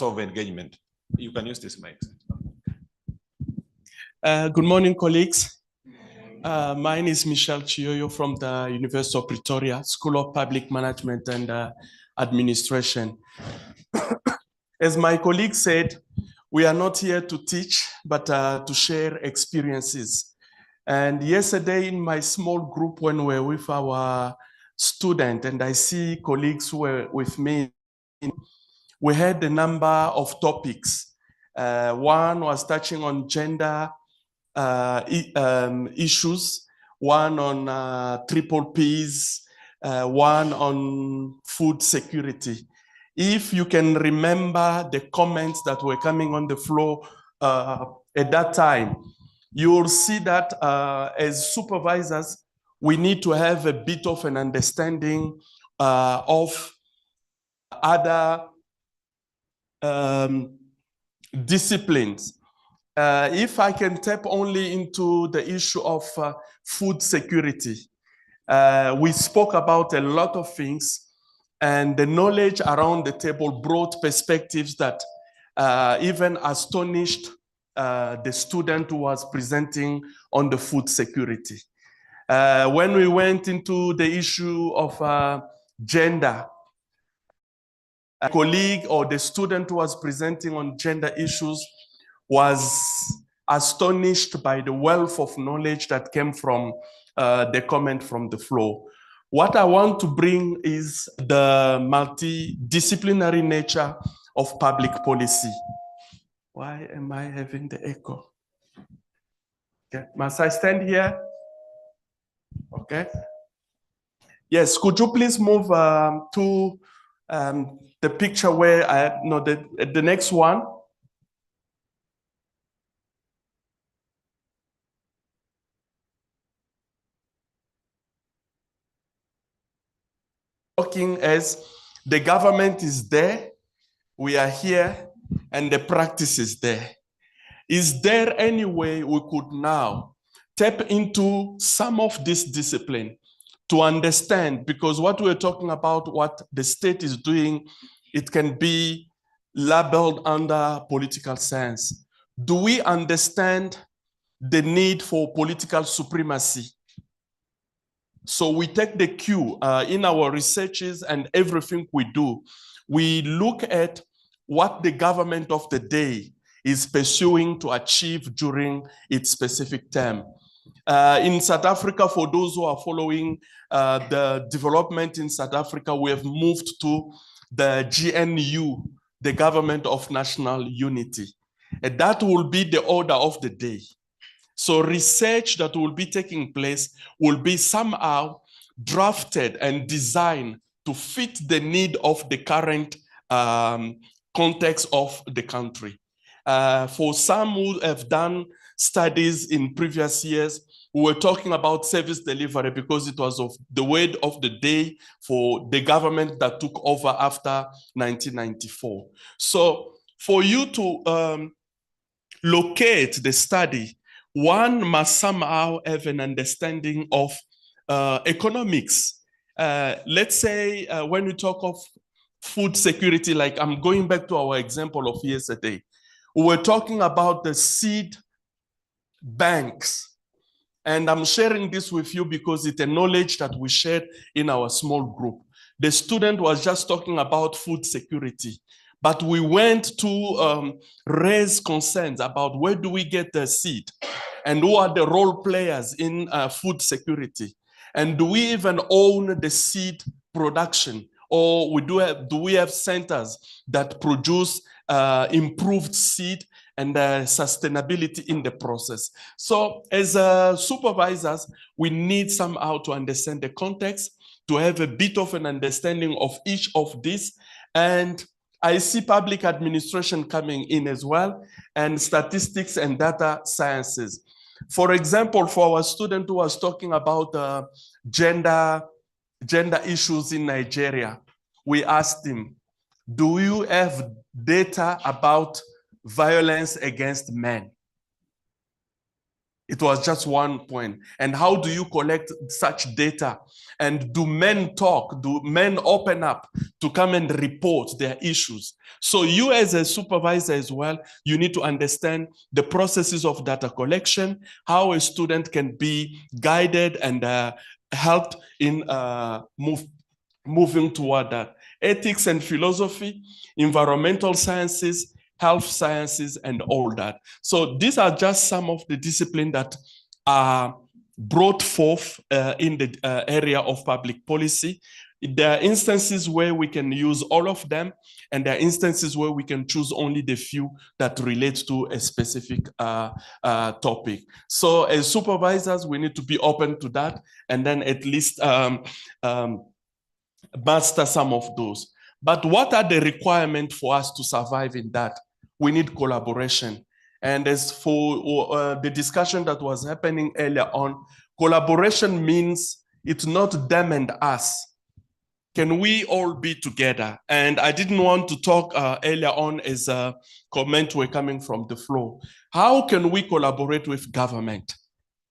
of engagement. You can use this mic. Good morning, colleagues. My name is Michel Chioyo from the University of Pretoria, School of Public Management and Administration. As my colleague said, we are not here to teach, but to share experiences. And yesterday in my small group, when we were with our student, and I see colleagues who were with me, we had a number of topics. One was touching on gender issues, one on triple Ps, one on food security. If you can remember the comments that were coming on the floor at that time, you will see that as supervisors, we need to have a bit of an understanding of other disciplines. If I can tap only into the issue of food security, we spoke about a lot of things, and the knowledge around the table brought perspectives that even astonished the student who was presenting on the food security. When we went into the issue of gender, a colleague or the student who was presenting on gender issues was astonished by the wealth of knowledge that came from the comment from the floor. What I want to bring is the multidisciplinary nature of public policy. Why am I having the echo? Okay. Must I stand here? Okay. Yes, could you please move to the picture where the next one? Talking as the government is there, we are here, and the practice is there. Is there any way we could now tap into some of this discipline to understand? Because what we're talking about, what the state is doing, it can be labeled under political science. Do we understand the need for political supremacy? So we take the cue in our researches and everything we do. We look at what the government of the day is pursuing to achieve during its specific term. In South Africa, for those who are following the development in South Africa, we have moved to the GNU, the Government of National Unity. And that will be the order of the day. So research that will be taking place will be somehow drafted and designed to fit the need of the current context of the country. For some who have done studies in previous years, we were talking about service delivery because it was of the word of the day for the government that took over after 1994. So for you to locate the study, one must somehow have an understanding of economics. Let's say when we talk of food security, like I'm going back to our example of yesterday, we were talking about the seed banks. And I'm sharing this with you because it's a knowledge that we shared in our small group. The student was just talking about food security, but we went to raise concerns about where do we get the seed and who are the role players in food security. And do we even own the seed production? Or do we have centers that produce improved seed and sustainability in the process? So as supervisors, we need somehow to understand the context, to have a bit of an understanding of each of these. And I see public administration coming in as well, and statistics and data sciences. For example, for our student who was talking about gender issues in Nigeria, we asked him, do you have data about violence against men? It was just one point. And how do you collect such data? And do men talk? Do men open up to come and report their issues? So you as a supervisor as well, you need to understand the processes of data collection, how a student can be guided and helped in moving toward that. Ethics and philosophy, environmental sciences, health sciences, and all that. So these are just some of the disciplines that are brought forth in the area of public policy. There are instances where we can use all of them, and there are instances where we can choose only the few that relate to a specific topic. So as supervisors, we need to be open to that, and then at least master some of those. But what are the requirements for us to survive in that? We need collaboration. And as for the discussion that was happening earlier on, collaboration means it's not them and us. Can we all be together? And I didn't want to talk earlier on as a comment were coming from the floor. How can we collaborate with government?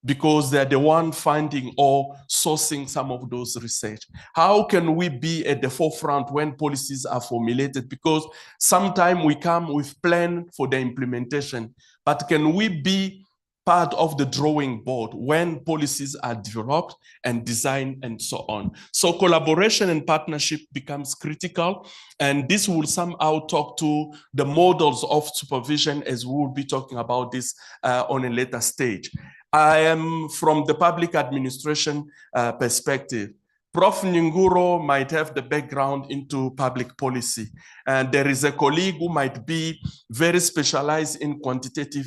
Because they're the one funding or sourcing some of those research. How can we be at the forefront when policies are formulated? Because sometimes we come with plan for the implementation, but can we be part of the drawing board when policies are developed and designed and so on? So collaboration and partnership becomes critical, and this will somehow talk to the models of supervision as we will be talking about this on a later stage. I am from the public administration perspective. Prof. Nyinguro might have the background into public policy, and there is a colleague who might be very specialized in quantitative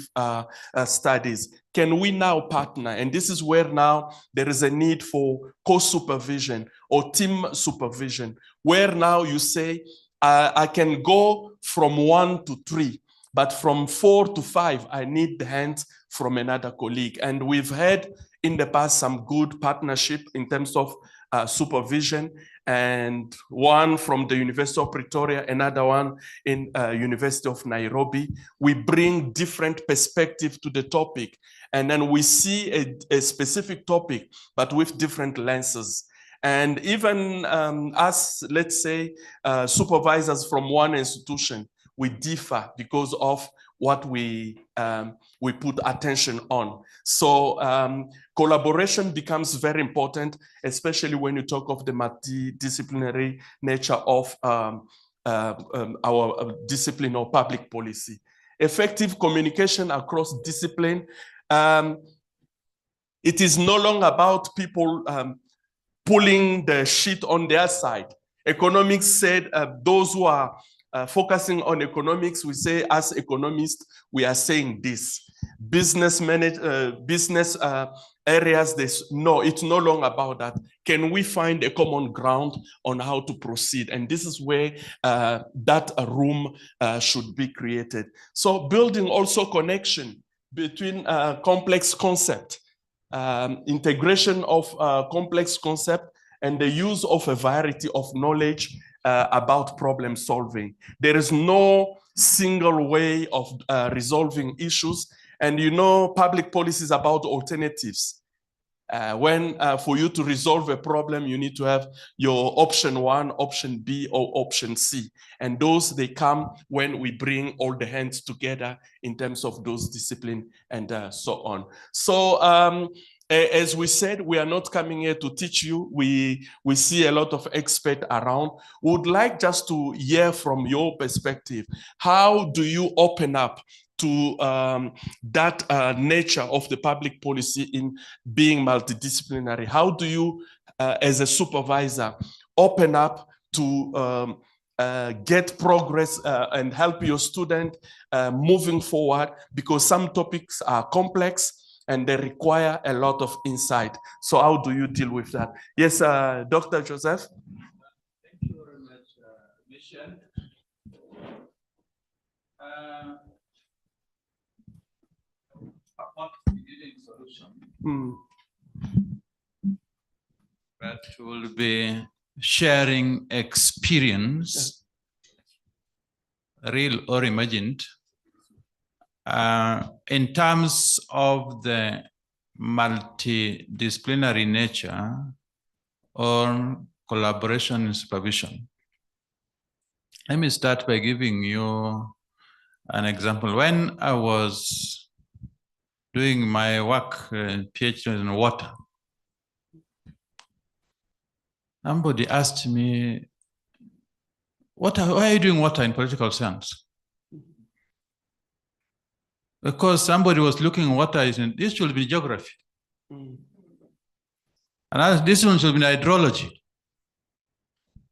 studies. Can we now partner? And this is where now there is a need for co-supervision or team supervision, where now you say, I can go from 1 to 3, but from 4 to 5, I need the hands from another colleague. And we've had in the past some good partnership in terms of supervision, and one from the University of Pretoria, another one in University of Nairobi. We bring different perspectives to the topic, and then we see a specific topic, but with different lenses. And even us, let's say, supervisors from one institution, we differ because of what we put attention on. So collaboration becomes very important, especially when you talk of the multidisciplinary nature of our discipline or public policy. Effective communication across discipline. It is no longer about people pulling the shit on their side. Economics said those who are focusing on economics, we say as economists, we are saying this. Business areas, no, it's no longer about that. Can we find a common ground on how to proceed? And this is where that room should be created. So building also connection between complex concept, integration of complex concept, and the use of a variety of knowledge about problem solving. There is no single way of resolving issues. And you know, public policy is about alternatives. For you to resolve a problem, you need to have your option 1, option B, or option C. And those, they come when we bring all the hands together in terms of those disciplines and so on. So as we said, we are not coming here to teach you. We see a lot of experts around. We would like just to hear from your perspective. How do you open up to that nature of the public policy in being multidisciplinary? How do you, as a supervisor, open up to get progress and help your student moving forward? Because some topics are complex and they require a lot of insight. So how do you deal with that? Yes, Dr. Joseph? Thank you very much, Michelle. About building solution, that will be sharing experience, real or imagined, in terms of the multidisciplinary nature or collaboration and supervision. Let me start by giving you an example. When I was doing my work, PhD in water, somebody asked me, why are you doing water in political science? Because somebody was looking at water, this should be geography. Another, this one should be hydrology.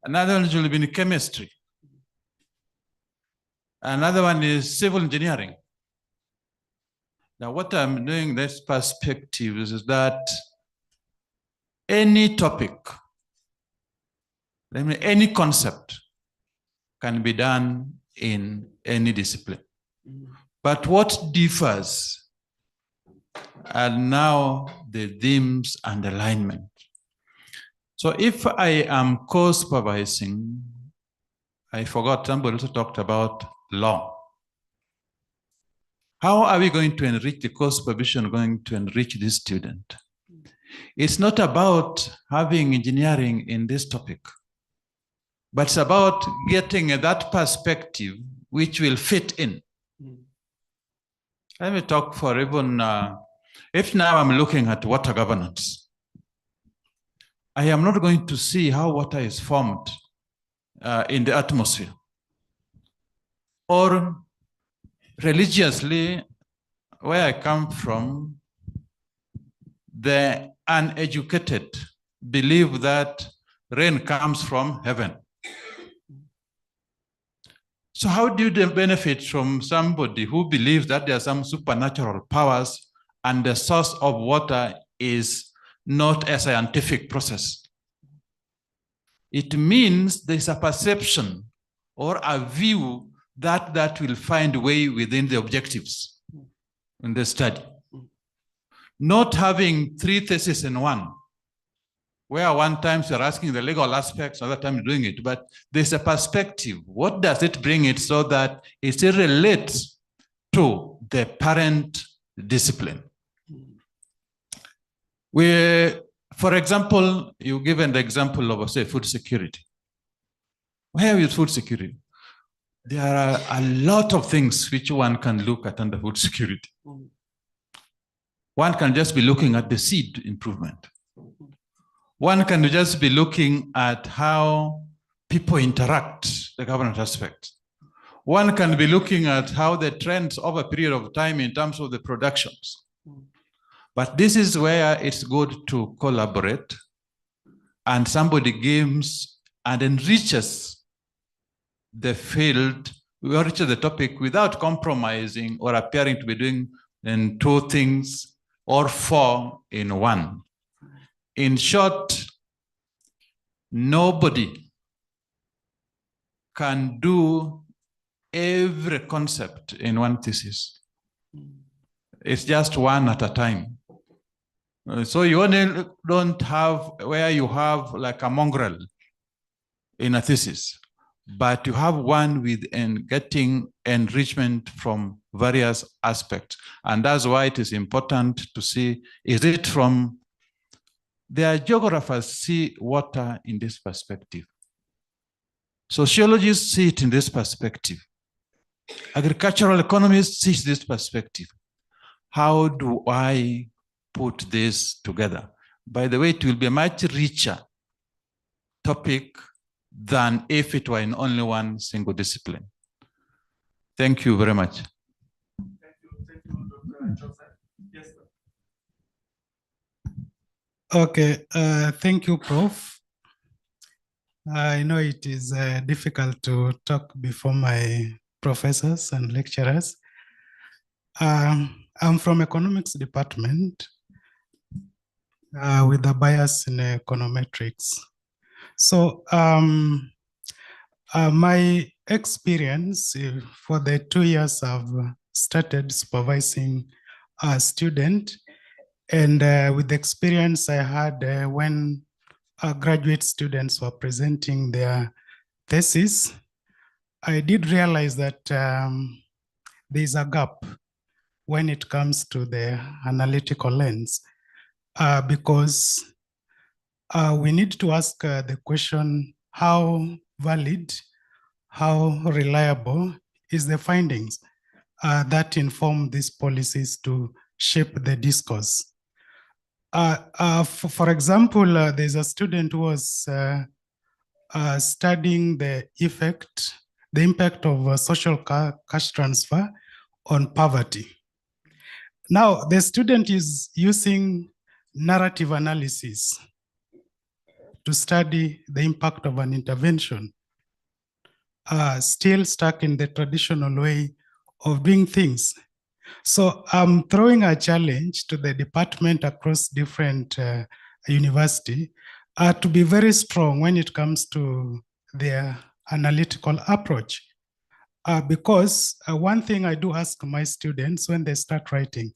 Another one should be chemistry. Another one is civil engineering. Now, what I'm doing this perspective is that any topic, any concept can be done in any discipline. But what differs are now the themes and alignment. So if I am co-supervising, I forgot somebody also talked about law. How are we going to enrich the co-supervision, going to enrich this student? It's not about having engineering in this topic, but it's about getting that perspective which will fit in. Let me talk for even, if now I'm looking at water governance, I am not going to see how water is formed in the atmosphere. Or religiously, where I come from, the uneducated believe that rain comes from heaven. So how do you benefit from somebody who believes that there are some supernatural powers and the source of water is not a scientific process? It means there's a perception or a view that will find a way within the objectives in the study. Not having three theses in one, where one time you're asking the legal aspects, other time you're doing it, but there's a perspective. What does it bring it so that it relates to the parent discipline? For example, you given the example of, say, food security. Where is food security? There are a lot of things which one can look at under food security. One can just be looking at the seed improvement. One can just be looking at how people interact, the governance aspect. One can be looking at how the trends over a period of time in terms of the productions. But this is where it's good to collaborate and somebody gives and enriches the field, we enriches the topic without compromising or appearing to be doing in two things or four in one. In short, nobody can do every concept in one thesis. It's just one at a time. So you only don't have where you have like a mongrel in a thesis, but you have one with getting enrichment from various aspects. And that's why it is important to see, is it from, their geographers see water in this perspective. Sociologists see it in this perspective. Agricultural economists see this perspective. How do I put this together? By the way, it will be a much richer topic than if it were in only one single discipline. Thank you very much. Thank you, Dr. Joseph. Yes, sir. Okay, thank you, Prof. I know it is difficult to talk before my professors and lecturers. I'm from economics department with a bias in econometrics. So my experience for the 2 years I've started supervising a student, and with the experience I had when graduate students were presenting their thesis, I did realize that there's a gap when it comes to the analytical lens. because we need to ask the question, how valid, how reliable is the findings that inform these policies to shape the discourse. For example, there's a student who was studying the impact of social cash transfer on poverty. Now, the student is using narrative analysis to study the impact of an intervention, still stuck in the traditional way of doing things. So I'm throwing a challenge to the department across different university to be very strong when it comes to their analytical approach. Because one thing I do ask my students when they start writing,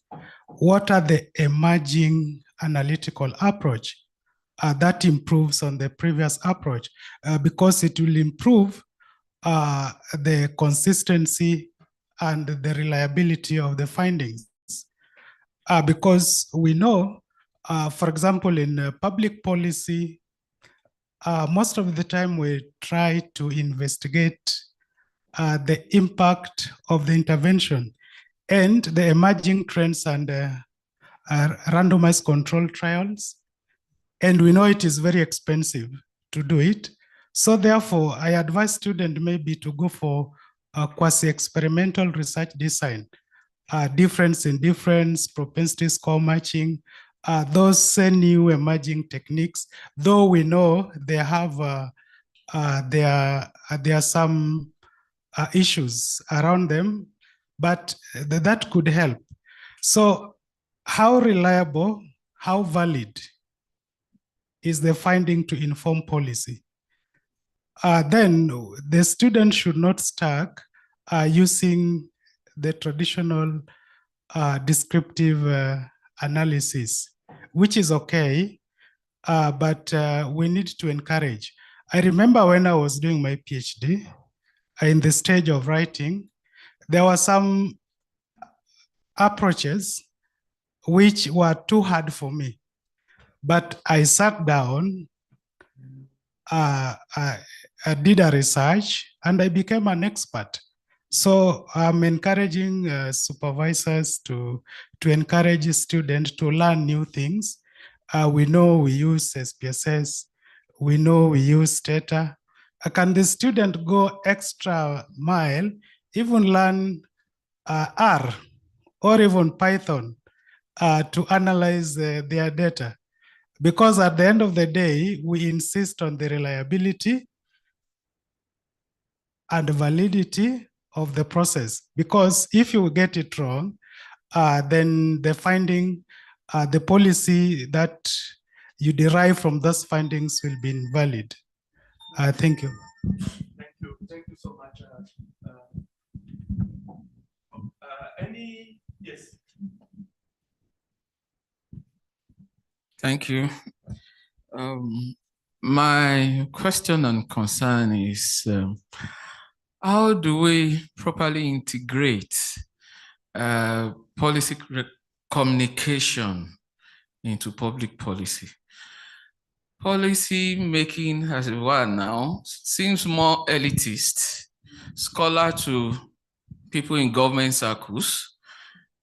what are the emerging analytical approach that improves on the previous approach? Because it will improve the consistency and the reliability of the findings. Because we know, for example, in public policy, most of the time we try to investigate the impact of the intervention and the emerging trends and randomized control trials. And we know it is very expensive to do it. So therefore, I advise students maybe to go for a quasi-experimental research design, difference in difference, propensity score matching, those new emerging techniques, though we know they have, there are some issues around them, but that could help. So how reliable, how valid is the finding to inform policy? Then the student should not start using the traditional descriptive analysis, which is okay, but we need to encourage. I remember when I was doing my PhD, in the stage of writing, there were some approaches which were too hard for me. But I sat down, I did a research, and I became an expert. So I'm encouraging supervisors to encourage students to learn new things. We know we use SPSS, we know we use data. Can the student go extra mile, even learn R or even Python to analyze their data? Because at the end of the day, we insist on the reliability and validity of the process. Because if you get it wrong, then the finding, the policy that you derive from those findings will be invalid. Thank you. Thank you so much. Yes. Thank you. My question and concern is, how do we properly integrate policy communication into public policy? Policy making as it were now seems more elitist, scholar to people in government circles,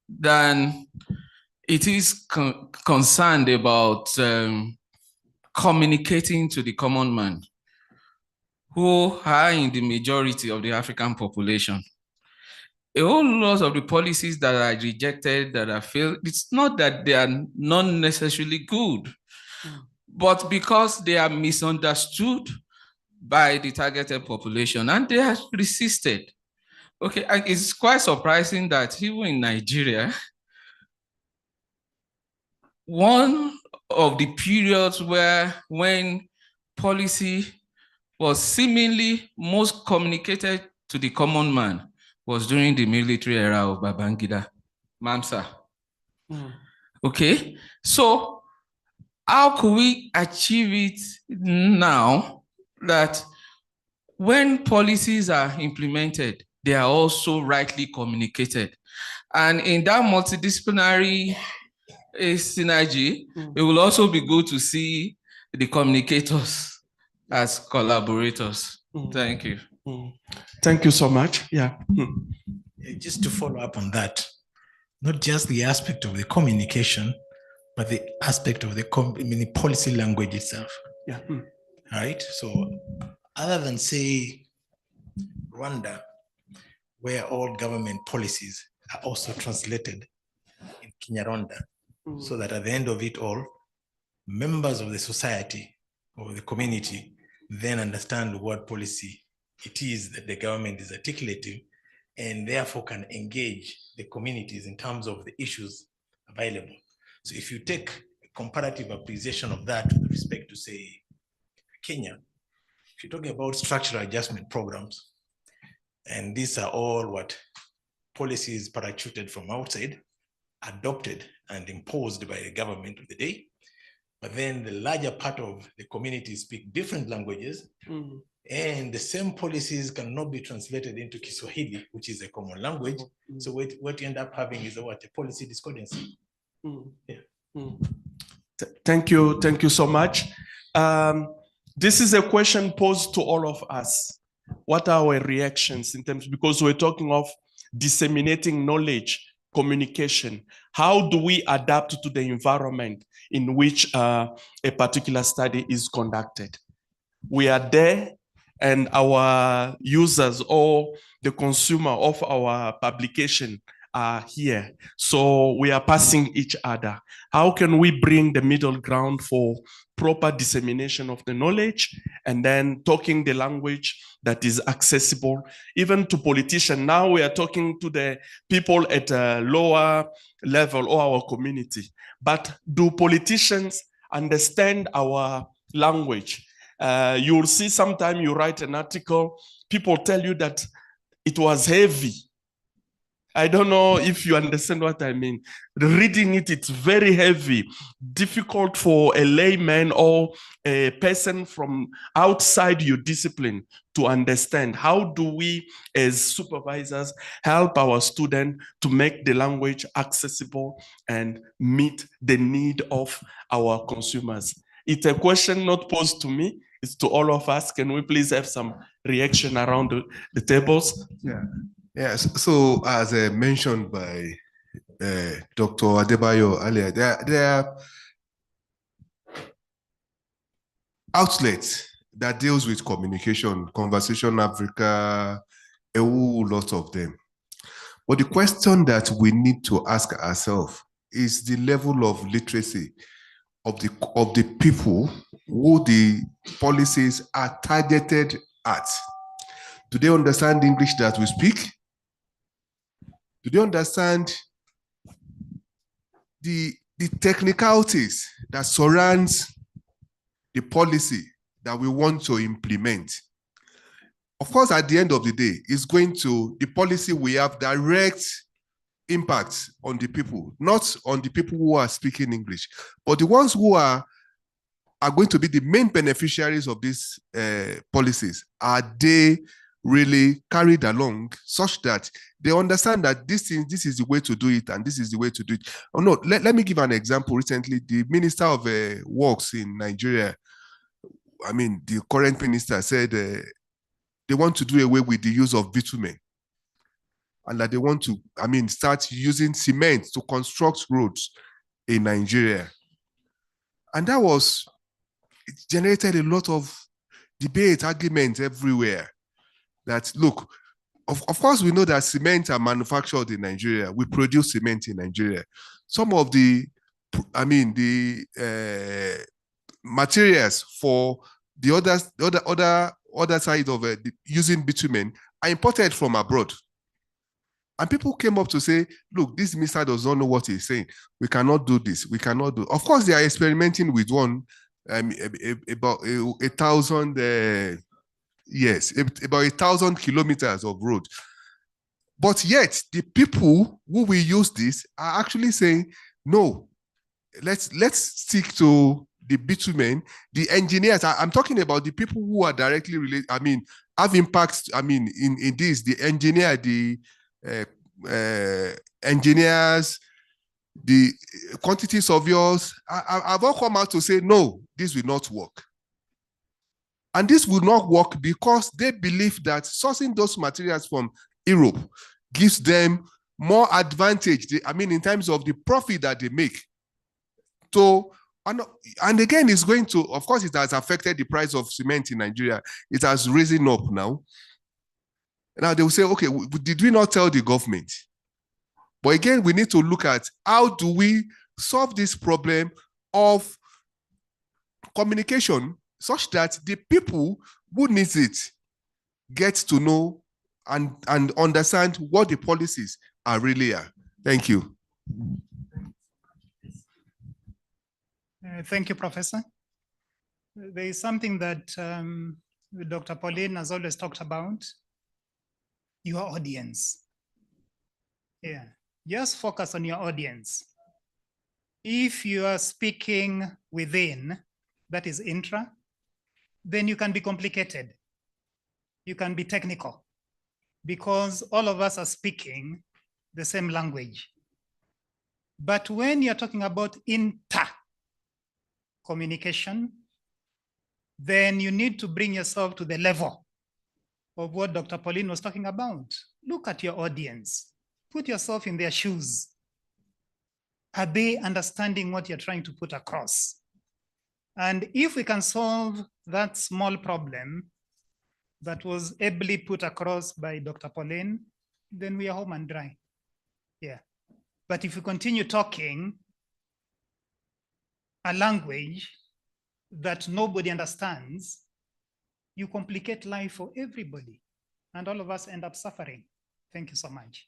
than it is concerned about communicating to the common man, who are in the majority of the African population. A whole lot of the policies that are rejected, that are failed, it's not that they are not necessarily good, but because they are misunderstood by the targeted population and they have resisted. Okay, and it's quite surprising that even in Nigeria, one of the periods when policy was seemingly most communicated to the common man was during the military era of Babangida, Mamsa. Okay, so how could we achieve it now that when policies are implemented, they are also rightly communicated? And in that multidisciplinary a synergy. Mm. It will also be good to see the communicators as collaborators. Mm. Thank you. Mm. Thank you so much. Yeah. Mm. Just to follow up on that, not just the aspect of the communication, but the aspect of the policy language itself. Yeah. Mm. Right? So other than say Rwanda, where all government policies are also translated in Kinyarwanda, so that at the end of it all, members of the society or the community then understand what policy it is that the government is articulating, and therefore can engage the communities in terms of the issues available. So if you take a comparative appreciation of that with respect to, say, Kenya, if you're talking about structural adjustment programs, and these are all what policies parachuted from outside, adopted and imposed by the government of the day, but then the larger part of the community speak different languages, and the same policies cannot be translated into Kiswahili, which is a common language. So what you end up having is a policy discordancy. Yeah. Thank you so much. This is a question posed to all of us. What are our reactions in terms, because we're talking of disseminating knowledge, communication. How do we adapt to the environment in which a particular study is conducted? We are there, and our users or the consumer of our publication are here. So we are passing each other. How can we bring the middle ground for proper dissemination of the knowledge and then talking the language that is accessible even to politicians? Now we are talking to the people at a lower level or our community. But do politicians understand our language? You'll see sometime you write an article, people tell you that it was heavy. I don't know if you understand what I mean. Reading it, it's very heavy, difficult for a layman or a person from outside your discipline to understand. How do we, as supervisors, help our students to make the language accessible and meet the need of our consumers? It's a question not posed to me, it's to all of us. Can we please have some reaction around the tables? Yeah. Yes. So, as mentioned by Dr. Adebayo earlier, there are outlets that deals with communication, Conversation Africa, a whole lot of them. But the question that we need to ask ourselves is the level of literacy of the people who the policies are targeted at. Do they understand English that we speak? Do they understand the technicalities that surrounds the policy that we want to implement? Of course, at the end of the day, the policy will have direct impact on the people, not on the people who are speaking English, but the ones who are going to be the main beneficiaries of these policies. Are they really carried along such that they understand that this is the way to do it and this is the way to do it? Oh no, let me give an example. Recently, the Minister of Works in Nigeria, I mean, the current minister said they want to do away with the use of bitumen, and that they want to, start using cement to construct roads in Nigeria. And it generated a lot of debate, arguments everywhere. That, look, of course, we know that cement are manufactured in Nigeria. We produce cement in Nigeria. Some of the materials for the other side of using bitumen are imported from abroad. And people came up to say, look, this minister does not know what he's saying. We cannot do this. We cannot do. Of course, they are experimenting with one about 1,000. Yes, about 1,000 kilometers of road. But yet, the people who will use this are actually saying, no, let's stick to the bitumen. The engineers, I'm talking about the people who are directly related, have impacts, in this, the engineer, the engineers, the quantity surveyors, I've all come out to say, no, this will not work. And this will not work because they believe that sourcing those materials from Europe gives them more advantage, in terms of the profit that they make. So, and again, it's going to, of course, it has affected the price of cement in Nigeria. It has risen up now. Now they will say, okay, did we not tell the government? But again, we need to look at how do we solve this problem of communication such that the people who need it get to know and understand what the policies are really are. Thank you. Thank you, Professor. There is something that Dr. Pauline has always talked about, your audience. Yeah, just focus on your audience. If you are speaking within, that is intra, then you can be complicated. You can be technical because all of us are speaking the same language. But when you're talking about communication, then you need to bring yourself to the level of what Dr. Pauline was talking about. Look at your audience. Put yourself in their shoes. Are they understanding what you're trying to put across? And if we can solve that small problem that was ably put across by Dr. Pauline, then we are home and dry. Yeah. But if we continue talking a language that nobody understands, you complicate life for everybody, and all of us end up suffering. Thank you so much.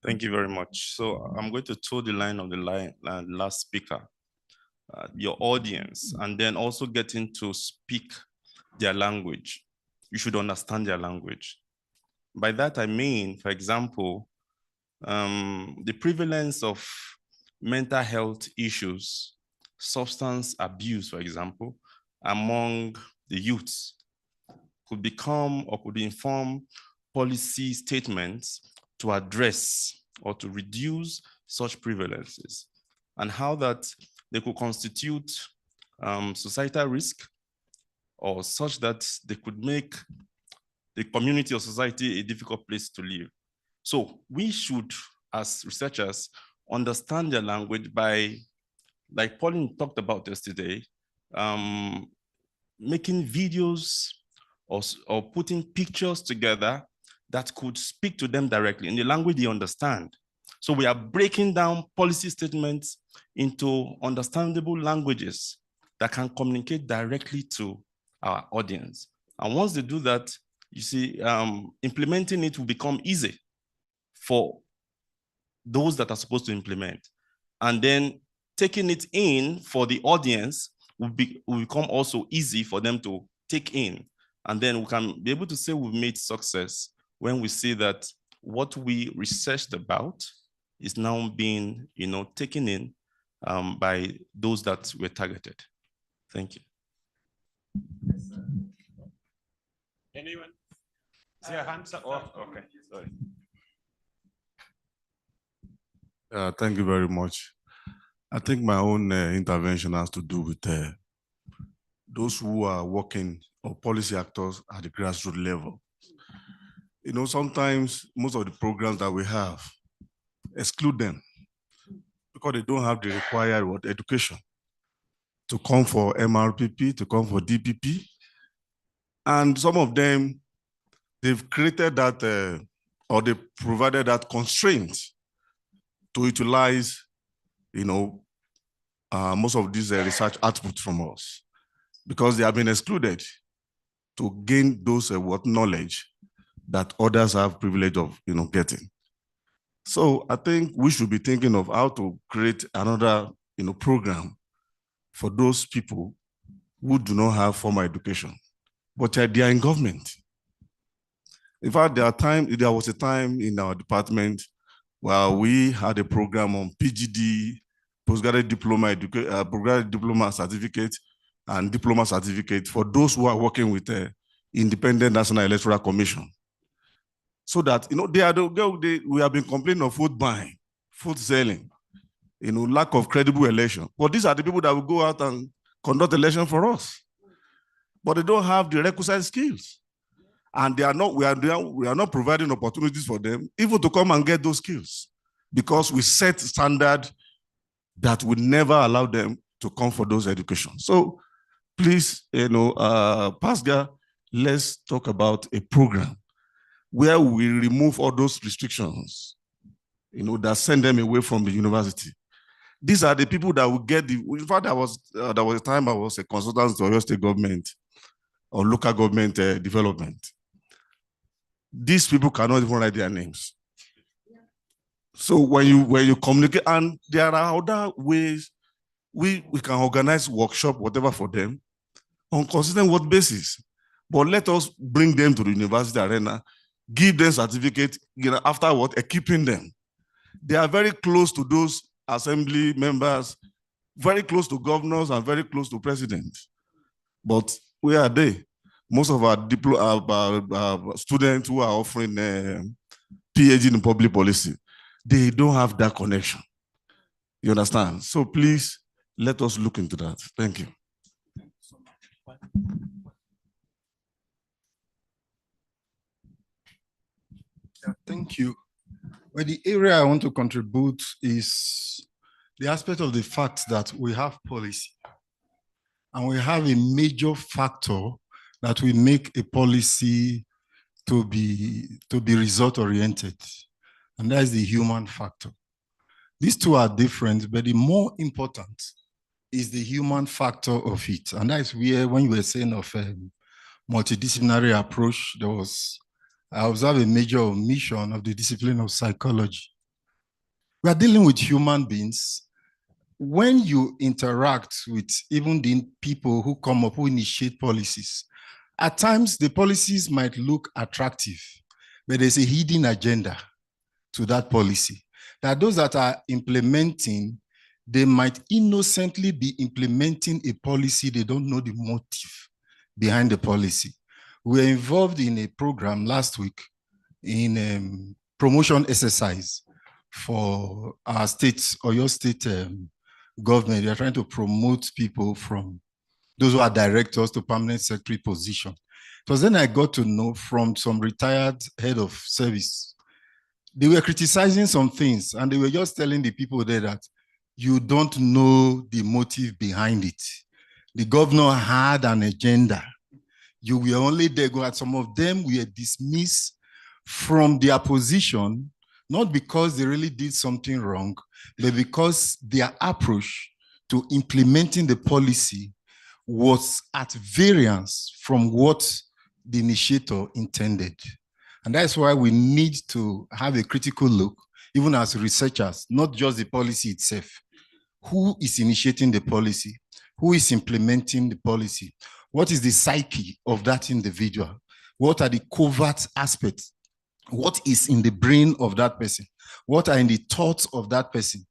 Thank you very much. So I'm going to toe the line of the last speaker, your audience, and then also getting to speak their language. You should understand their language. By that, I mean, for example, the prevalence of mental health issues, substance abuse, for example, among the youths could become or could inform policy statements to address or to reduce such prevalences, and how that they could constitute societal risk or such that they could make the community or society a difficult place to live. So we should, as researchers, understand their language by, like Pauline talked about yesterday, making videos or putting pictures together that could speak to them directly in the language they understand. So we are breaking down policy statements into understandable languages that can communicate directly to our audience. And once they do that, you see, implementing it will become easy for those that are supposed to implement. And then taking it in for the audience will become also easy for them to take in. And then we can be able to say we've made success when we see that what we researched about is now being, taken in by those that were targeted. Thank you. Anyone? Is there a hand? Oh, okay, sorry. Thank you very much. I think my own intervention has to do with those who are working or policy actors at the grassroots level. Sometimes most of the programs that we have exclude them because they don't have the required education to come for MRPP, to come for DPP. And some of them, they've created that, or they provided that constraint to utilize, most of these research output from us, because they have been excluded to gain those knowledge that others have privilege of, getting. So I think we should be thinking of how to create another, program for those people who do not have formal education, but they are in government. In fact, there was a time in our department where we had a program on PGD, postgraduate diploma certificate, and diploma certificate for those who are working with the Independent National Electoral Commission. so that, we have been complaining of food buying, food selling, lack of credible election. But these are the people that will go out and conduct election for us. But they don't have the requisite skills. And we are not providing opportunities for them even to come and get those skills, because we set standard that would never allow them to come for those education. So please, Pasga, let's talk about a program where we remove all those restrictions, that send them away from the university. These are the people that will get in fact, there was a time I was a consultant to Oyo State government or local government development. These people cannot even write their names. So when you communicate, and there are other ways we can organize workshop, whatever for them, on consistent work basis. But let us bring them to the university arena, give them certificate, afterward, equipping them. They are very close to those assembly members, very close to governors and very close to presidents. But where are they? Most of our students who are offering PhD in public policy, they don't have that connection. You understand? So please, let us look into that. Thank you. Yeah, thank you. Well, the area I want to contribute is the aspect of the fact that we have policy, and we have a major factor that will make a policy to be result-oriented, and that is the human factor. These two are different, but the more important is the human factor of it. And that is where, when you were saying of a multidisciplinary approach, I observe a major omission of the discipline of psychology. We are dealing with human beings. When you interact with even the people who come up, who initiate policies, at times the policies might look attractive, but there's a hidden agenda to that policy. That those that are implementing, they might innocently be implementing a policy, they don't know the motive behind the policy. We were involved in a program last week in promotion exercise for our states, or your state government. They are trying to promote people from those who are directors to permanent secretary position. So then I got to know from some retired head of service, they were criticizing some things, and they were just telling the people there that you don't know the motive behind it. The governor had an agenda. You were only there. Some of them were dismissed from their position, not because they really did something wrong, but because their approach to implementing the policy was at variance from what the initiator intended. And that's why we need to have a critical look, even as researchers, not just the policy itself. Who is initiating the policy? Who is implementing the policy? What is the psyche of that individual? What are the covert aspects? What is in the brain of that person? What are in the thoughts of that person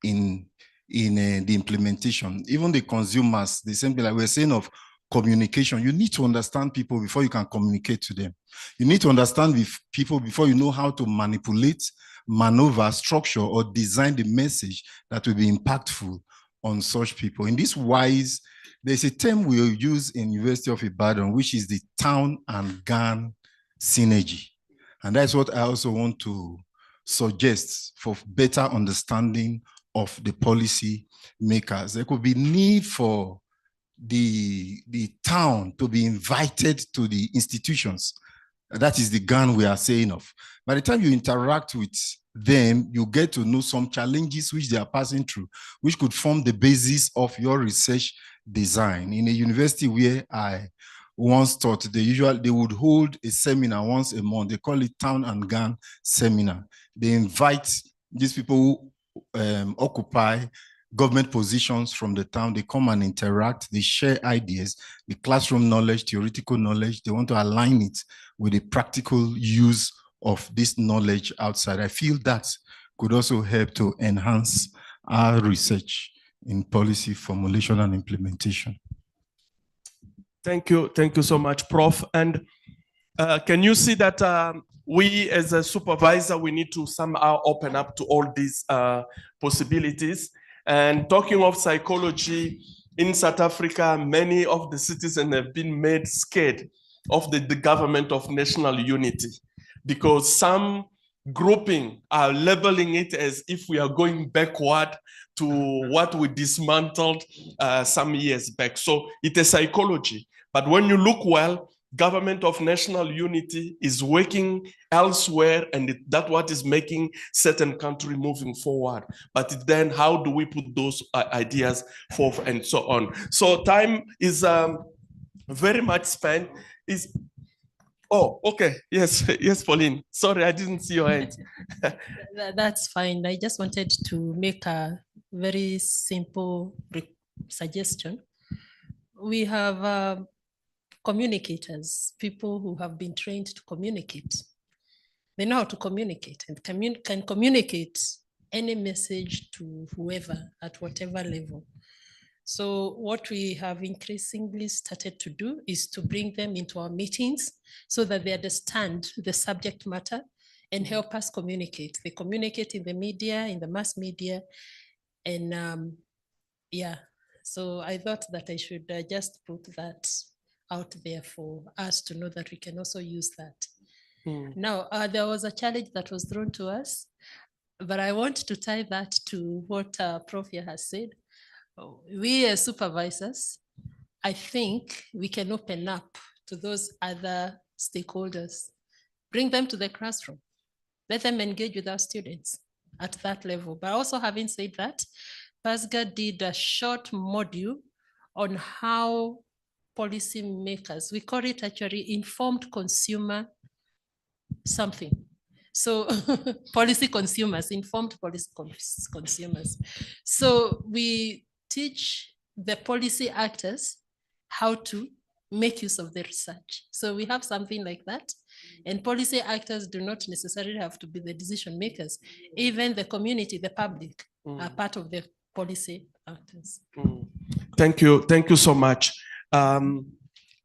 in the implementation? Even the consumers, the same thing like we're saying of communication. You need to understand people before you can communicate to them. You need to understand people before you know how to manipulate, maneuver, structure, or design the message that will be impactful on such people. In this wise, there's a term we use in University of Ibadan, which is the town and GAN synergy. And that's what I also want to suggest for better understanding of the policy makers. There could be need for the town to be invited to the institutions. That is the GAN we are saying of. By the time you interact with them, you get to know some challenges which they are passing through, which could form the basis of your research design. In a university where I once taught, they would hold a seminar once a month. They call it Town and GAN Seminar. They invite these people who occupy government positions from the town. They come and interact. They share ideas, the classroom knowledge, theoretical knowledge. They want to align it with the practical use of this knowledge outside. I feel that could also help to enhance our research in policy formulation and implementation. Thank you so much, Prof. And can you see that we as a supervisor, we need to somehow open up to all these possibilities. And talking of psychology, in South Africa, many of the citizens have been made scared of the government of national unity, because some grouping are labeling it as if we are going backward to what we dismantled some years back. So it's a psychology. But when you look well, government of national unity is working elsewhere, and that's what is making certain country moving forward. But then how do we put those ideas forth and so on? So time is very much spent. Oh, okay. Yes, yes, Pauline. Sorry, I didn't see your hand. That's fine. I just wanted to make a very simple suggestion. We have communicators, people who have been trained to communicate. They know how to communicate and can communicate any message to whoever at whatever level. So what we have increasingly started to do is to bring them into our meetings so that they understand the subject matter and help us communicate. They communicate in the media, in the mass media, and yeah. So I thought that I should just put that out there for us to know that we can also use that. Now, there was a challenge that was thrown to us, but I want to tie that to what Prof. has said. We as supervisors, I think we can open up to those other stakeholders, bring them to the classroom, let them engage with our students at that level. But also, having said that, PASGA did a short module on how policymakers, we call it actually informed consumer something. So policy consumers, informed policy consumers. So we teach the policy actors how to make use of the research. So we have something like that. And policy actors do not necessarily have to be the decision makers. Even the community, the public are part of the policy actors. Thank you so much.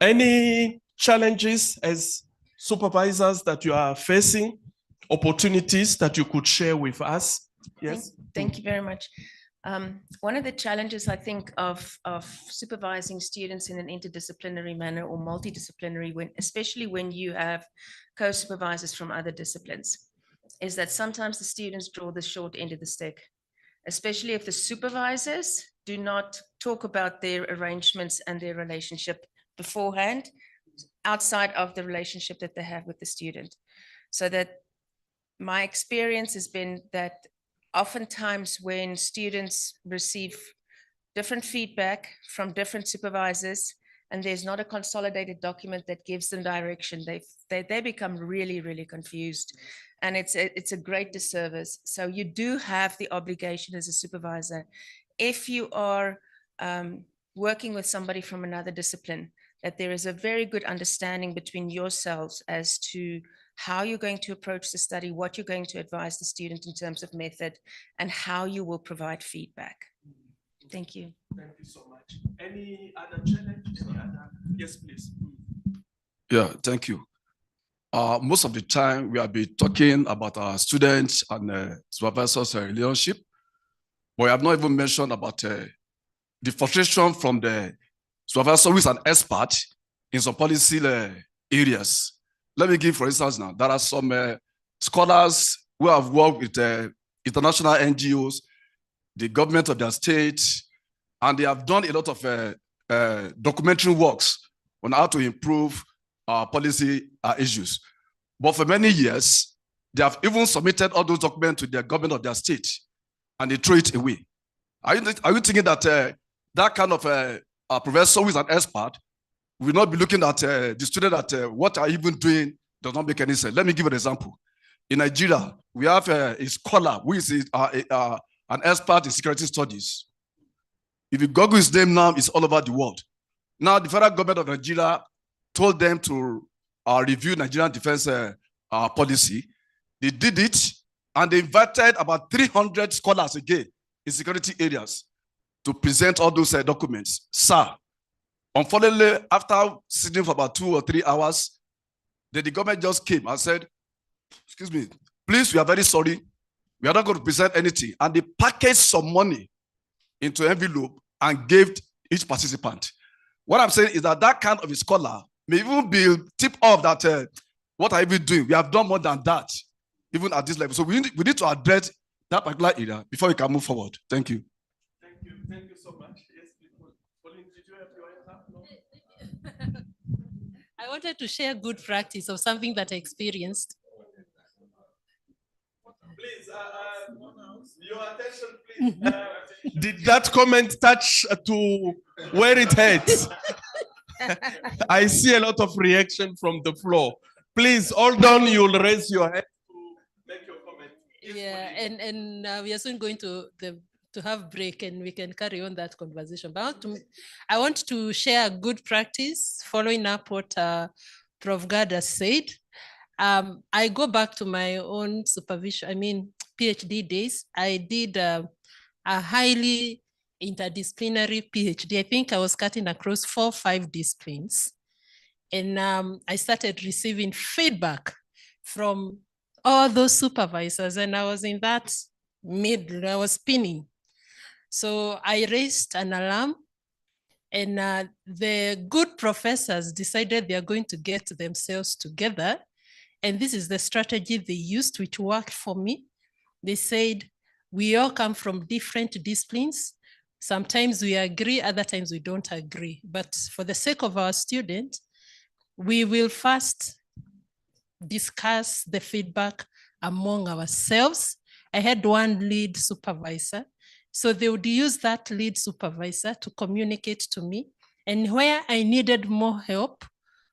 Any challenges as supervisors that you are facing, opportunities that you could share with us? Yes. Thank you very much. One of the challenges, I think, of supervising students in an interdisciplinary manner or multidisciplinary, especially when you have co-supervisors from other disciplines, is that sometimes the students draw the short end of the stick, especially if the supervisors do not talk about their arrangements and their relationship beforehand, outside of the relationship that they have with the student. So that my experience has been that oftentimes when students receive different feedback from different supervisors and there's not a consolidated document that gives them direction, they become really, really confused. And it's a great disservice. So you do have the obligation as a supervisor, if you are working with somebody from another discipline, that there is a very good understanding between yourselves as to how you're going to approach the study, what you're going to advise the student in terms of method, and how you will provide feedback. Thank you. Thank you so much. Any other challenge? Yes, please. Yeah, thank you. Most of the time, we have been talking about our students and supervisors' relationship, but we have not even mentioned about the frustration from the supervisor who is an expert in some policy areas. Let me give, for instance, now, there are some scholars who have worked with international NGOs, the government of their state, and they have done a lot of documentary works on how to improve policy issues. But for many years, they have even submitted all those documents to the government of their state, and they throw it away. Are you thinking that that kind of professor who is an expert will not be looking at the student that what are you even doing does not make any sense? Let me give an example. In Nigeria, we have a scholar who is an expert in security studies. If you Google his name now, it's all over the world. Now, the federal government of Nigeria told them to review Nigerian defense policy. They did it, and they invited about 300 scholars again in security areas to present all those documents. Sir, unfortunately, after sitting for about 2 or 3 hours, the government just came and said, excuse me, please, we are very sorry. We are not going to present anything. And they packaged some money into envelope and gave each participant. What I'm saying is that that kind of a scholar may even be tip off that what are we doing? We have done more than that, even at this level. So we need to address that particular area before we can move forward. Thank you. Thank you so much. Yes, Pauline, did you have your hand up? No? I wanted to share good practice of something that I experienced. Please, your attention, please. Did that comment touch to where it hurts? I see a lot of reaction from the floor. Please, hold on, you'll raise your hand to make your comment. Yeah, and we are soon going to have break and we can carry on that conversation. But I want to share a good practice following up what Prof. Gada said. I go back to my own supervision, PhD days. I did a highly interdisciplinary PhD. I think I was cutting across 4 or 5 disciplines. And I started receiving feedback from all those supervisors, and I was in that middle, I was spinning. So I raised an alarm, and the good professors decided they are going to get themselves together. And this is the strategy they used, which worked for me. They said, we all come from different disciplines. Sometimes we agree, other times we don't agree. But for the sake of our students, we will first discuss the feedback among ourselves. I had one lead supervisor. So they would use that lead supervisor to communicate to me. And where I needed more help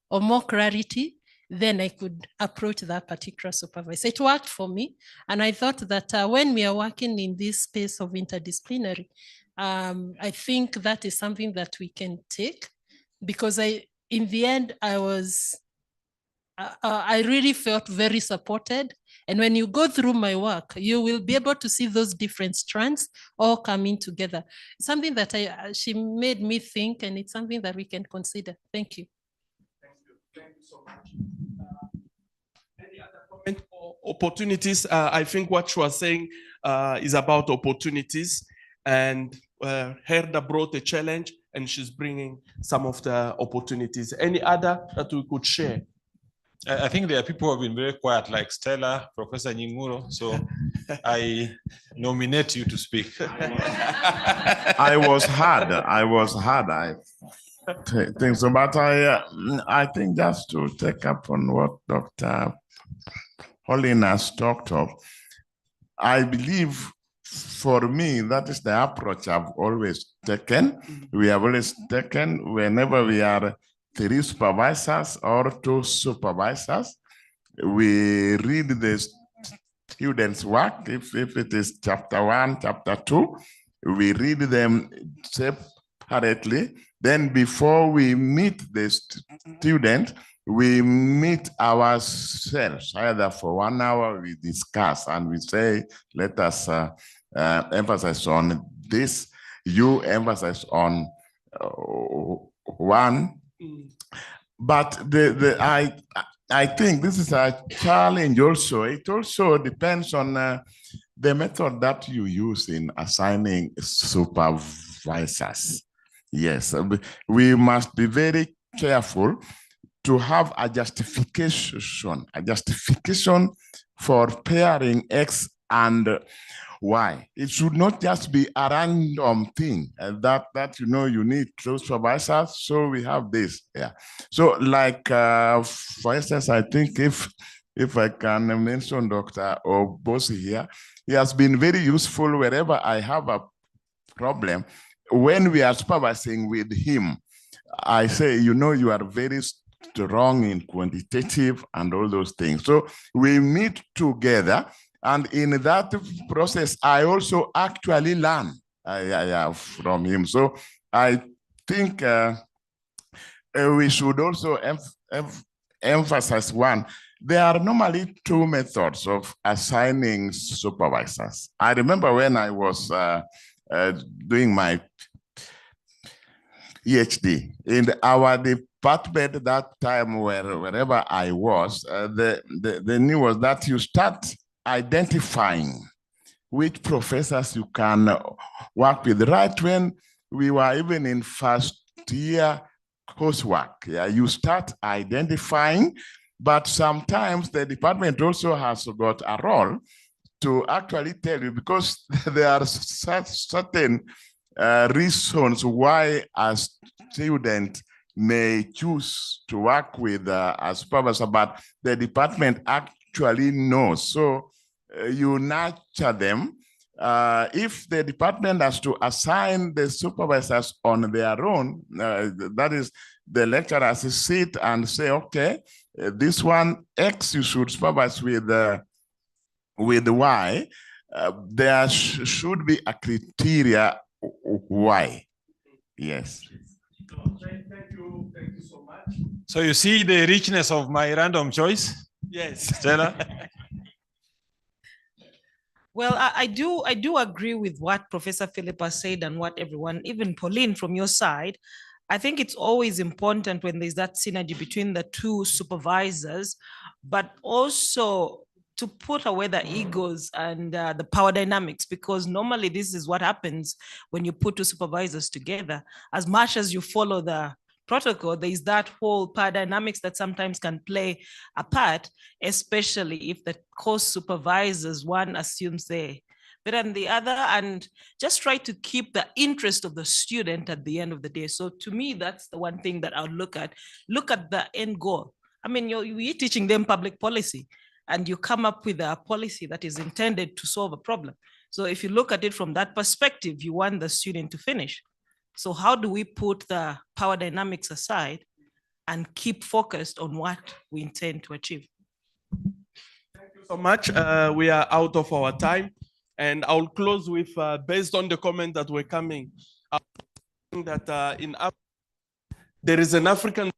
or more clarity, then I could approach that particular supervisor. It worked for me. And I thought that when we are working in this space of interdisciplinary, I think that is something that we can take, because in the end, I really felt very supported. And when you go through my work, you will be able to see those different strands all coming together. It's something that she made me think, and it's something that we can consider. Thank you. Thank you so much. Any other comment or opportunities? I think what she was saying is about opportunities, and Herda brought a challenge, and she's bringing some of the opportunities. Any other that we could share? I think there are people who have been very quiet, like Stella, Professor Nyinguro. So I nominate you to speak. I was hard. I think so, but I think just to take up on what Dr. Holiness talked of, I believe for me, that is the approach I've always taken. We have always taken whenever we are 3 supervisors or 2 supervisors, we read the students' work. If it is chapter 1, chapter 2, we read them separately. Then before we meet the student, we meet ourselves. Either for 1 hour, we discuss and we say, let us emphasize on this. You emphasize on one. But I think this is a challenge also. It also depends on the method that you use in assigning supervisors. Yes, we must be very careful to have a justification for pairing X and Y. It should not just be a random thing that you need 2 supervisors, so we have this. Yeah. So like, for instance, I think if I can mention Dr. Obosi here, he has been very useful wherever I have a problem. When we are supervising with him, I say, you are very strong in quantitative and all those things. So we meet together, and in that process, I also actually learn from him. So I think we should also emphasize one. There are normally 2 methods of assigning supervisors. I remember when I was doing my PhD, in our department that time wherever I was, the new was that you start identifying which professors you can work with. Right when we were even in first year coursework, yeah, you start identifying, but sometimes the department also has got a role to actually tell you, because there are certain reasons why a student may choose to work with a supervisor, but the department actually knows. So you nurture them. If the department has to assign the supervisors on their own, that is, the lecturers sit and say, okay, this one X you should supervise with Y. There should be a criteria why. Yes. Thank you so much. So you see the richness of my random choice? Yes. Stella? Well, I do agree with what Professor Philippa said and what everyone, even Pauline from your side. I think it's always important when there's that synergy between the two supervisors, but also to put away the egos and the power dynamics, because normally this is what happens when you put two supervisors together. As much as you follow the protocol, there is that whole power dynamics that sometimes can play a part, especially if the course supervisors, one assumes they better than the other, and just try to keep the interest of the student at the end of the day. So to me, that's the one thing that I would look at. Look at the end goal. I mean, you're teaching them public policy, and you come up with a policy that is intended to solve a problem. So if you look at it from that perspective, you want the student to finish. So how do we put the power dynamics aside and keep focused on what we intend to achieve? Thank you so much. We are out of our time. And I'll close with, based on the comment that were coming, that in Africa, there is an African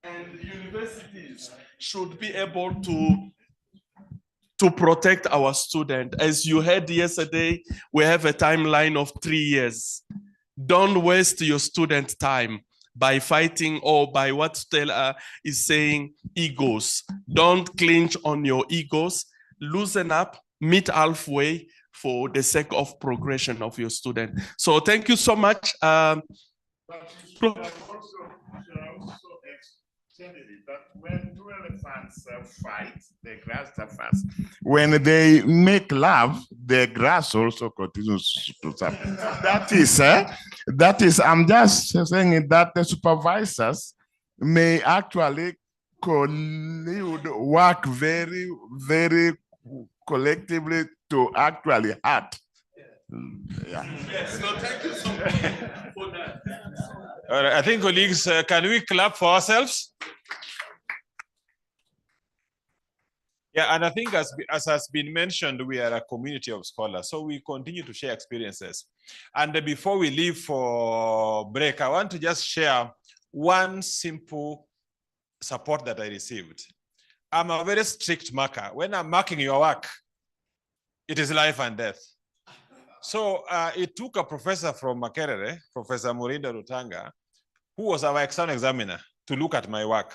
and universities should be able to protect our student. As you heard yesterday, we have a timeline of 3 years. Don't waste your student time by fighting, or by what Stella is saying, egos. Don't clinch on your egos. Loosen up, meet halfway for the sake of progression of your student. So thank you so much. That when two elephants fight, the grass suffers. When they make love, the grass also continues to suffer. That is, I'm just saying that the supervisors may actually work very, very collectively to actually act. Yeah. Yes, no, thank you so much for that. All right, I think, colleagues, can we clap for ourselves? Yeah, and I think as has been mentioned, we are a community of scholars, so we continue to share experiences. And before we leave for break, I want to just share one simple support that I received. I'm a very strict marker. When I'm marking your work, it is life and death. So it took a professor from Makerere, Professor Murinda Rutanga, who was our external examiner, to look at my work,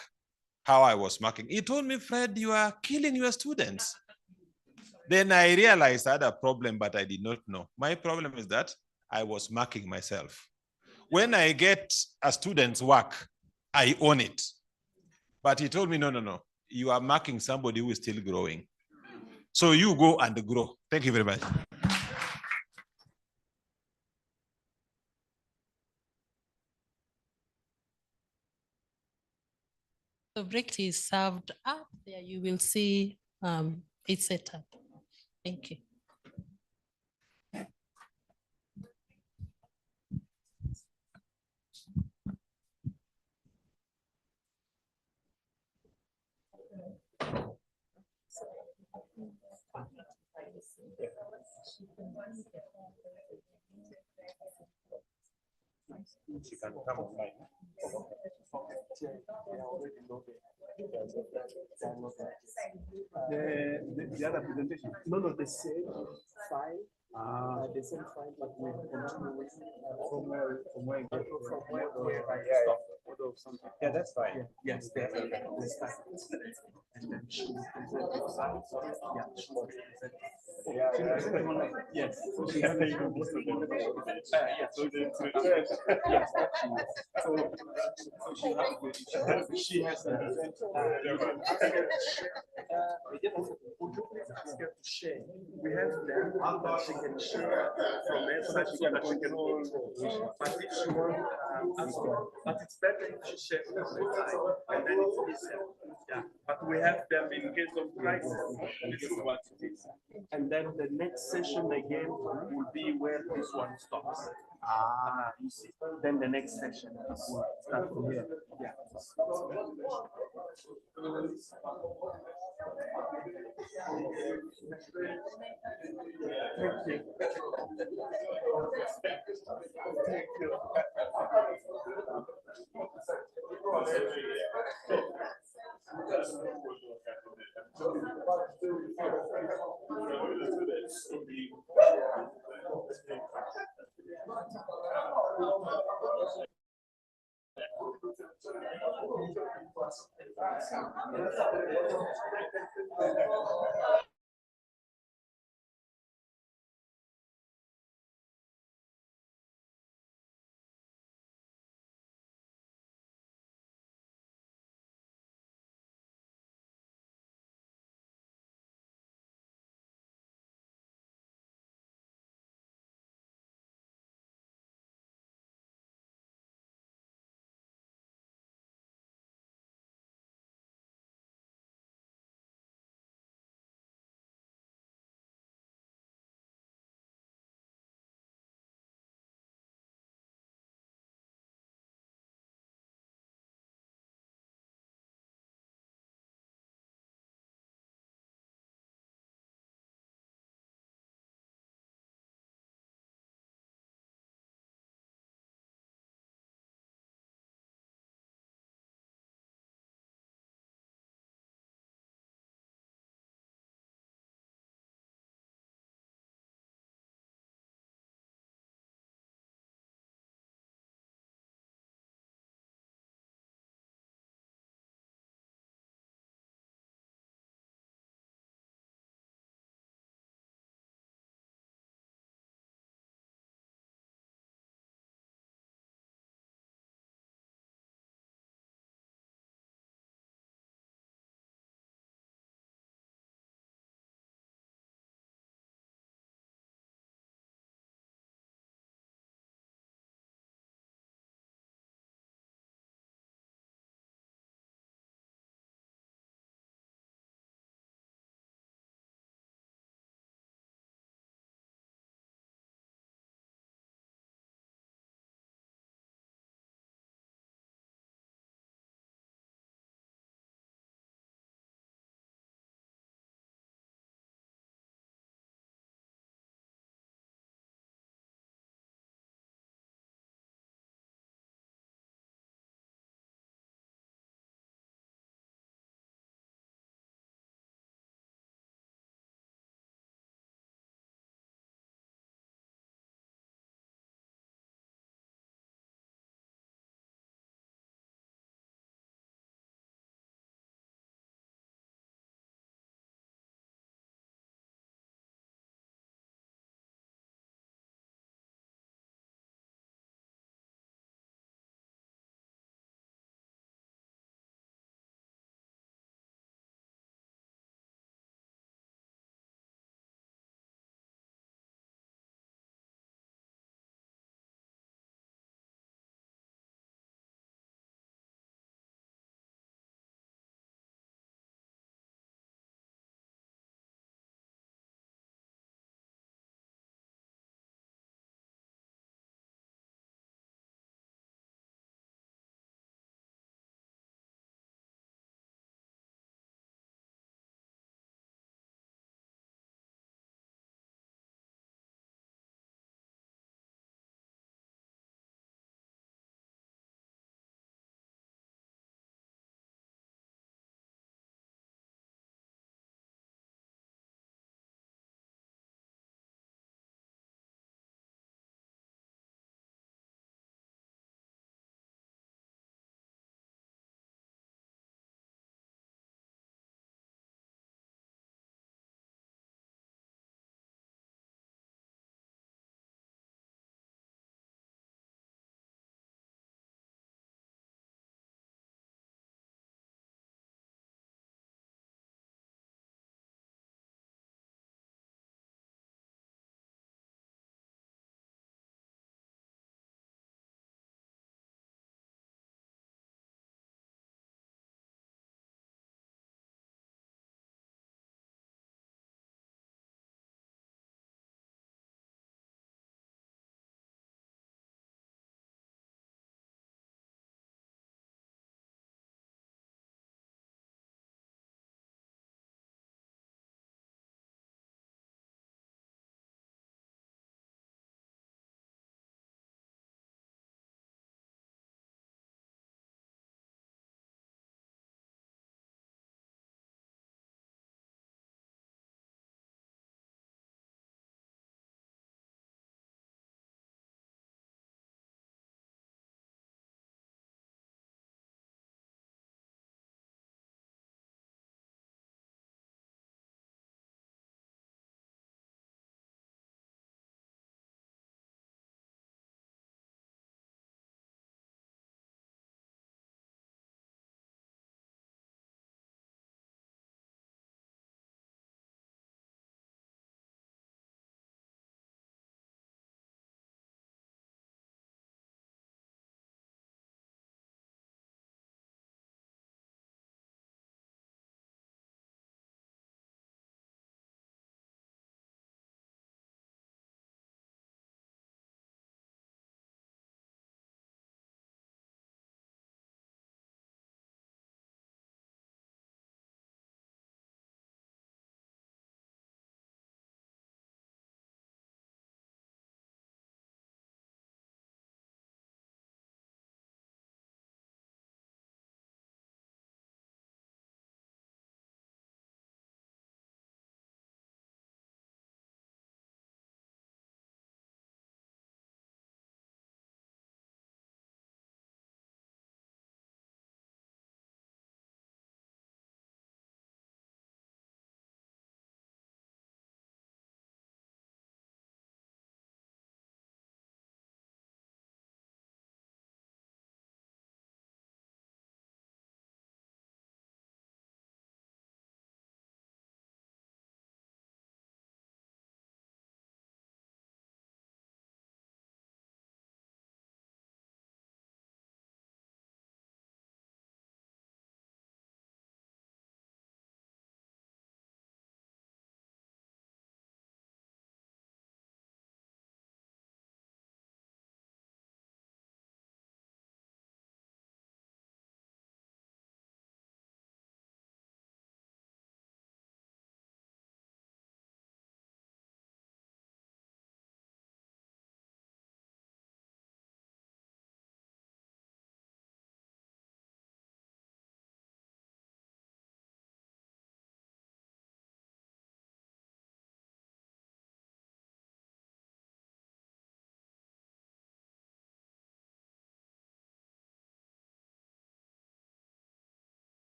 how I was marking. He told me, Fred, you are killing your students. Then I realized I had a problem, but I did not know. My problem is that I was marking myself. When I get a student's work, I own it. But he told me, no, you are marking somebody who is still growing. So you go and grow. Thank you very much. The break is served up there. You will see it's set up. Thank you. She can come online. The other presentation. No, the same file. The same file, but we continue with from where I stopped. Something. Yeah, that's fine. Yeah, yes, we start. And then she will present the side. Yeah, she will present. Yes. So she has yes. So yes, she has an event. Would you please ask her to share? We have them, but she can share from it so that she can control. But if she wants, but it's better if she shares every time, and then it's easier. Yeah, but we have them in case of crisis. This is what it is. And then the next session again will be where this one stops. You see. Then the next session will start from here. Yeah. Thank you.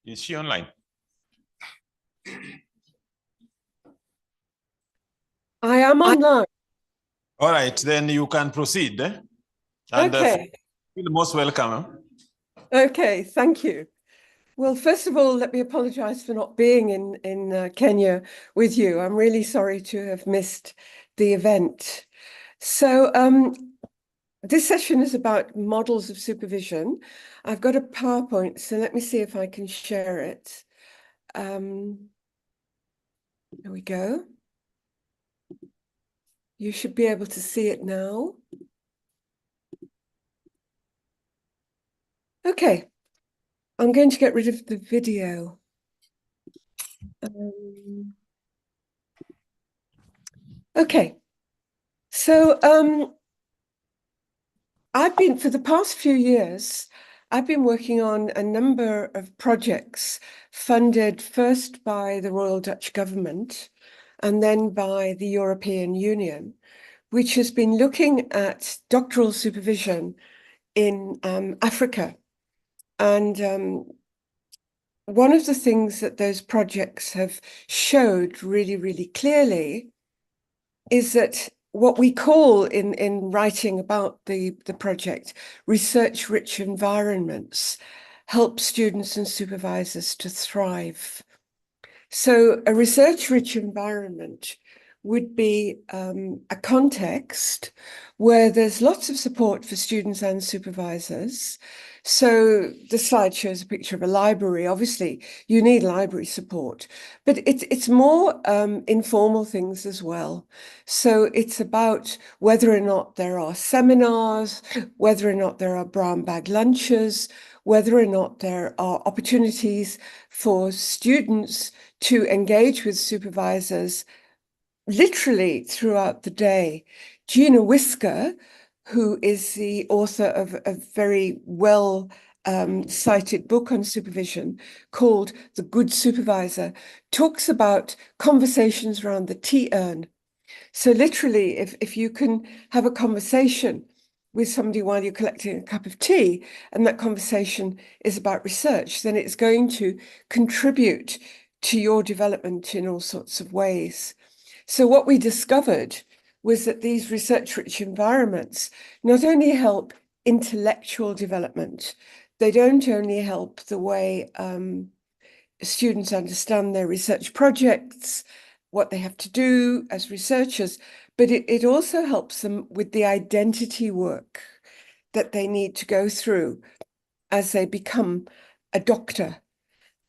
Is she online? I am online. All right, then you can proceed. And Okay. feel most welcome. Okay, thank you. Well, first of all, let me apologize for not being in Kenya with you. I'm really sorry to have missed the event. So this session is about models of supervision. I've got a PowerPoint, so let me see if I can share it. There we go. You should be able to see it now. Okay, I'm going to get rid of the video. Okay, so for the past few years, I've been working on a number of projects funded first by the Royal Dutch Government and then by the European Union, which has been looking at doctoral supervision in Africa. And one of the things that those projects have showed really, really clearly is that what we call in writing about the project, research-rich environments, help students and supervisors to thrive. So a research-rich environment would be a context where there's lots of support for students and supervisors. So the slide shows a picture of a library. Obviously, you need library support, but it's more informal things as well. So it's about whether or not there are seminars, whether or not there are brown bag lunches, whether or not there are opportunities for students to engage with supervisors literally throughout the day. Gina Whisker, who is the author of a very well cited book on supervision called The Good Supervisor, talks about conversations around the tea urn. So literally, if you can have a conversation with somebody while you're collecting a cup of tea, and that conversation is about research, then it's going to contribute to your development in all sorts of ways. So what we discovered was that these research-rich environments not only help intellectual development, they don't only help the way students understand their research projects, what they have to do as researchers, but it also helps them with the identity work that they need to go through as they become a doctor.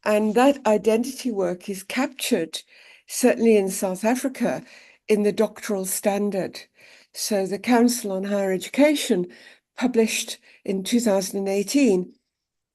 And that identity work is captured, certainly in South Africa, in the doctoral standard. So the Council on Higher Education published in 2018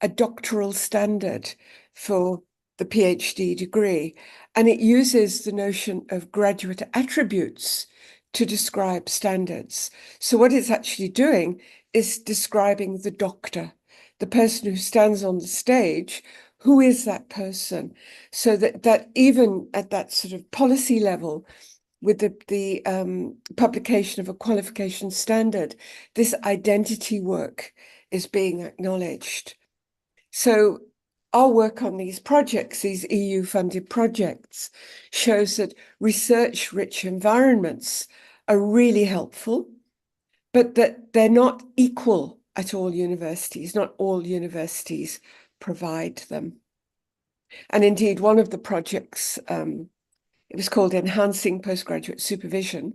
a doctoral standard for the PhD degree, and it uses the notion of graduate attributes to describe standards. So what it's actually doing is describing the doctor, the person who stands on the stage. Who is that person? So that even at that sort of policy level, with the publication of a qualification standard, this identity work is being acknowledged. So our work on these projects, these EU-funded projects, shows that research-rich environments are really helpful, but that they're not equal at all universities. Not all universities provide them. And indeed, one of the projects, it was called Enhancing Postgraduate Supervision.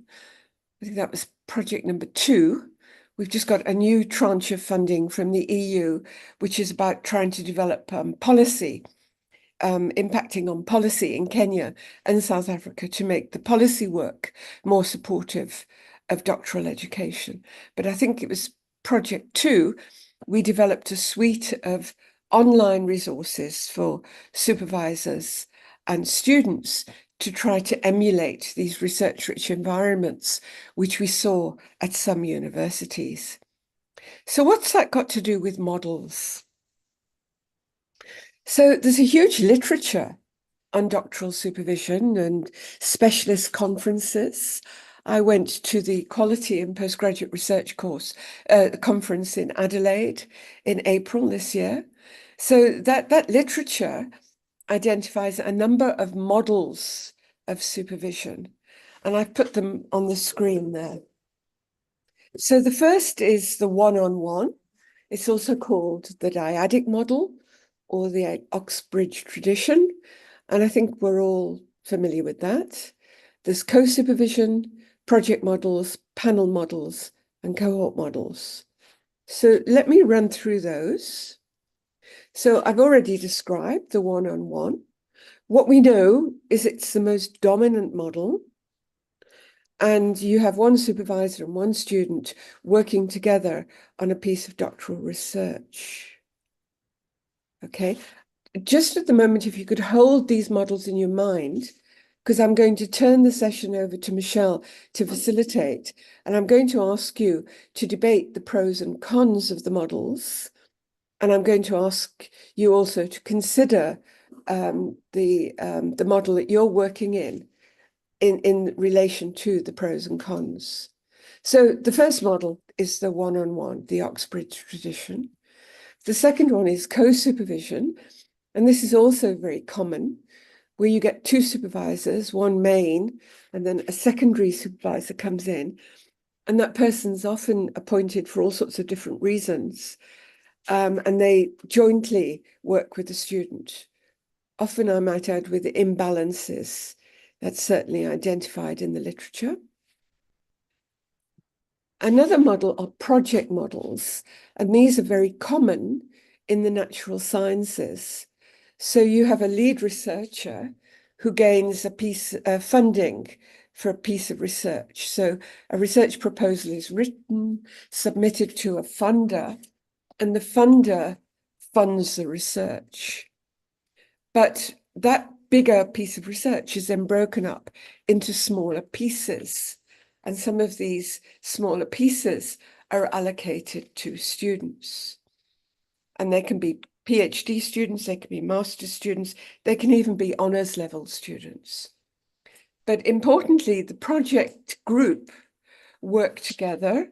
I think that was project number 2. We've just got a new tranche of funding from the EU, which is about trying to develop policy, impacting on policy in Kenya and South Africa to make the policy work more supportive of doctoral education. But I think it was project 2, we developed a suite of online resources for supervisors and students to try to emulate these research-rich environments, which we saw at some universities. So what's that got to do with models? So there's a huge literature on doctoral supervision and specialist conferences. I went to the Quality in Postgraduate Research course conference in Adelaide in April this year. So that literature identifies a number of models of supervision, and I've put them on the screen there. So the first is the one-on-one. It's also called the dyadic model or the Oxbridge tradition, and I think we're all familiar with that. There's co-supervision, project models, panel models, and cohort models. So let me run through those. So I've already described the one-on-one. What we know is it's the most dominant model, and you have one supervisor and one student working together on a piece of doctoral research. Okay, just at the moment, if you could hold these models in your mind, because I'm going to turn the session over to Michelle to facilitate, and I'm going to ask you to debate the pros and cons of the models. And I'm going to ask you also to consider the model that you're working in relation to the pros and cons. So the first model is the one-on-one, the Oxbridge tradition. The second one is co-supervision, and this is also very common, where you get two supervisors, one main, and then a secondary supervisor comes in, and that person's often appointed for all sorts of different reasons, and they jointly work with the student. Often, I might add, with imbalances. That's certainly identified in the literature. Another model are project models, and these are very common in the natural sciences. So you have a lead researcher who gains a piece of funding for a piece of research. So a research proposal is written, submitted to a funder, and the funder funds the research. But that bigger piece of research is then broken up into smaller pieces. And some of these smaller pieces are allocated to students. And they can be PhD students, they can be master's students, they can even be honors level students. But importantly, the project group work together,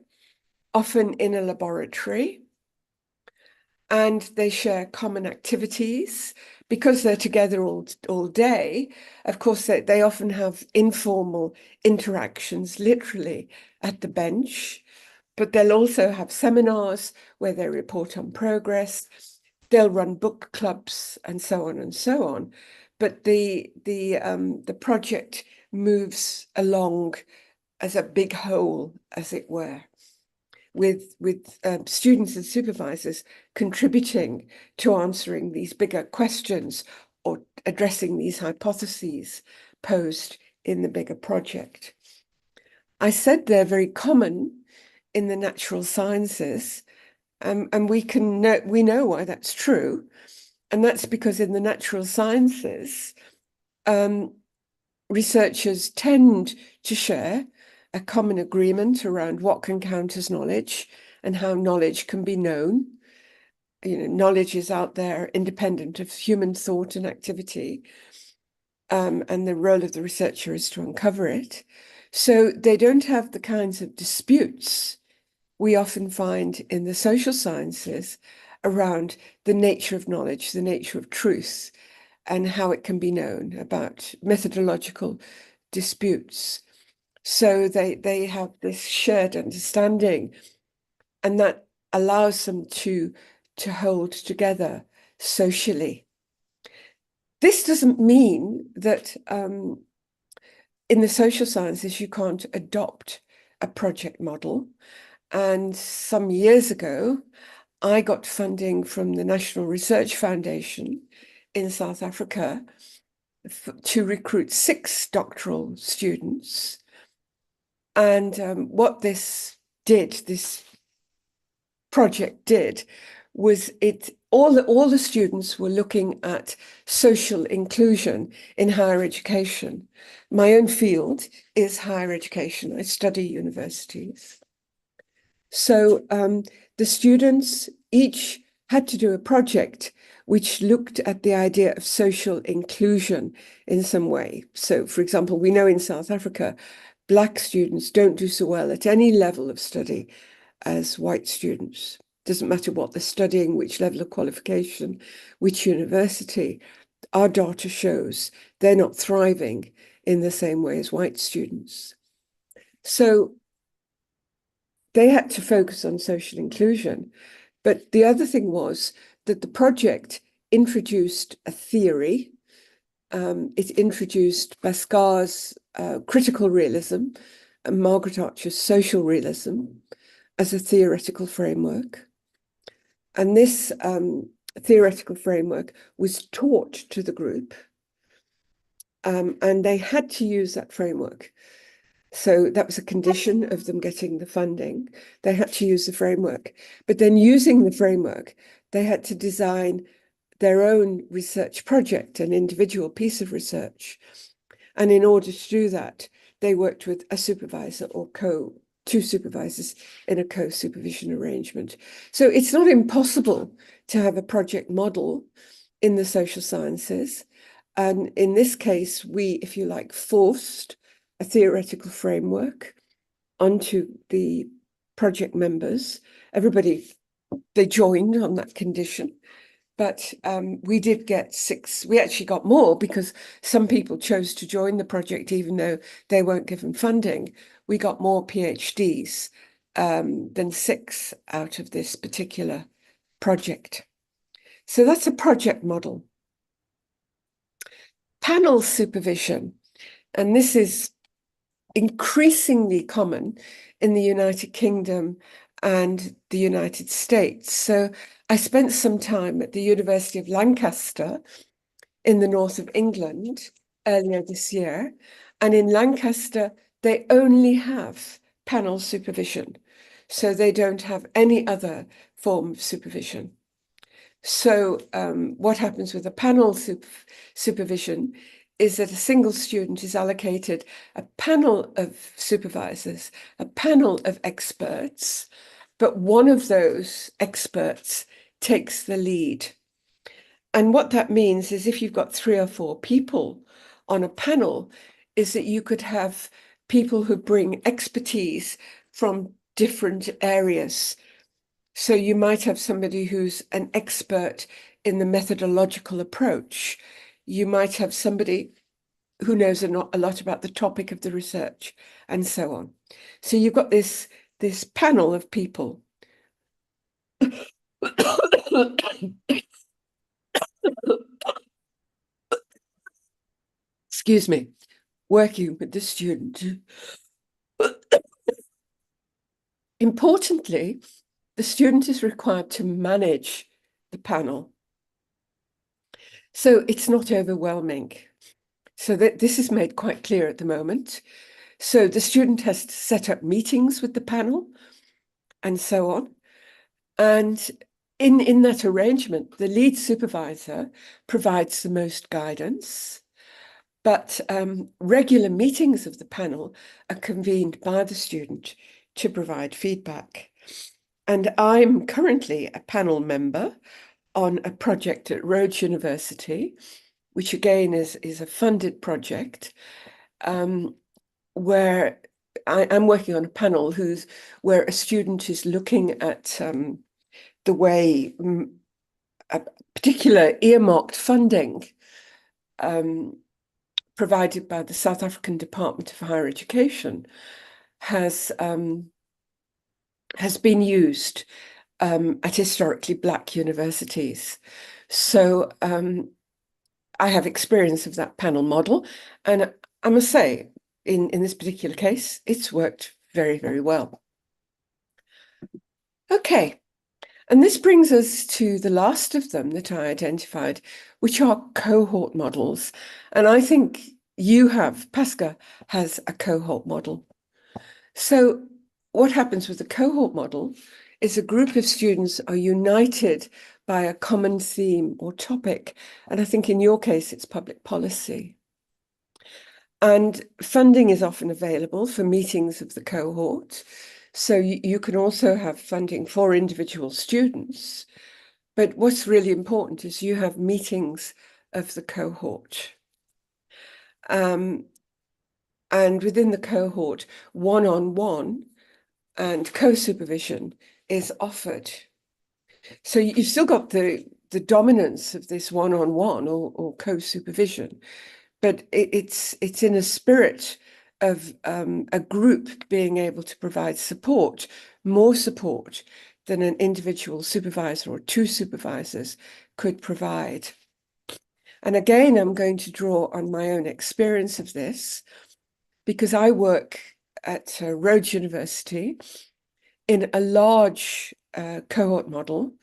often in a laboratory, and they share common activities. Because they're together all day, of course, they often have informal interactions, literally, at the bench. But they'll also have seminars where they report on progress. They'll run book clubs and so on and so on. But the project moves along as a big whole, as it were, with students and supervisors contributing to answering these bigger questions or addressing these hypotheses posed in the bigger project. I said they're very common in the natural sciences, and we know why that's true, and that's because in the natural sciences, researchers tend to share a common agreement around what can count as knowledge and how knowledge can be known. You know, knowledge is out there independent of human thought and activity, and the role of the researcher is to uncover it. So they don't have the kinds of disputes we often find in the social sciences around the nature of knowledge, the nature of truth, and how it can be known, about methodological disputes. So they have this shared understanding, and that allows them to hold together socially. This doesn't mean that in the social sciences you can't adopt a project model. And some years ago, I got funding from the National Research Foundation in South Africa to recruit 6 doctoral students. And what this project did, was all the students were looking at social inclusion in higher education. My own field is higher education. I study universities. So the students each had to do a project which looked at the idea of social inclusion in some way. So, for example, we know in South Africa, Black students don't do so well at any level of study as white students. doesn't matter what they're studying, which level of qualification, which university, our data shows they're not thriving in the same way as white students. So they had to focus on social inclusion. But the other thing was that the project introduced a theory. It introduced Bhaskara's critical realism and Margaret Archer's social realism as a theoretical framework. And this theoretical framework was taught to the group, and they had to use that framework. So that was a condition of them getting the funding. They had to use the framework. But then using the framework, they had to design their own research project, an individual piece of research. And in order to do that, they worked with a supervisor or two supervisors in a co-supervision arrangement. So it's not impossible to have a project model in the social sciences. And in this case, we, if you like, forced a theoretical framework onto the project members. Everybody, they joined on that condition. But we did get 6, we actually got more because some people chose to join the project even though they weren't given funding. We got more PhDs than 6 out of this particular project. So that's a project model. Panel supervision, and this is increasingly common in the United Kingdom and the United States. So I spent some time at the University of Lancaster in the north of England earlier this year. And in Lancaster, they only have panel supervision. So they don't have any other form of supervision. So what happens with a panel supervision is that a single student is allocated a panel of supervisors, a panel of experts, but one of those experts takes the lead. And what that means is if you've got 3 or 4 people on a panel, is that you could have people who bring expertise from different areas. So you might have somebody who's an expert in the methodological approach. You might have somebody who knows a lot about the topic of the research and so on. So you've got this panel of people. Excuse me, working with the student. Importantly, the student is required to manage the panel. So it's not overwhelming. So that this is made quite clear at the moment. So the student has to set up meetings with the panel and so on. And in that arrangement, the lead supervisor provides the most guidance, but regular meetings of the panel are convened by the student to provide feedback. And I'm currently a panel member on a project at Rhodes University, which again is a funded project, where I'm working on a panel where a student is looking at the way a particular earmarked funding provided by the South African Department of Higher Education has been used at historically Black universities. So I have experience of that panel model, and I must say, in this particular case, it's worked very, very well. Okay, and this brings us to the last of them that I identified, which are cohort models. And I think Pasca has a cohort model. So what happens with the cohort model is a group of students are united by a common theme or topic. And I think in your case, it's public policy. And funding is often available for meetings of the cohort. So you can also have funding for individual students. But what's really important is you have meetings of the cohort. And within the cohort, one-on-one and co-supervision is offered. So you've still got the dominance of this one-on-one or co-supervision, but it's in a spirit of a group being able to provide support, more support than an individual supervisor or two supervisors could provide. And again, I'm going to draw on my own experience of this because I work at Rhodes University in a large cohort model.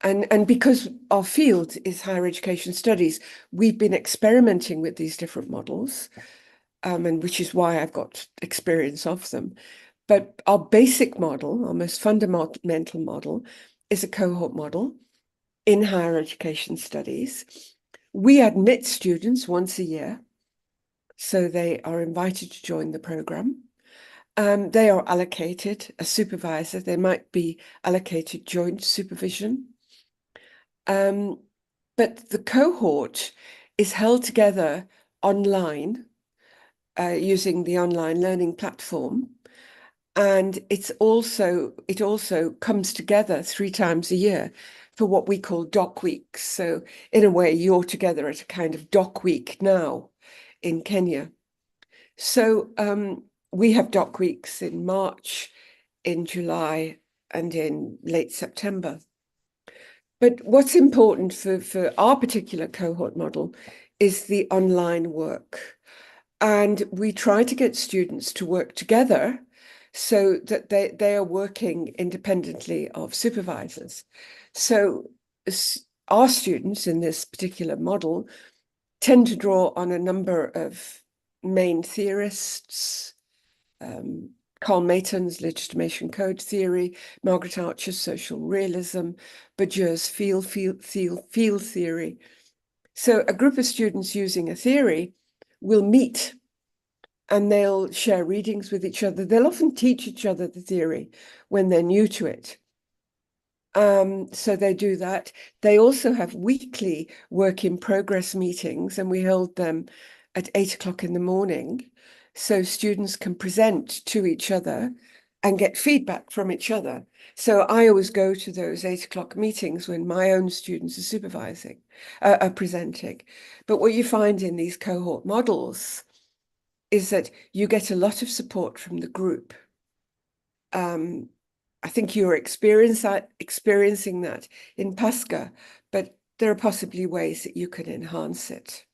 And because our field is higher education studies, we've been experimenting with these different models, and which is why I've got experience of them. But our basic model, our most fundamental model, is a cohort model in higher education studies. We admit students once a year, so they are invited to join the program. They are allocated a supervisor. They might be allocated joint supervision. But the cohort is held together online using the online learning platform. And it also comes together 3 times a year for what we call doc weeks. So in a way, you're together at a kind of doc week now in Kenya. So we have doc weeks in March, in July, and in late September. But what's important for our particular cohort model is the online work. And we try to get students to work together so that they are working independently of supervisors. So our students in this particular model tend to draw on a number of main theorists, Carl Mayton's legitimation code theory, Margaret Archer's social realism, Bourdieu's field theory. So a group of students using a theory will meet and they'll share readings with each other. They'll often teach each other the theory when they're new to it. So they do that. They also have weekly work in progress meetings, and we hold them at 8 o'clock in the morning. So students can present to each other and get feedback from each other. So I always go to those 8 o'clock meetings when my own students are presenting. But what you find in these cohort models is that you get a lot of support from the group. I think you're experiencing that in PASCA, but there are possibly ways that you can enhance it.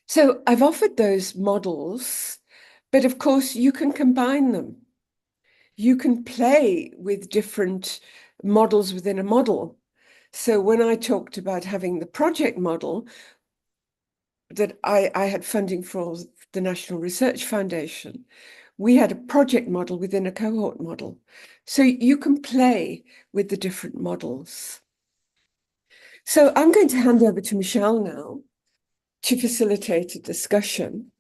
So I've offered those models, but of course you can combine them. You can play with different models within a model. So when I talked about having the project model that I had funding for the National Research Foundation, we had a project model within a cohort model. So you can play with the different models. So I'm going to hand over to Michelle now to facilitate a discussion.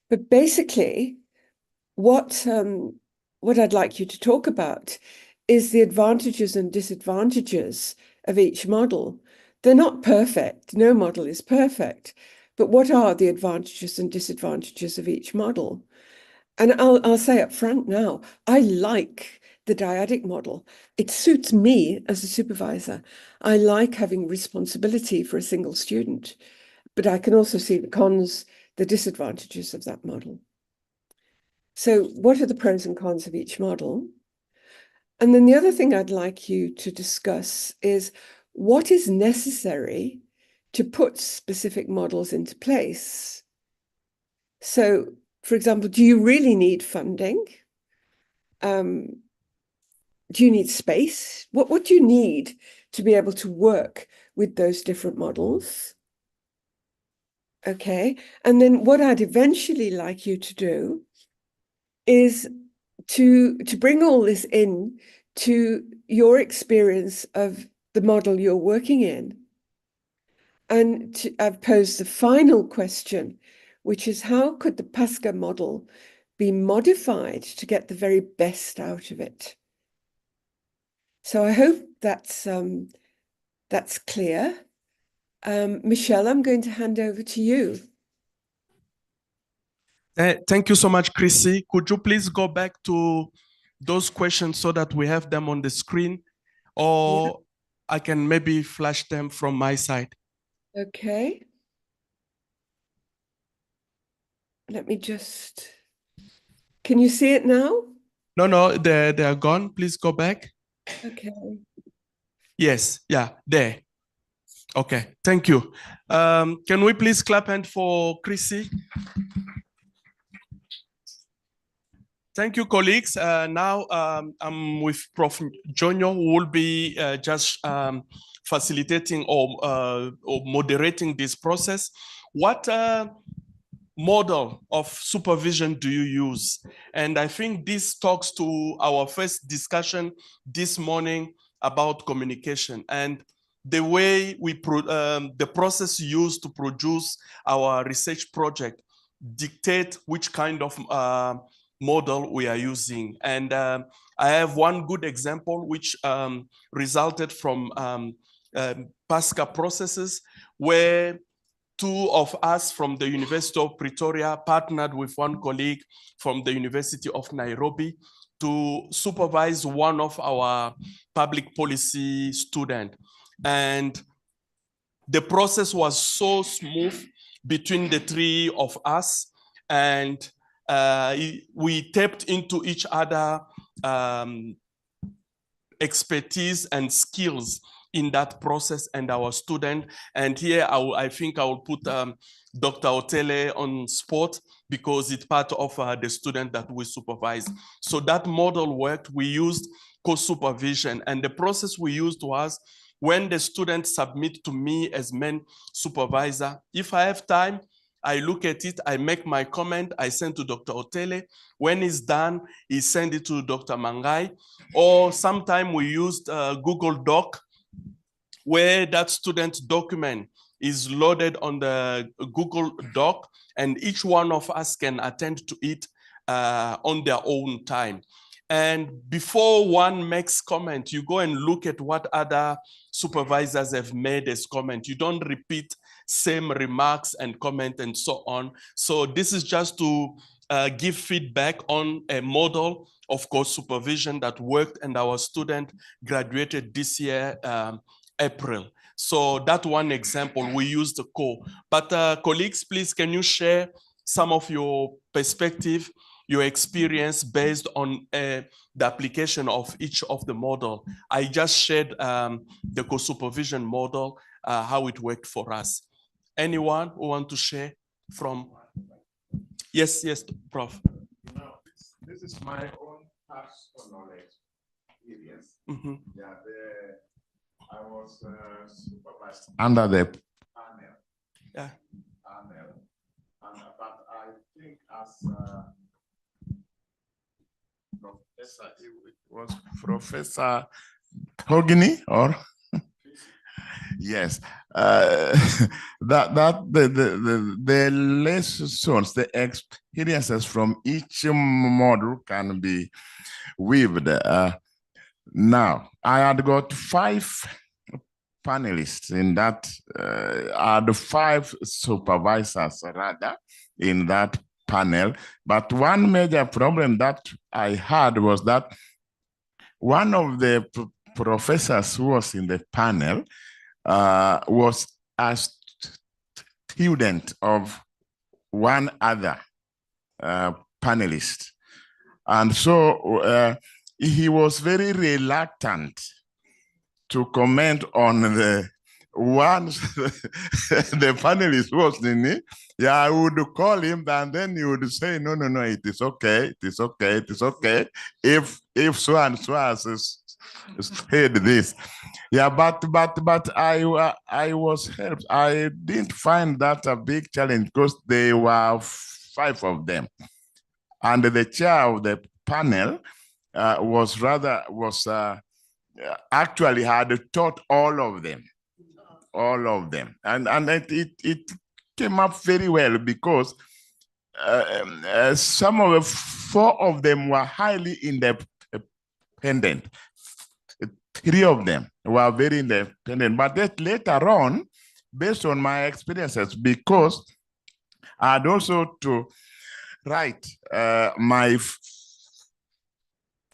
But basically, what I'd like you to talk about is the advantages and disadvantages of each model. They're not perfect. No model is perfect. But what are the advantages and disadvantages of each model? And I'll say up front now, I like the dyadic model. It suits me as a supervisor. I like having responsibility for a single student, but I can also see the cons, the disadvantages of that model. So what are the pros and cons of each model? And then the other thing I'd like you to discuss is what is necessary to put specific models into place. So, for example, do you really need funding? Do you need space? What do you need to be able to work with those different models? Okay, and then what I'd eventually like you to do is to bring all this in to your experience of the model you're working in. And I've posed the final question, which is how could the PASCA model be modified to get the very best out of it? So I hope that's clear. Michelle, I'm going to hand over to you. Thank you so much, Chrissy. Could you please go back to those questions so that we have them on the screen? or I can maybe flash them from my side. Okay. Let me just, can you see it now? No, they're gone. Please go back. Okay. Yes, yeah, there. Okay, thank you. Can we please clap hand for Chrissy? Thank you, colleagues. Now I'm with Prof. Jonyo, who will be just facilitating or moderating this process. What model of supervision do you use? And I think this talks to our first discussion this morning about communication and the way we the process used to produce our research project dictate which kind of model we are using. And I have one good example which resulted from PASCA processes where two of us from the University of Pretoria partnered with one colleague from the University of Nairobi to supervise one of our public policy students. And the process was so smooth between the three of us, and we tapped into each other expertise and skills in that process and our student. And here I think I will put Dr. Otele on spot because it's part of the student that we supervise. So that model worked. We used co-supervision, and the process we used was when the students submit to me as main supervisor, if I have time, I look at it, I make my comment, I send to Dr. Otele. When it's done, he send it to Dr. Mangai. Or sometime we used Google Doc, where that student document is loaded on the Google Doc, and each one of us can attend to it on their own time. And before one makes comment, you go and look at what other supervisors have made as comment. You don't repeat same remarks and comment and so on. So this is just to give feedback on a model of course supervision that worked, and our student graduated this year, April. So that one example, we used the core. But colleagues, please, can you share some of your perspective, your experience based on the application of each of the model? I just shared the co-supervision model, how it worked for us. Anyone who want to share from? Yes, Prof. No, this is my own personal experience. Mm-hmm. Yeah, I was supervised under the panel. Yeah. But I think as professor, it was Professor Hogany, or yes, the lessons, the experiences from each model can be weaved. Now, I had got 5 panelists in that, the 5 supervisors rather in that panel. But one major problem that I had was that one of the professors who was in the panel was a student of one other panelist. And so he was very reluctant to comment on the ones the panelist was in it. Yeah, I would call him and then he would say, no, it is okay, it is okay, it is okay. If so and so has said this. Yeah, but I was helped. I didn't find that a big challenge because there were 5 of them. And the chair of the panel actually had taught all of them. And it came up very well because some of the 4 of them were highly independent. 3 of them were very independent, but that later on, based on my experiences, because I had also to write my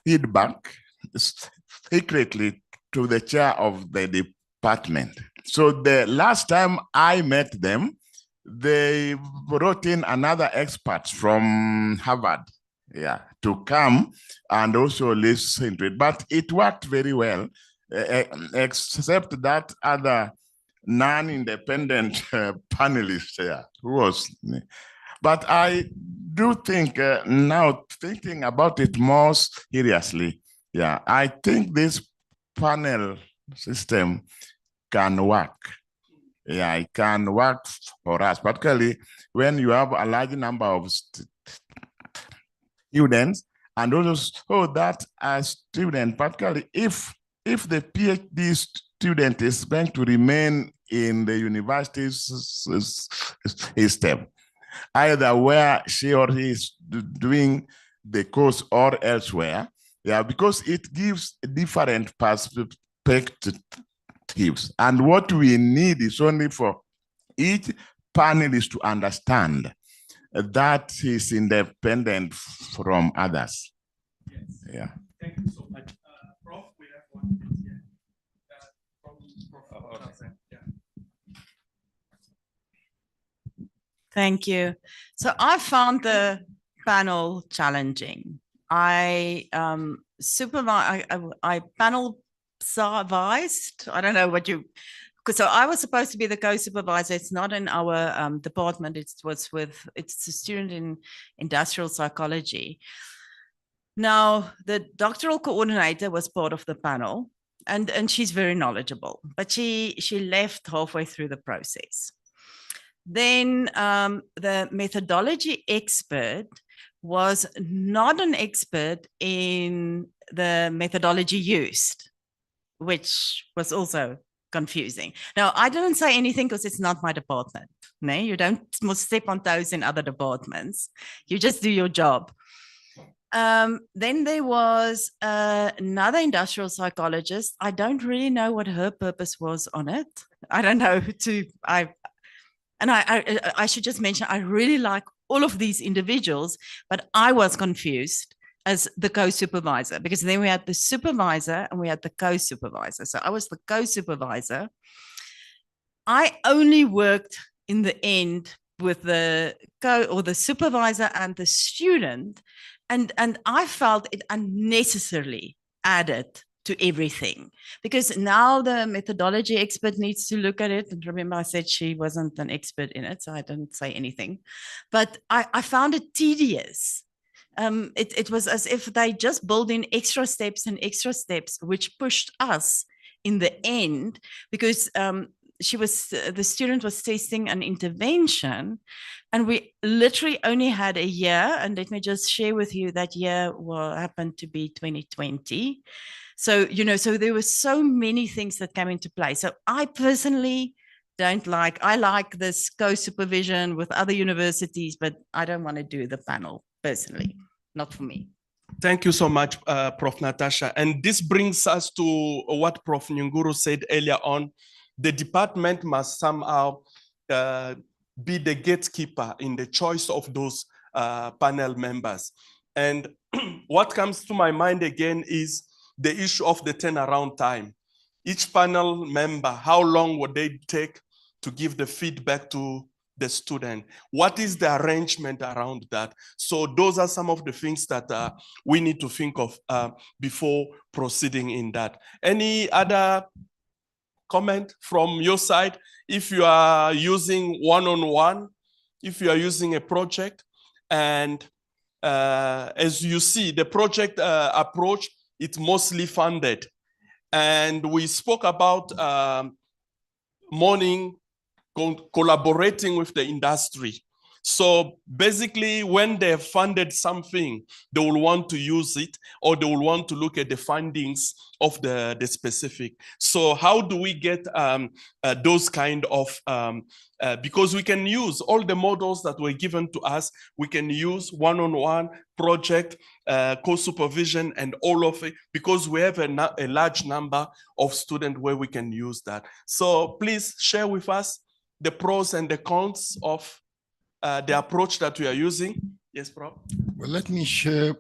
feedback secretly to the chair of the department. So the last time I met them, they brought in another expert from Harvard, to come and also listen to it. But it worked very well, except that other non-independent panelist who was. But I do think now, thinking about it more seriously, I think this panel system can work. It can work for us, particularly when you have a large number of students, and also that a student, particularly if the PhD student is going to remain in the university system, either where she or he is doing the course or elsewhere, because it gives different perspectives. And what we need is only for each panelist to understand that he's independent from others. Yes. Thank you so much. Prof, we have one minute here. Thank you. So I found the panel challenging. I panel supervised. I don't know what you. So I was supposed to be the co-supervisor. It's not in our department. It's a student in industrial psychology. Now the doctoral coordinator was part of the panel, and she's very knowledgeable, but she left halfway through the process. Then the methodology expert was not an expert in the methodology used, which was also confusing. Now, I didn't say anything because it's not my department. No, you don't step on toes in other departments. You just do your job. Then there was another industrial psychologist. I don't really know what her purpose was on it. I don't know I should just mention, I really like all of these individuals, but I was confused as the co-supervisor, because then we had the supervisor and we had the co-supervisor. So I was the co-supervisor. I only worked in the end with the supervisor and the student, and I felt it unnecessarily added to everything, because now the methodology expert needs to look at it. And remember, I said she wasn't an expert in it, so I didn't say anything. But I found it tedious. It was as if they just built in extra steps and extra steps, which pushed us in the end, because the student was testing an intervention, and we literally only had a year. And let me just share with you that year happened to be 2020. So, so there were so many things that came into play. So I personally I like this co-supervision with other universities, but I don't want to do the panel personally, not for me. Thank you so much, Prof. Natasha. And this brings us to what Prof. Nyunguru said earlier on. The department must somehow be the gatekeeper in the choice of those panel members. And what comes to my mind again is the issue of the turnaround time. Each panel member, how long would they take to give the feedback to the student? What is the arrangement around that? So those are some of the things that we need to think of before proceeding in that. Any other comment from your side? If you are using one-on-one, if you are using a project, and as you see, the project approach, it's mostly funded. And we spoke about collaborating with the industry. So basically, when they've funded something, they will want to use it, or they will want to look at the findings of the specific. So how do we get those kind of, because we can use all the models that were given to us, we can use one-on-one, project, co-supervision, and all of it, because we have a large number of students where we can use that. So please share with us the pros and the cons of the approach that we are using. Yes, Prof. Well, let me share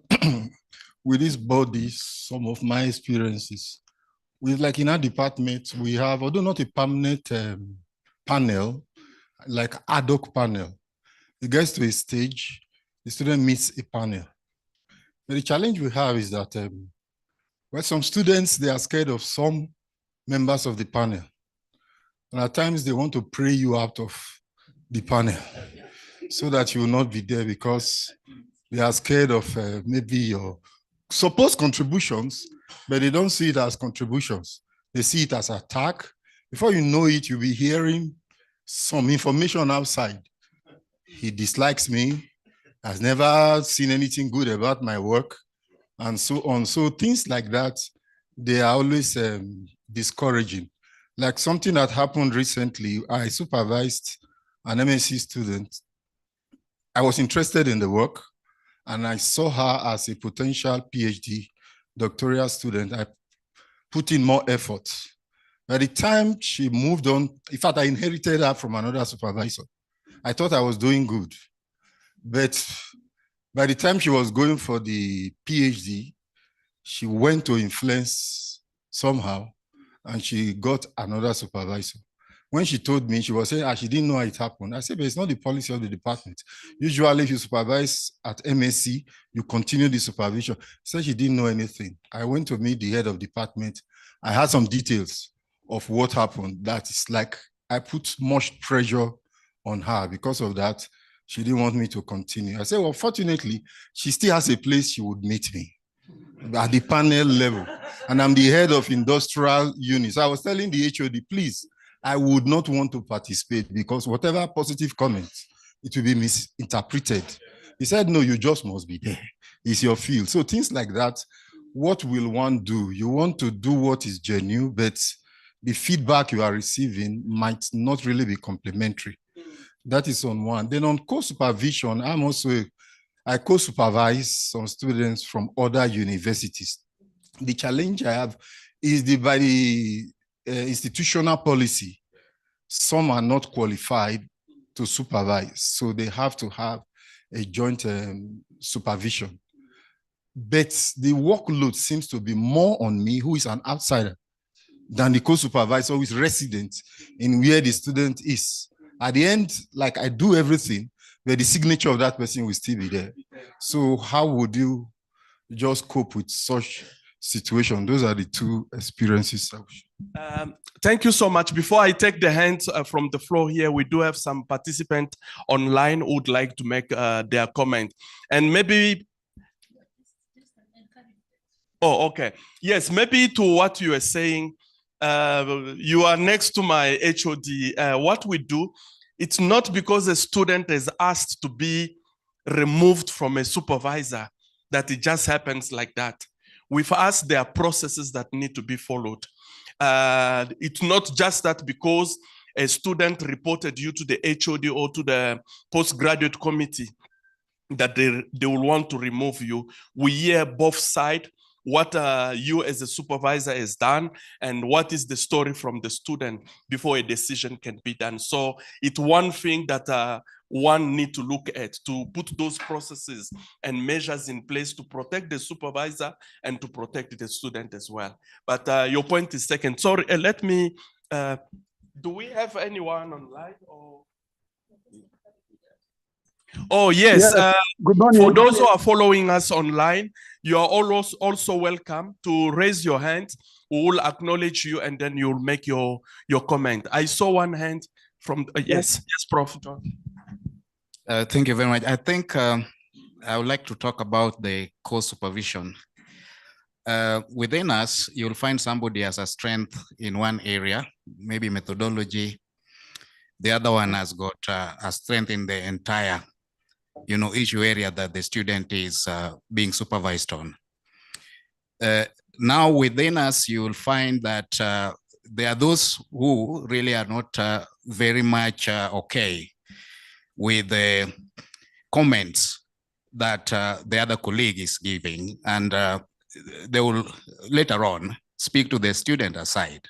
with these bodies some of my experiences like in our department, we have, although not a permanent panel, like ad hoc panel. It gets to a stage, the student meets a panel. But the challenge we have is that well, some students, they are scared of some members of the panel. And at times they want to pray you out of the panel so that you will not be there because they are scared of maybe your supposed contributions, but they don't see it as contributions. They see it as attack. Before you know it, you'll be hearing some information outside. He dislikes me, has never seen anything good about my work, and so on. So things like that, they are always discouraging. Like something that happened recently, I supervised an MSc student. I was interested in the work, and I saw her as a potential PhD doctoral student. I put in more effort. By the time she moved on, in fact, I inherited her from another supervisor. I thought I was doing good. But by the time she was going for the PhD, she went to influence somehow, and she got another supervisor. When she told me, she was saying she didn't know how it happened. I said, but it's not the policy of the department. Usually, if you supervise at MSc, you continue the supervision. She said she didn't know anything. I went to meet the head of department. I had some details of what happened. That is like, I put much pressure on her. Because of that, she didn't want me to continue. I said, well, fortunately, she still has a place she would meet me at the panel level. And I'm the head of industrial units. I was telling the HOD, please, I would not want to participate because whatever positive comments, it will be misinterpreted. He said, no, you just must be there. It's your field. So things like that, what will one do? You want to do what is genuine, but the feedback you are receiving might not really be complimentary. That is on one. Then on co-supervision, I co-supervise some students from other universities. The challenge I have is by the institutional policy. Some are not qualified to supervise, so they have to have a joint supervision. But the workload seems to be more on me, who is an outsider, than the co-supervisor who is resident in where the student is. At the end, like I do everything, but the signature of that person will still be there. So how would you just cope with such situation? Those are the two experiences. Thank you so much. Before I take the hands from the floor here, we do have some participants online who would like to make their comment. And maybe, oh, okay. Yes, maybe to what you are saying, you are next to my HOD. What we do, it's not because a student is asked to be removed from a supervisor that it just happens like that. With us, there are processes that need to be followed. It's not just that because a student reported you to the HOD or to the postgraduate committee that they will want to remove you. We hear both sides, what you as a supervisor has done and what is the story from the student before a decision can be done. So it's one thing that one need to look at, to put those processes and measures in place to protect the supervisor and to protect the student as well. But your point is taken. Sorry, let me, do we have anyone online? Or? Oh, yes. Good morning. For those who are following us online, you are also welcome to raise your hand. We will acknowledge you and then you'll make your comment. I saw one hand from, yes, Prof. John. Thank you very much. I think I would like to talk about the co-supervision. Within us, you'll find somebody has a strength in one area, maybe methodology. The other one has got a strength in the entire issue area that the student is being supervised on. Now within us, you will find that there are those who really are not very much okay with the comments that the other colleague is giving, and they will later on speak to the student aside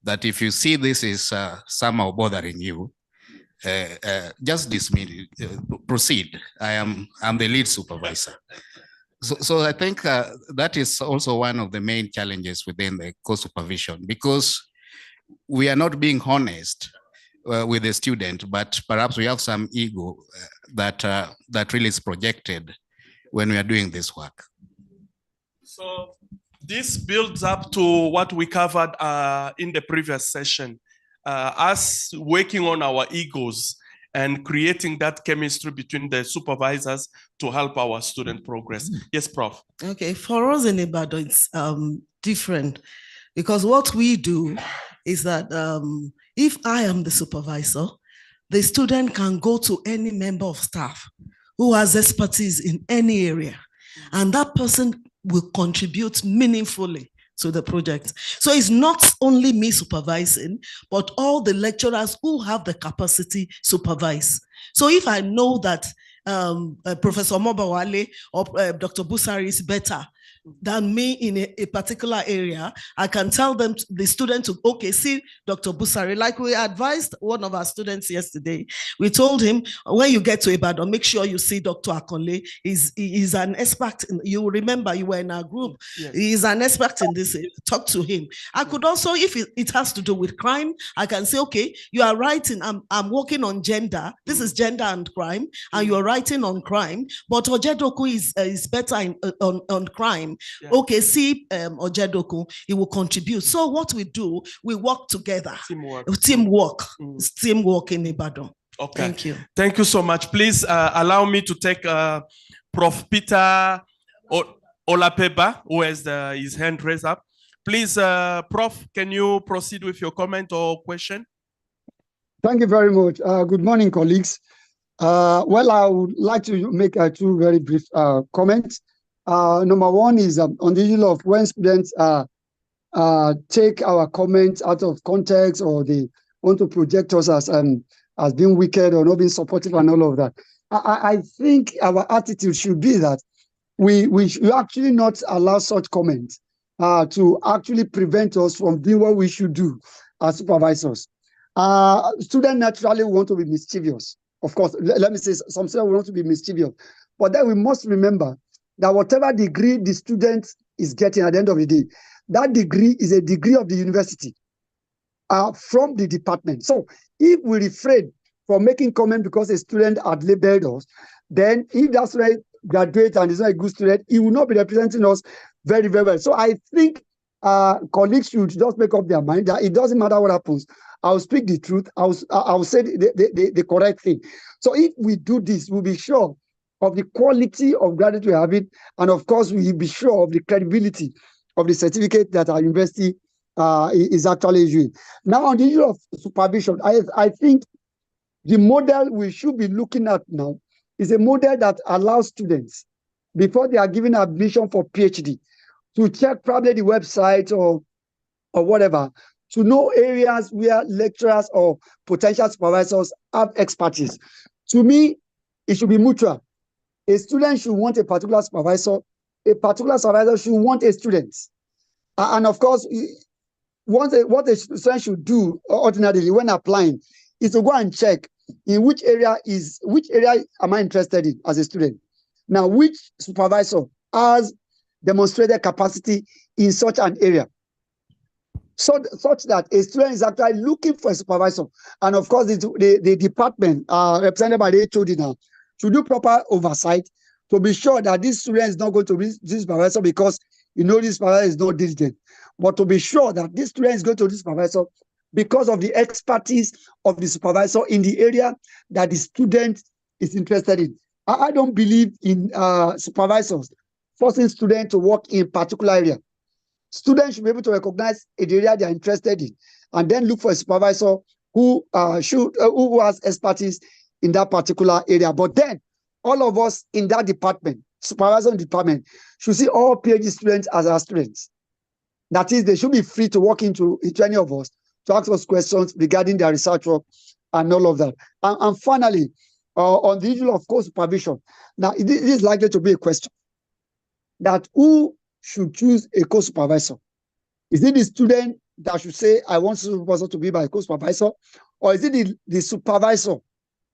that if you see this is somehow bothering you, just dismiss it, proceed. I'm the lead supervisor. So I think that is also one of the main challenges within the co-supervision, because we are not being honest with the student, but perhaps we have some ego that really is projected when we are doing this work. So this builds up to what we covered in the previous session, us working on our egos and creating that chemistry between the supervisors to help our student progress. Yes, Prof. Okay, for us in Ibadan, it's different, because what we do is that if I am the supervisor, the student can go to any member of staff who has expertise in any area, and that person will contribute meaningfully to the project. So it's not only me supervising, but all the lecturers who have the capacity supervise. So if I know that Professor Mobawale or Dr. Busari is better than me in a particular area, I can tell them, the student, to, okay, see Dr. Busari, like we advised one of our students yesterday. We told him, when you get to Ibadan, make sure you see Dr. Akonle. He's an expert. You remember, you were in our group. Yes. He's an expert in this. Talk to him. I could also, if it has to do with crime, I can say, okay, you are writing, I'm working on gender. This is gender and crime, and you are writing on crime, but Ojedoku is better on crime. Yeah. Okay, see Ojedoku, he will contribute. So what we do, we work together. Teamwork. Teamwork in Ibadan. Okay. Thank you. Thank you so much. Please allow me to take Prof. Peter Olapeba, who has his hand raised up. Please, Prof, can you proceed with your comment or question? Thank you very much. Good morning, colleagues. Well, I would like to make two very brief comments. Number one is on the issue of when students take our comments out of context, or they want to project us as being wicked or not being supportive and all of that. I think our attitude should be that we should actually not allow such comments to actually prevent us from doing what we should do as supervisors. Students naturally want to be mischievous. Of course, let me say, some students want to be mischievous. But then we must remember that whatever degree the student is getting at the end of the day, that degree is a degree of the university from the department. So if we refrain from making comment because a student had labeled us, then if that student graduates and is not a good student, he will not be representing us very, very well. So I think colleagues should just make up their mind that it doesn't matter what happens. I'll speak the truth. I'll say the correct thing. So if we do this, we'll be sure of the quality of graduate we have it, and of course we'll be sure of the credibility of the certificate that our university is actually issuing. Now, on the issue of supervision, I think the model we should be looking at now is a model that allows students, before they are given admission for PhD, to check probably the website or whatever, to know areas where lecturers or potential supervisors have expertise. To me, it should be mutual. A student should want a particular supervisor should want a student. And of course, what a student should do ordinarily when applying is to go and check in which area am I interested in as a student. Now, which supervisor has demonstrated capacity in such an area, such that a student is actually looking for a supervisor. And of course, the department represented by the HOD now should do proper oversight to be sure that this student is not going to be this supervisor because this supervisor is not diligent, but to be sure that this student is going to this supervisor because of the expertise of the supervisor in the area that the student is interested in. I don't believe in supervisors forcing students to work in a particular area. Students should be able to recognize the area they are interested in and then look for a supervisor who has expertise in that particular area. But then all of us in that department, supervisor department, should see all PhD students as our students. That is, they should be free to walk into any of us to ask us questions regarding their research work and all of that. And finally, on the issue of co-supervision, now it is likely to be a question that who should choose a co-supervisor? Is it the student that should say, I want supervisor to be my co-supervisor? Or is it the supervisor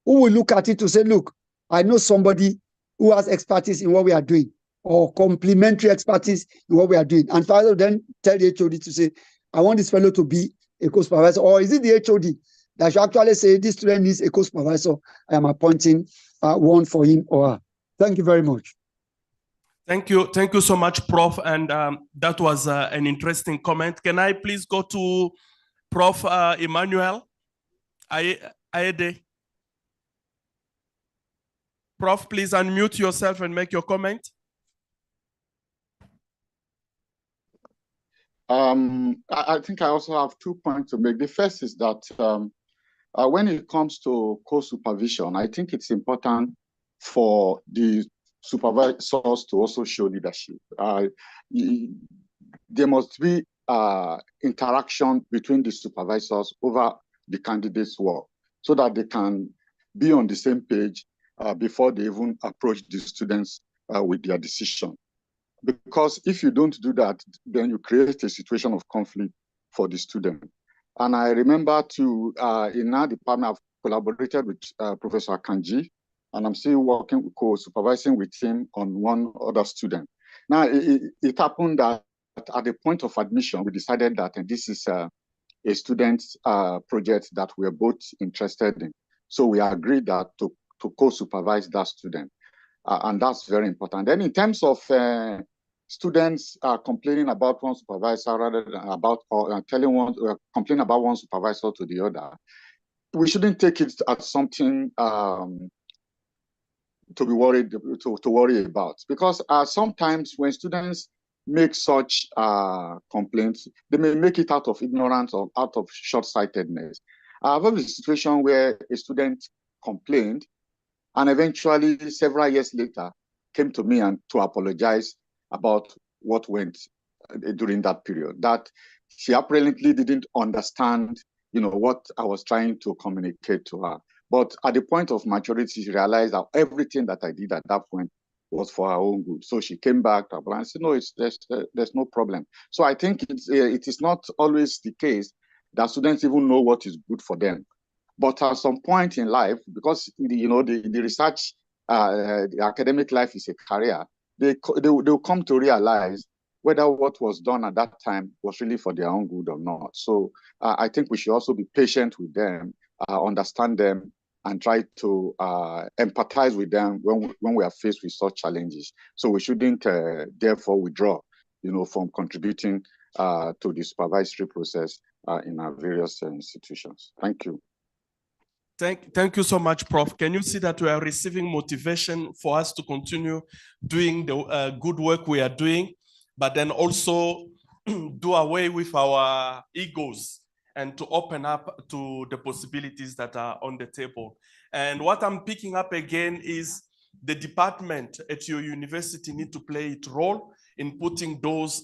who will look at it to say, look, I know somebody who has expertise in what we are doing. or complementary expertise in what we are doing. And father then tell the HOD to say, I want this fellow to be a co-supervisor, or is it the HOD that should actually say this student needs a co-supervisor? I am appointing one for him or her. Thank you very much. Thank you so much, Prof. And that was an interesting comment. Can I please go to Prof. Emmanuel Aede? Prof, please unmute yourself and make your comment. I think I also have 2 points to make. The first is that when it comes to co-supervision, I think it's important for the supervisors to also show leadership. There must be interaction between the supervisors over the candidates' work so that they can be on the same page before they even approach the students with their decision. Because if you don't do that, then you create a situation of conflict for the student. And I remember in our department, I've collaborated with Professor Kanji, and I'm still working, co-supervising with him on one other student. Now, it happened that at the point of admission, we decided that this is a student project that we're both interested in. So we agreed that to co-supervise that student. And that's very important. Then in terms of students complaining about one supervisor rather than about complaining about one supervisor to the other, we shouldn't take it as something to be worried to worry about, because sometimes when students make such complaints, they may make it out of ignorance or out of short-sightedness. I've had a situation where a student complained and eventually several years later came to me and to apologize about what went during that period, that she apparently didn't understand, what I was trying to communicate to her. But at the point of maturity, she realized that everything that I did at that point was for her own good. So she came back to her and said, no, there's no problem. So I think it is not always the case that students even know what is good for them. But at some point in life, because the research, the academic life is a career, they'll come to realize whether what was done at that time was really for their own good or not. So I think we should also be patient with them, understand them, and try to empathize with them when we are faced with such challenges. So we shouldn't therefore withdraw, from contributing to the supervisory process in our various institutions. Thank you. Thank you so much, Prof. Can you see that we are receiving motivation for us to continue doing the good work we are doing, but then also do away with our egos and to open up to the possibilities that are on the table. And what I'm picking up again is the department at your university need to play its role in putting those,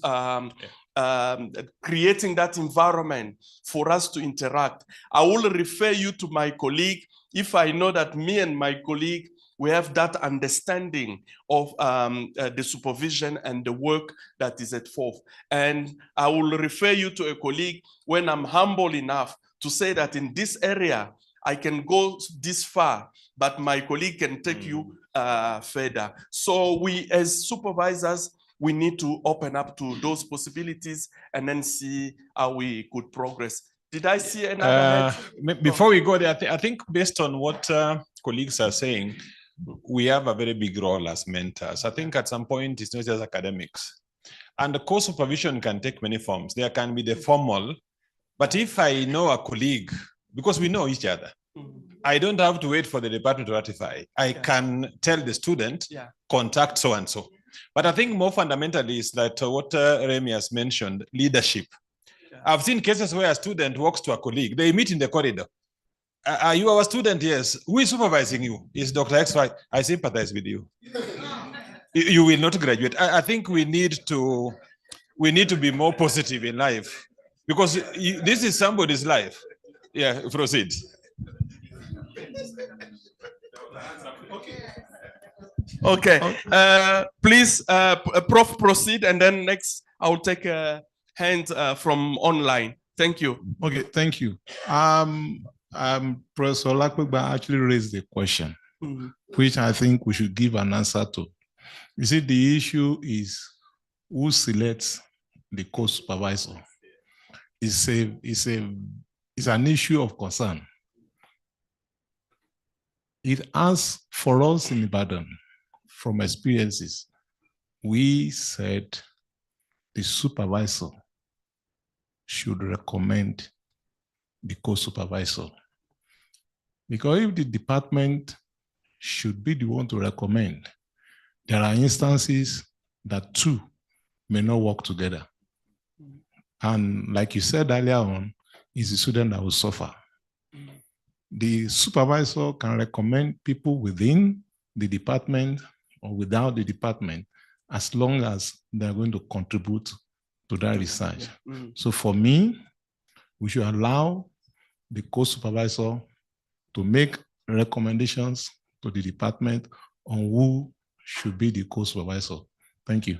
creating that environment for us to interact. I will refer you to my colleague if I know that me and my colleague, we have that understanding of the supervision and the work that is at forth. And I will refer you to a colleague when I'm humble enough to say that in this area, I can go this far, but my colleague can take you further. So we as supervisors, we need to open up to those possibilities and then see how we could progress. Did I see another head? Before we go there, I think based on what colleagues are saying, we have a very big role as mentors. I think at some point it's not just academics. And the course supervision can take many forms. There can be the formal, but if I know a colleague, because we know each other, I don't have to wait for the department to ratify. I can tell the student, contact so-and-so. But I think more fundamentally is that what Remy has mentioned, leadership. I've seen cases where a student walks to a colleague, they meet in the corridor. Are you our student? Yes. Who is supervising you? Is Dr. X right? I sympathize with you. You will not graduate. I think we need to be more positive in life because this is somebody's life. Yeah, proceed. Okay. Please, Prof, proceed, and then next I'll take a hand from online. Thank you. Okay, thank you. Professor Lakpegba actually raised a question, which I think we should give an answer to. You see, the issue is who selects the co-supervisor. It's an issue of concern. It has, for us in Ibadan, from experiences, we said the supervisor should recommend the co-supervisor. Because if the department should be the one to recommend, there are instances that two may not work together. And like you said earlier on, is the student that will suffer. The supervisor can recommend people within the department or without the department, as long as they're going to contribute to that research. So for me, we should allow the co-supervisor to make recommendations to the department on who should be the co-supervisor. Thank you.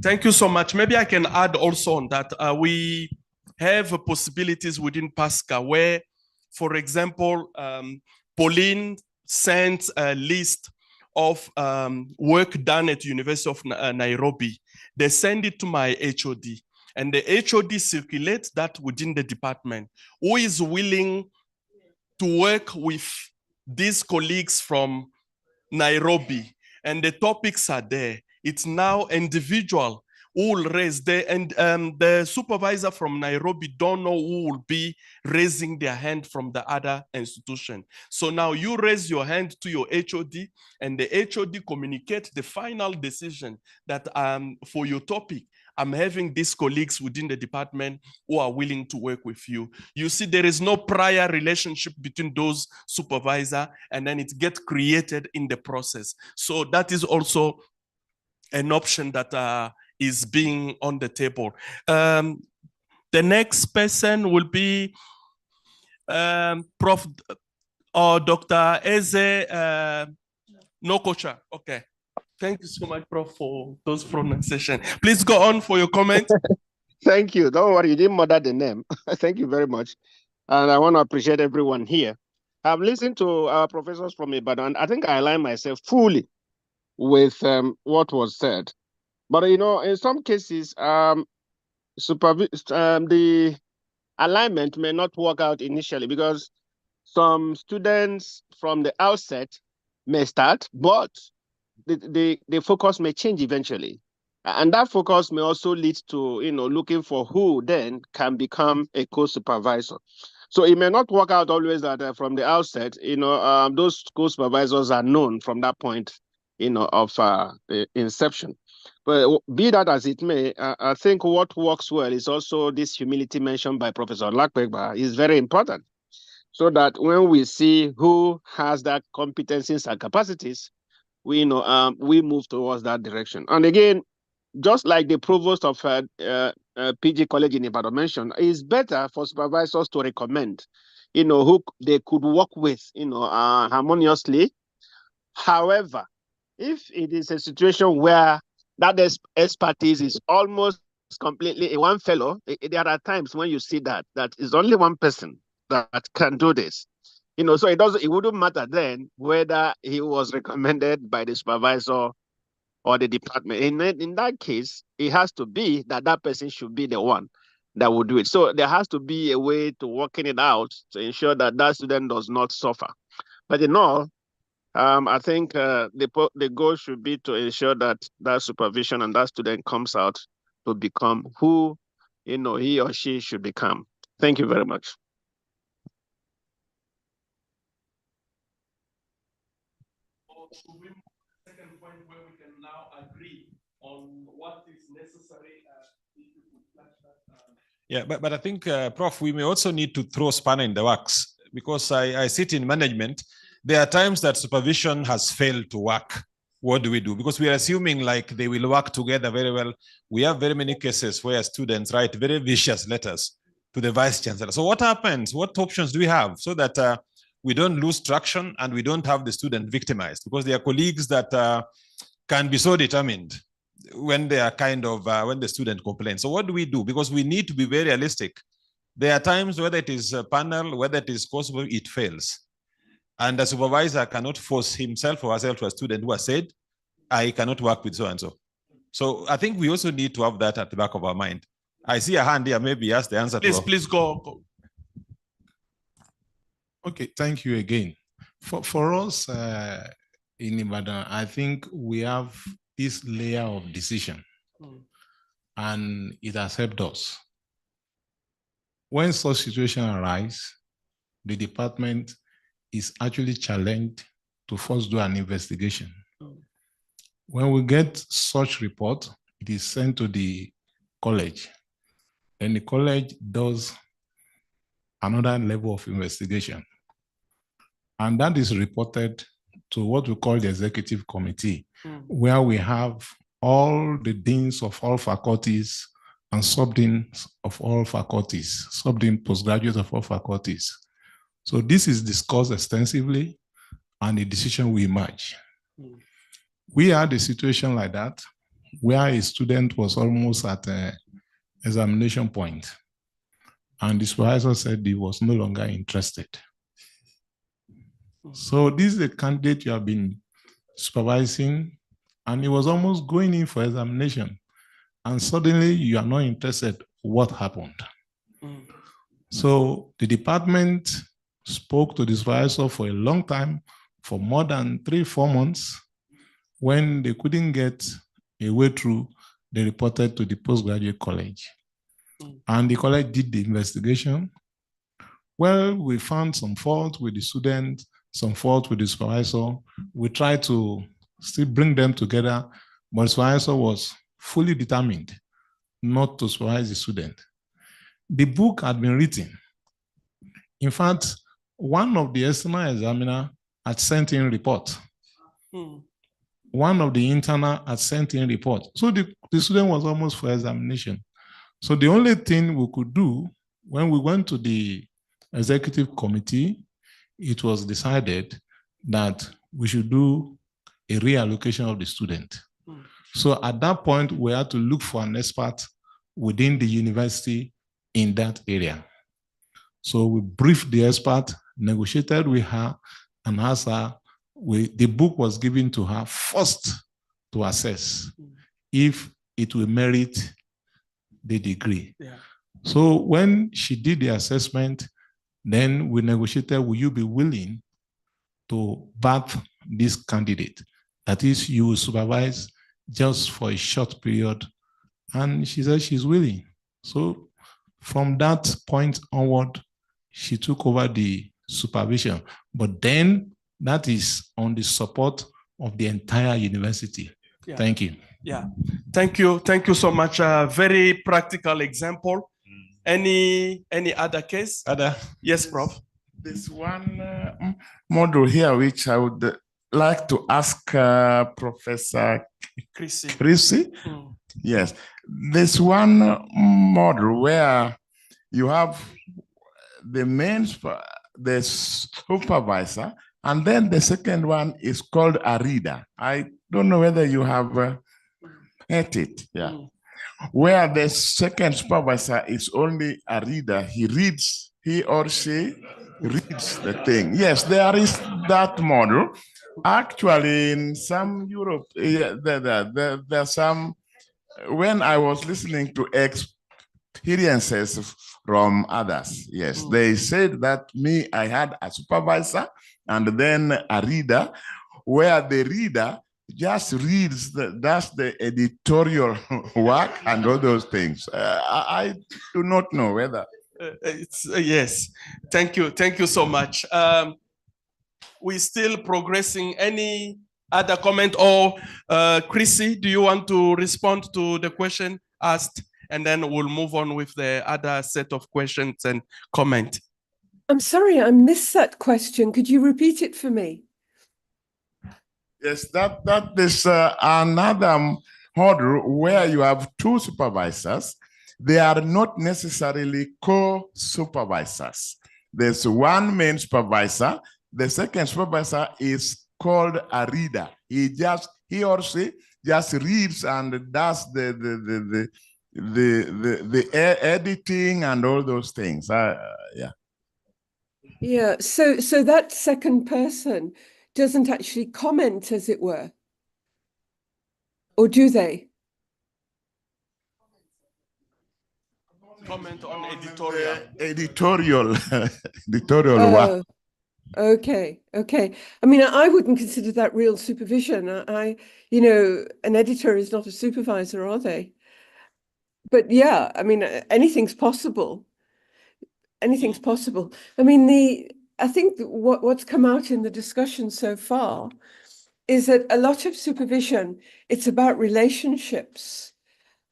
Thank you so much. Maybe I can add also on that. We have possibilities within PASCA where, for example, Pauline sent a list of work done at the University of Nairobi. They send it to my HOD, and the HOD circulates that within the department. Who is willing to work with these colleagues from Nairobi? And the topics are there. It's now individual who will raise and the supervisor from Nairobi don't know who will be raising their hand from the other institution. So now you raise your hand to your HOD, and the HOD communicates the final decision that for your topic, I'm having these colleagues within the department who are willing to work with you. You see, there is no prior relationship between those supervisors, and then it gets created in the process. So that is also an option that is being on the table. The next person will be Prof. or Dr. Eze Nokocha. Okay. Thank you so much, Prof, for those pronunciations. Please go on for your comment. Thank you. Don't worry, you didn't murder the name. Thank you very much. And I want to appreciate everyone here. I've listened to our professors from Ibadan. I think I align myself fully with what was said. But, you know, in some cases, the alignment may not work out initially because some students from the outset may start, but the focus may change eventually. And that focus may also lead to, you know, looking for who then can become a co-supervisor. So it may not work out always that from the outset, you know, those co-supervisors are known from that point, you know, of the inception. But be that as it may, I think what works well is also this humility mentioned by Professor Lakpegba is very important. So that when we see who has that competencies and capacities, we know we move towards that direction. And again, just like the provost of PG College in Ibadan mentioned, it's better for supervisors to recommend, you know, who they could work with, you know, harmoniously. However, if it is a situation where that expertise is almost completely in one fellow, there are times when you see that is only one person that can do this. You know, so it wouldn't matter then whether he was recommended by the supervisor or the department. In that case, it has to be that person should be the one that would do it. So there has to be a way to working it out to ensure that student does not suffer. But in all, I think the goal should be to ensure that supervision and that student comes out to become who, you know, he or she should become. Thank you very much. Second point where we can now agree on what is necessary. Yeah, but I think, Prof, we may also need to throw spanner in the works because I sit in management. There are times that supervision has failed to work. What do we do? Because we are assuming like they will work together very well. We have very many cases where students write very vicious letters to the vice chancellor. So what happens? What options do we have so that we don't lose traction and we don't have the student victimized? Because there are colleagues that can be so determined when they are when the student complains. So what do we do? Because we need to be very realistic. There are times whether it is a panel, whether it is possible, it fails. And the supervisor cannot force himself or herself to a student who has said, I cannot work with so-and-so. So I think we also need to have that at the back of our mind. I see a hand here, maybe that's the answer Please, to please go. Okay, thank you again. For us in Ibadan, I think we have this layer of decision, and it has helped us. When such situation arise, the department is actually challenged to first do an investigation. When we get such report, it is sent to the college, and the college does another level of investigation. And that is reported to what we call the executive committee, where we have all the deans of all faculties and sub-deans of all faculties, sub-dean postgraduates of all faculties. So this is discussed extensively, and a decision will emerge. We had a situation like that, where a student was almost at an examination point, and the supervisor said he was no longer interested. So this is a candidate you have been supervising, and he was almost going in for examination, and suddenly you are not interested. What happened? So the department spoke to the supervisor for a long time, for more than 3-4 months. When they couldn't get a way through, they reported to the postgraduate college. And the college did the investigation. Well, we found some fault with the student, some fault with the supervisor. We tried to still bring them together, but the supervisor was fully determined not to supervise the student. The book had been written. In fact, one of the external examiner had sent in report. One of the internal had sent in report. So the student was almost for examination. So the only thing we could do when we went to the executive committee, it was decided that we should do a reallocation of the student. So at that point, we had to look for an expert within the university in that area. So we briefed the expert, negotiated with her, and asked her, the book was given to her first to assess if it will merit the degree. So when she did the assessment, then we negotiated, will you be willing to bath this candidate? That is, you will supervise just for a short period. And she said she's willing. So from that point onward, she took over the supervision. But then that is on the support of the entire university. Yeah. Thank you. Yeah, thank you so much. Very practical example. Any other case? Yes, Prof. There's one model here which I would like to ask Professor Chrissy. Yes, there's one model where you have the the supervisor, and then the second one is called a reader. I don't know whether you have heard it. Yeah. Where the second supervisor is only a reader. He or she reads the thing. Yes, there is that model. Actually, in some Europe, there's some, when I was listening to experiences from others, yes, they said that I had a supervisor and then a reader, where the reader just reads, that's the editorial work and all those things. I do not know whether. Yes, thank you so much. We're still progressing. Any other comment? Or Chrissy, do you want to respond to the question asked? And then we'll move on with the other set of questions and comment. I'm sorry, I missed that question. Could you repeat it for me? Yes, that is another model where you have two supervisors. They are not necessarily co-supervisors. There's one main supervisor. The second supervisor is called a reader. He or she just reads and does the editing and all those things. Yeah. Yeah. So that second person doesn't actually comment, as it were. Or do they? Comment on editorial. Editorial work. Okay, okay. I mean, I wouldn't consider that real supervision. You know, an editor is not a supervisor, are they? But yeah, I mean, anything's possible. Anything's possible. I mean, I think that what's come out in the discussion so far is that a lot of supervision, it's about relationships.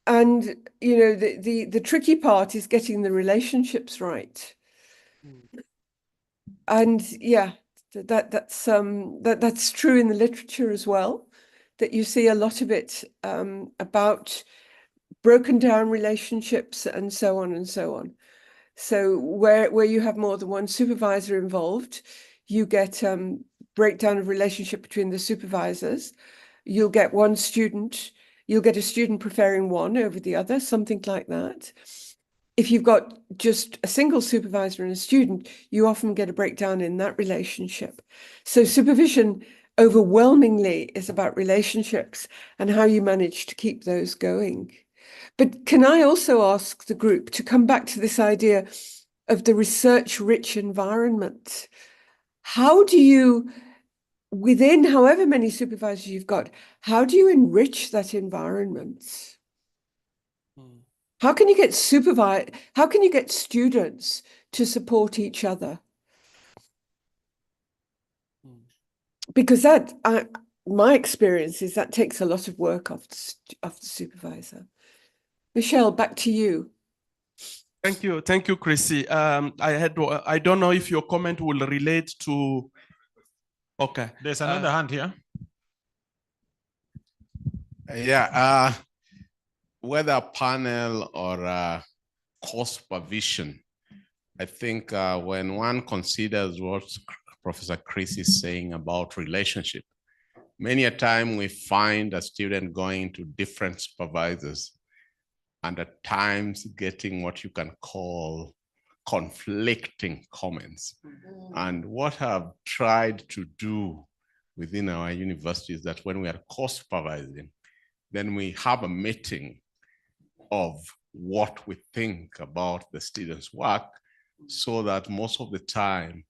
And, you know, the tricky part is getting the relationships right. And yeah, that's true in the literature as well, that you see a lot of it about broken down relationships and so on and so on. So where you have more than one supervisor involved, you get breakdown of relationship between the supervisors. You'll get one student, you'll get a student preferring one over the other, something like that. If you've got just a single supervisor and a student, you often get a breakdown in that relationship. So supervision overwhelmingly is about relationships and how you manage to keep those going. But can I also ask the group to come back to this idea of the research-rich environment? How do you, within however many supervisors you've got, how do you enrich that environment? How can you get how can you get students to support each other? Because my experience is that takes a lot of work of the supervisor. Michelle, back to you. Thank you, Chrissy. I don't know if your comment will relate to. Okay. There's another hand here. Yeah, whether a panel or course supervision, I think when one considers what Professor Chris is saying about relationship, many a time we find a student going to different supervisors and at times getting what you can call conflicting comments. And what I've tried to do within our university is that when we are co-supervising, then we have a meeting of what we think about the students' work so that most of the time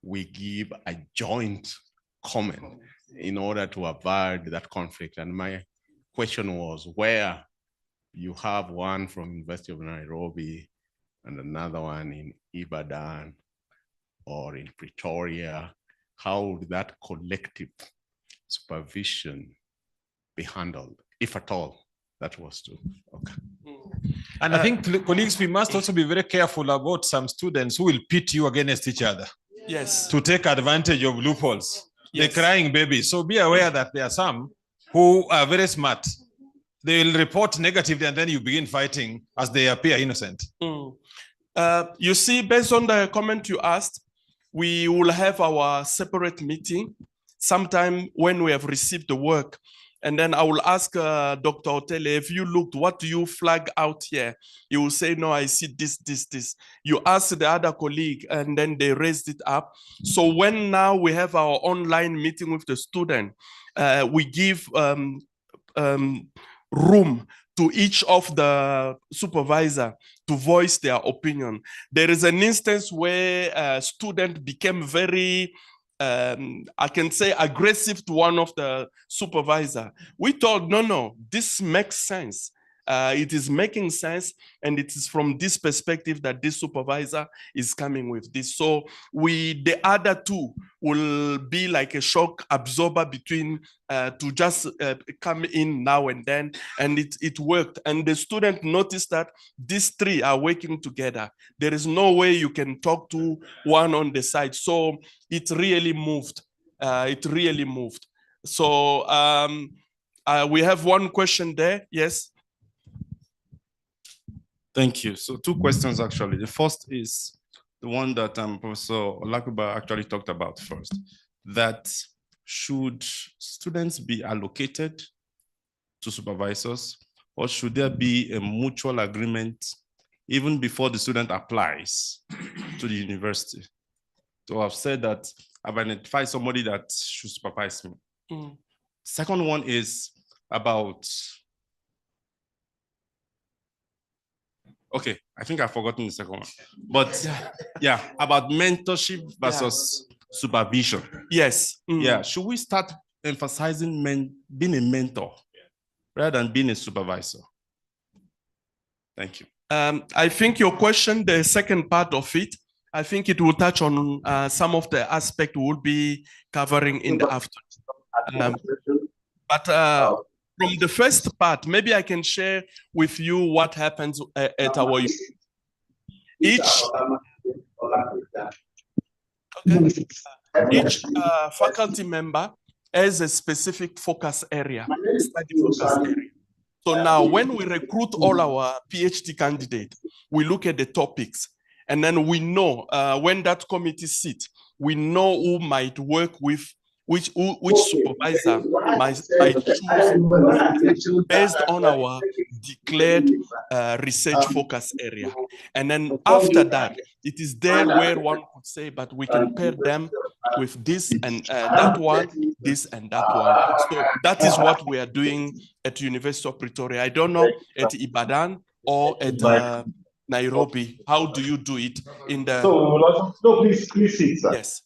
we give a joint comment in order to avoid that conflict. And my question was, where you have one from University of Nairobi and another one in Ibadan or in Pretoria, how would that collective supervision be handled, if at all that was to occur? And I think, colleagues, we must also be very careful about some students who will pit you against each other. Yes. To take advantage of loopholes. Yes. The crying baby. So be aware that there are some who are very smart. They will report negatively and then you begin fighting as they appear innocent. You see, based on the comment you asked, we will have our separate meeting sometime when we have received the work. And then I will ask Dr. Otele, if you looked, what do you flag out here? You will say, no, I see this, this, this. You ask the other colleague and then they raised it up. So when now we have our online meeting with the student, we give room to each of the supervisor to voice their opinion. There is an instance where a student became very, I can say, aggressive to one of the supervisor. We thought, no, this makes sense. It is making sense, and it is from this perspective that this supervisor is coming with this. So the other two will be like a shock absorber between to just come in now and then, and it worked. And the student noticed that these three are working together. There is no way you can talk to one on the side. So it really moved. So we have one question there. Yes. Thank you. So 2 questions, actually. The first is the one that Professor Olakuba actually talked about first, that should students be allocated to supervisors, or should there be a mutual agreement even before the student applies to the university? So I've said that I've identified somebody that should supervise me. Second one is, about, okay, I think I've forgotten the second one, but yeah, about mentorship versus supervision. Yes. Yeah, should we start emphasizing being a mentor rather than being a supervisor? Thank you. I think your question, the second part of it, I think it will touch on some of the aspect we'll be covering in the afternoon. But from the first part, maybe I can share with you what happens at our each faculty member has a specific focus area, study focus area. So now when we recruit all our PhD candidates, we look at the topics, and then we know when that committee sits, we know who might work with which supervisor might choose based on our declared research focus area. And then after that, it is there where one could say, but we can pair them with this and that one, this and that one. So that is what we are doing at University of Pretoria. I don't know at Ibadan or at Nairobi. How do you do it in the? So please sit, sir. Yes.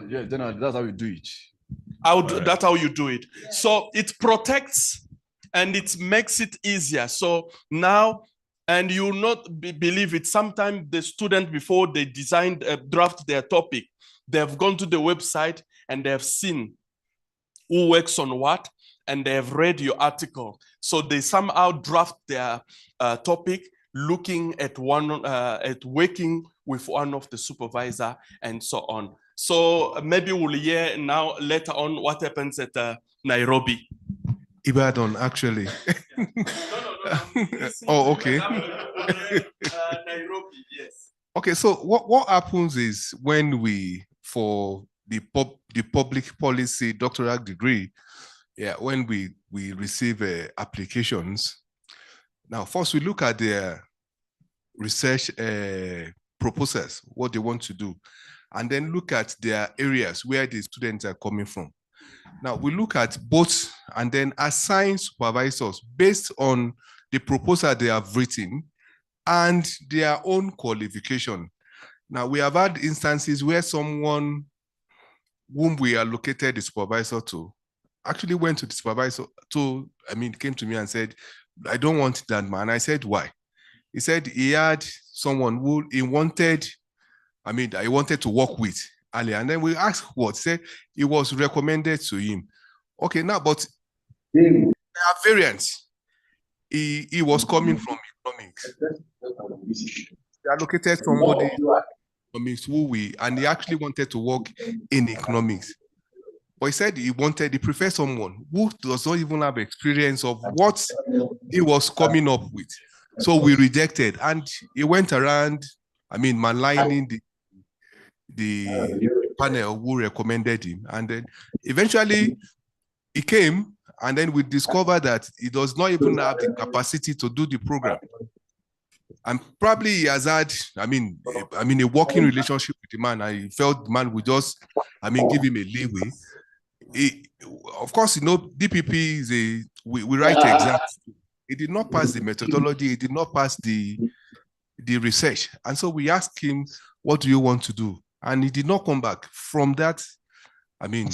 Yeah, that's how we do it. That's how you do it. So it protects and it makes it easier. So now, and you'll not believe it, sometimes the student, before they draft their topic, they have gone to the website and they have seen who works on what, and they have read your article. So they somehow draft their topic looking at working with one of the supervisor and so on. So maybe we'll hear now later on what happens at Nairobi. Ibadan, actually. Oh, okay. Nairobi, yes. Okay, so what happens is when we, for the public policy doctoral degree, when we receive applications, now first we look at their research proposals, what they want to do, and then look at their areas where the students are coming from. Now we look at both and then assign supervisors based on the proposal they have written and their own qualification. Now we have had instances where someone whom we allocated the supervisor to actually went to the supervisor came to me and said, I don't want that man. I said, why? He said he had someone who he wanted to work with earlier. And then we asked what? He said it was recommended to him. Okay, now, but there are variants. He was coming from economics. They allocated somebody economics and he actually wanted to work in economics. But he said he preferred someone who does not even have experience of what he was coming up with. So we rejected, and he went around, maligning the panel who recommended him. And then eventually he came, and then we discovered that he does not even have the capacity to do the program. And probably he has had, a working relationship with the man. I felt the man would just, give him a leeway. Of course, DPP is we write exams. He did not pass the methodology. He did not pass the research. And so we asked him, what do you want to do? And he did not come back. From that, when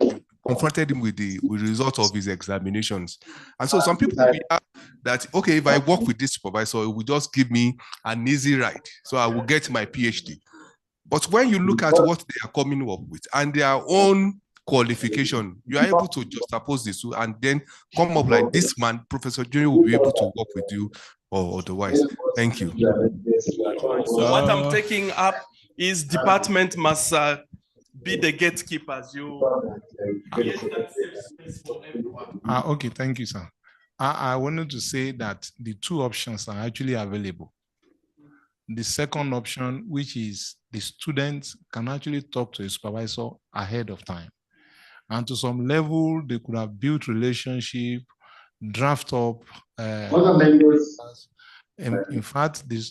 we confronted him with the result of his examinations. And so some people have that, okay, if I work with this supervisor, it will just give me an easy ride. So I will get my PhD. But when you look at what they are coming up with and their own qualification, you are able to juxtapose this and then come up like this man, Professor Junior, will be able to work with you or otherwise. Thank you. So what I'm taking up is department must be the gatekeepers. Okay, thank you, sir. I wanted to say that the two options are actually available. The second option, which is the students can actually talk to a supervisor ahead of time. And to some level, they could have built relationship, draft up. In fact, the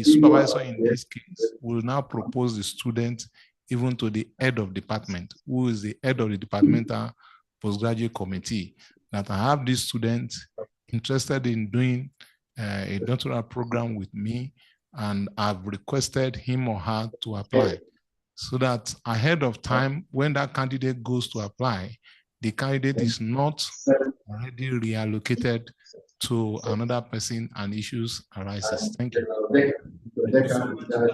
supervisor in this case will now propose the student even to the head of department, who is the head of the departmental postgraduate committee that I have these students interested in doing a doctoral program with me, and I've requested him or her to apply, so that ahead of time, when that candidate goes to apply, the candidate is not already reallocated to another person and issues arises. Thank you. Thank you so much.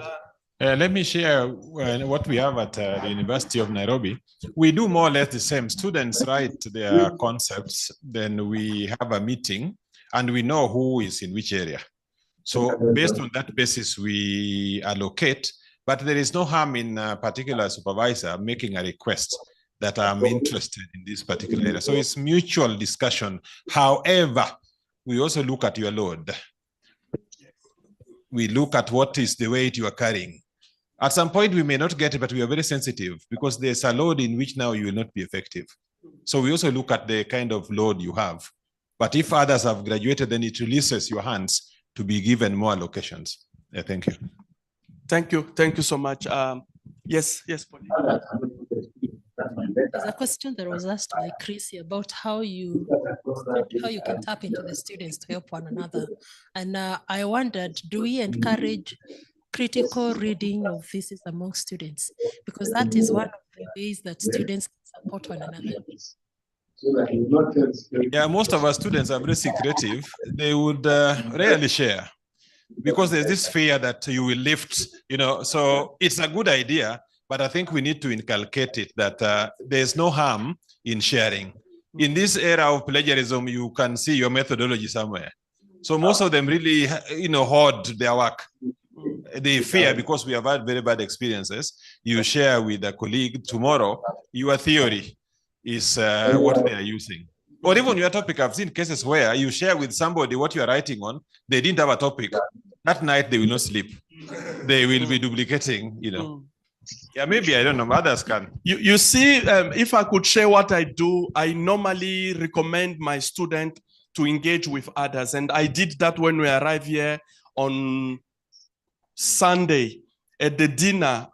Let me share what we have at the University of Nairobi. We do more or less the same. Students write their concepts, then we have a meeting, and we know who is in which area. So based on that basis, we allocate, but there is no harm in a particular supervisor making a request that I'm interested in this particular area. So it's mutual discussion. However, we also look at your load. We look at what is the weight you are carrying. At some point, we may not get it, but we are very sensitive because there's a load in which now you will not be effective. So we also look at the kind of load you have. But if others have graduated, then it releases your hands to be given more allocations. Yeah, thank you. Thank you. Thank you so much. Yes, Pauline. There's a question that was asked by Chrissy about how you can tap into the students to help one another. And I wondered, do we encourage critical reading of thesis among students? Because that is one of the ways that students support one another. Yeah, most of our students are very secretive. They would rarely share because there's this fear that you will lift, so it's a good idea, but I think we need to inculcate it that there's no harm in sharing. In this era of plagiarism, you can see your methodology somewhere. So most of them really, hoard their work. They fear because we have had very bad experiences. You share with a colleague tomorrow, your theory is what they are using. Or even your topic, I've seen cases where you share with somebody what you are writing on, they didn't have a topic. That night, they will not sleep. They will be duplicating, Yeah, maybe, I don't know, others can. You see, if I could share what I do, I normally recommend my student to engage with others. And I did that when we arrived here on Sunday at the dinner.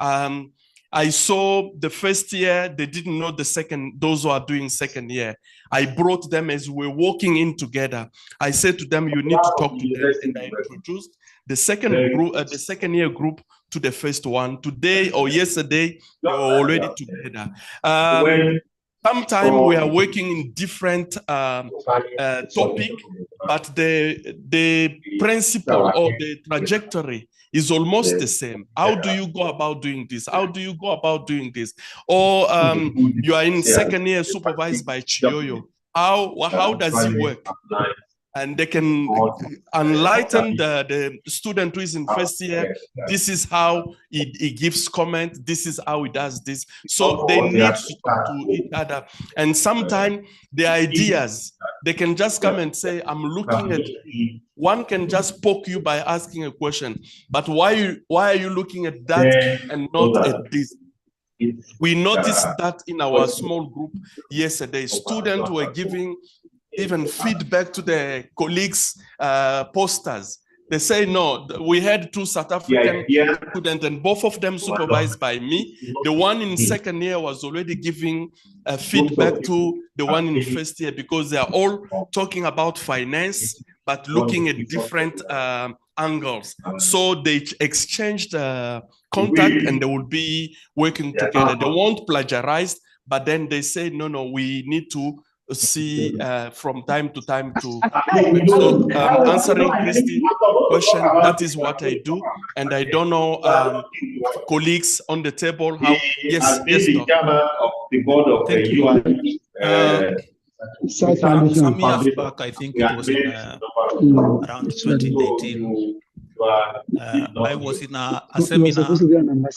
I saw the first year, they didn't know the second, those who are doing second year. I brought them as we were walking in together. I said to them, you need to talk to them. And I introduced the second group, the second year group to the first one. Today or yesterday, they were already together. Sometimes we are working in different topic, but the principle or the trajectory is almost the same. How do you go about doing this? How do you go about doing this? Or you are in second year supervised by Chiyoyo. How does it work? And they can enlighten the student who is in first year. This is how he gives comment. This is how he does this. So they need to talk to each other. And sometimes the ideas, they can just come and say, I'm looking at, one can just poke you by asking a question, but why are you looking at that and not at this? We noticed that in our small group yesterday. Students were giving even feedback to the colleagues' posters. They say, no, we had two South African students and both of them supervised by me. The one in second year was already giving feedback to the one in first year because they are all talking about finance, but looking at different angles. So they exchanged contact and they will be working together. They won't plagiarize, but then they say, no, we need to see from time to time to so answering Christy's question, that is what I do. And I don't know colleagues on the table how yes of the board of thank you. Some years back, I think it was in around 2018. I was in a seminar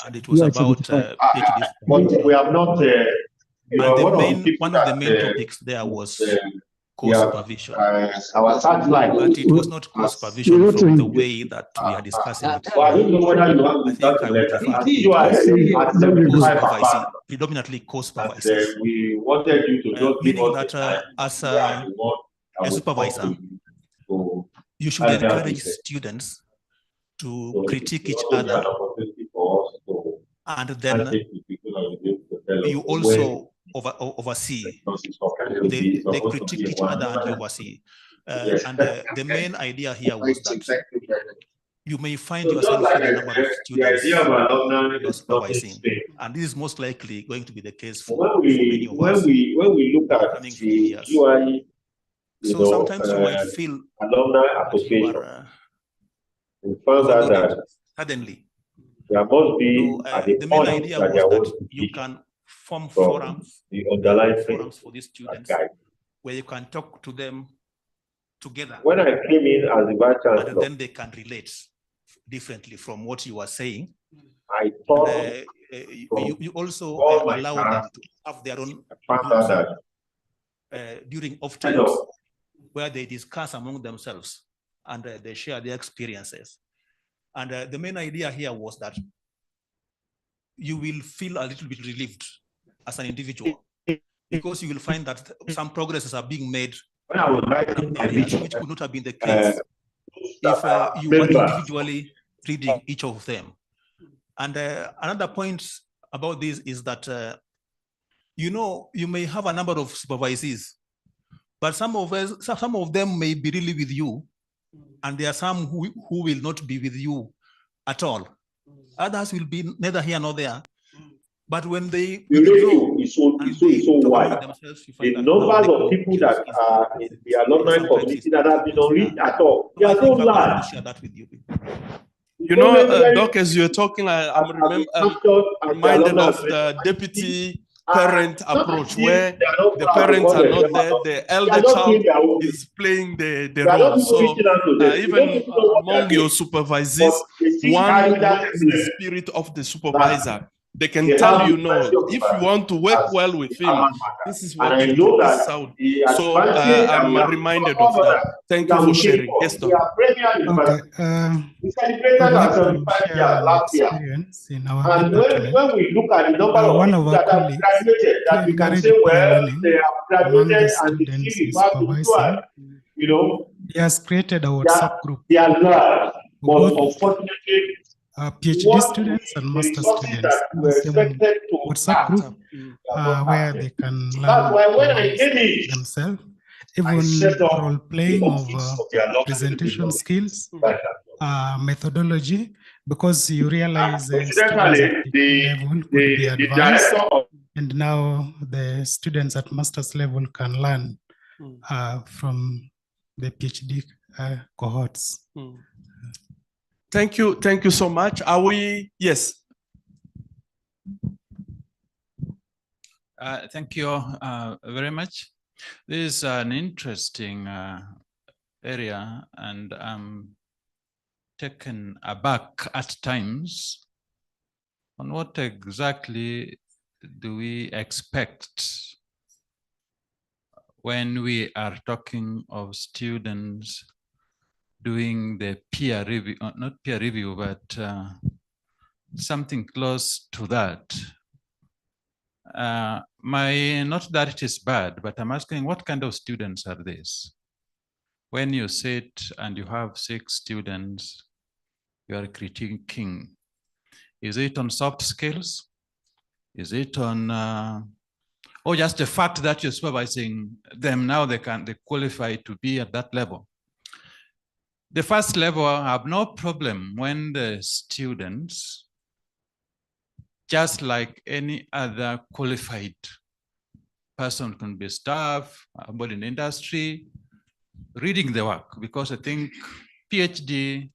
and it was about PhD. But we have not and one of the main topics there was co-supervision. Our satellite. But it was not co-supervision from the way that we are discussing it. Well, I don't know whether you want I think I would refer to it as predominantly co-supervisors. We wanted you to just meaning that as a supervisor, you should encourage students to critique each other, and then you also oversee. They They critique each other and oversee. And the main idea here was that you may find yourself with a number of students you're supervising, and this is most likely going to be the case for many of us. When we look at coming from the years. UI, So sometimes you might feel alumni that you association, are we found out that suddenly. there must be at the The main point idea that was there that was you can form from forums, the underlying forums for these students, guide. where you can talk to them together. When I came in as the vice And chancellor, then they can relate differently from what you are saying. I thought you also all my allow them to have their own found out groups, that during off times, where they discuss among themselves and they share their experiences. And the main idea here was that you will feel a little bit relieved as an individual, because you will find that some progresses are being made when I was writing in my areas vision, which could not have been the case if you were individually reading each of them. And another point about this is that, you know, you may have a number of supervisees, but some of them may be really with you, and there are some who will not be with you at all. Others will be neither here nor there. But when they the is so wide. The numbers of people that are in the alumni community that have been unreached at all, they are so large. You know, Doc, as you're talking, I'm reminded of the deputy parent approach, where the parents are not there, the elder child is playing the role. So even among your supervisees, one knows the spirit of the supervisor. They can tell you, no, if you want to work well with him, this is what you do, this is how. So I'm reminded of that. Thank you for sharing. Yes, Doc. Okay. I'd like to share an experience in our department. When we look at the number of One people of our that have colleagues graduated, to that we can encourage say, peer well, learning they have among graduated the and the students skill he's is back to supervising, you know, he has created a WhatsApp group they are large, for but both unfortunately, PhD students and master students. that were expected to WhatsApp group where they can learn That's why when I came in, themselves, even role playing of presentation skills, methodology, because you realize students at the level could be advanced, and now the students at master's level can learn from the PhD cohorts. Thank you so much. Are we, yes. Thank you very much. This is an interesting area, and I'm taken aback at times on what exactly do we expect when we are talking of students doing the peer review, not peer review, but something close to that. Not that it is bad, but I'm asking, what kind of students are these? When you sit and you have 6 students, you are critiquing. Is it on soft skills? Is it on, or just the fact that you're supervising them now, they qualify to be at that level? The first level, I have no problem when the students, just like any other qualified person, can be staff, somebody in the industry, reading the work, because I think PhD,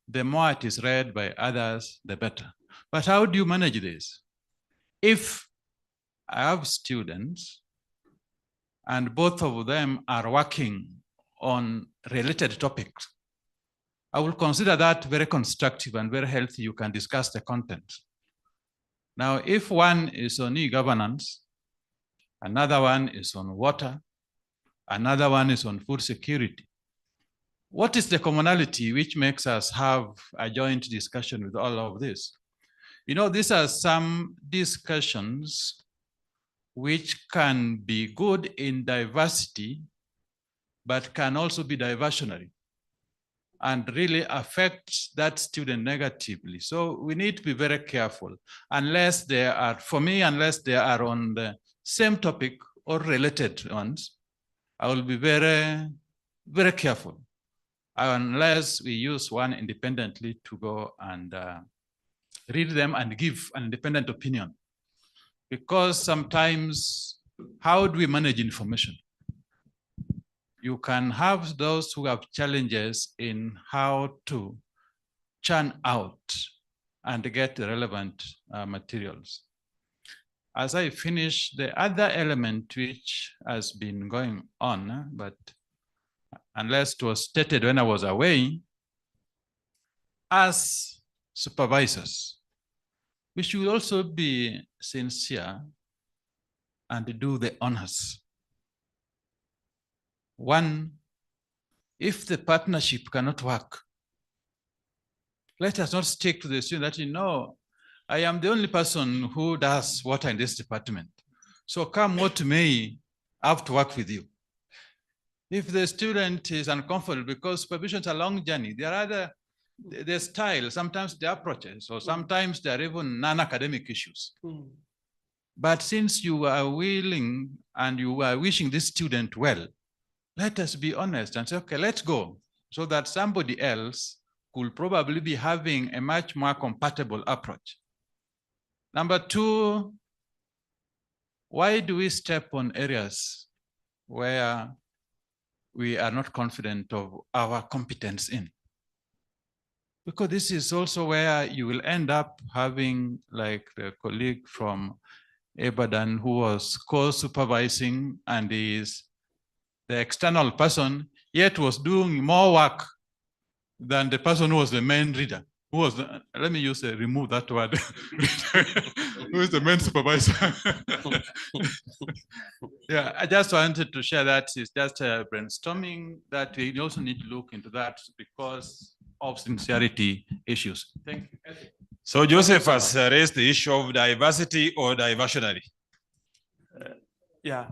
the more it is read by others, the better. But how do you manage this? If I have students and both of them are working on related topics, I will consider that very constructive and very healthy. You can discuss the content. Now, if one is on e-governance, another one is on water, another one is on food security, what is the commonality which makes us have a joint discussion with all of this? You know, these are some discussions which can be good in diversity, but can also be diversionary and really affect that student negatively. So we need to be very careful, unless they are, for me, unless they are on the same topic or related ones, I will be very, very careful unless we use one independently to go and read them and give an independent opinion. Because sometimes, how do we manage information? You can have those who have challenges in how to churn out and get the relevant materials. As I finish, the other element which has been going on, but unless it was stated when I was away, as supervisors, we should also be sincere and do the honors. One, if the partnership cannot work, let us not stick to the student that, you know, I am the only person who does water in this department. So come what may, I have to work with you. If the student is uncomfortable, because supervision is a long journey, there are the style, sometimes the approaches, or sometimes there are even non-academic issues. But since you are willing and you are wishing this student well, let us be honest and say, okay, let's go, so that somebody else could probably be having a much more compatible approach. Number two, why do we step on areas where we are not confident of our competence in? Because this is also where you will end up having, like the colleague from Ibadan who was co-supervising and is the external person, yet was doing more work than the person who was the main reader. Who was the, let me use remove that word. Who is the main supervisor? Yeah, I just wanted to share that. It's just brainstorming that we also need to look into that because of sincerity issues. Thank you. So Joseph has raised the issue of diversity or diversionary. Yeah.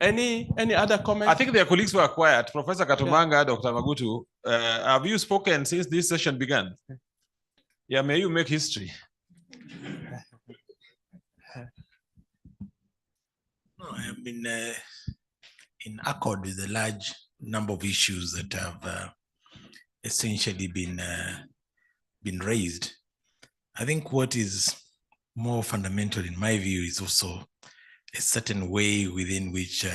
Any other comments? I think their colleagues were quiet. Professor Katumanga, Dr. Magutu, have you spoken since this session began? Yeah, may you make history. No, I have been in accord with a large number of issues that have essentially been raised. I think what is more fundamental in my view is also a certain way within which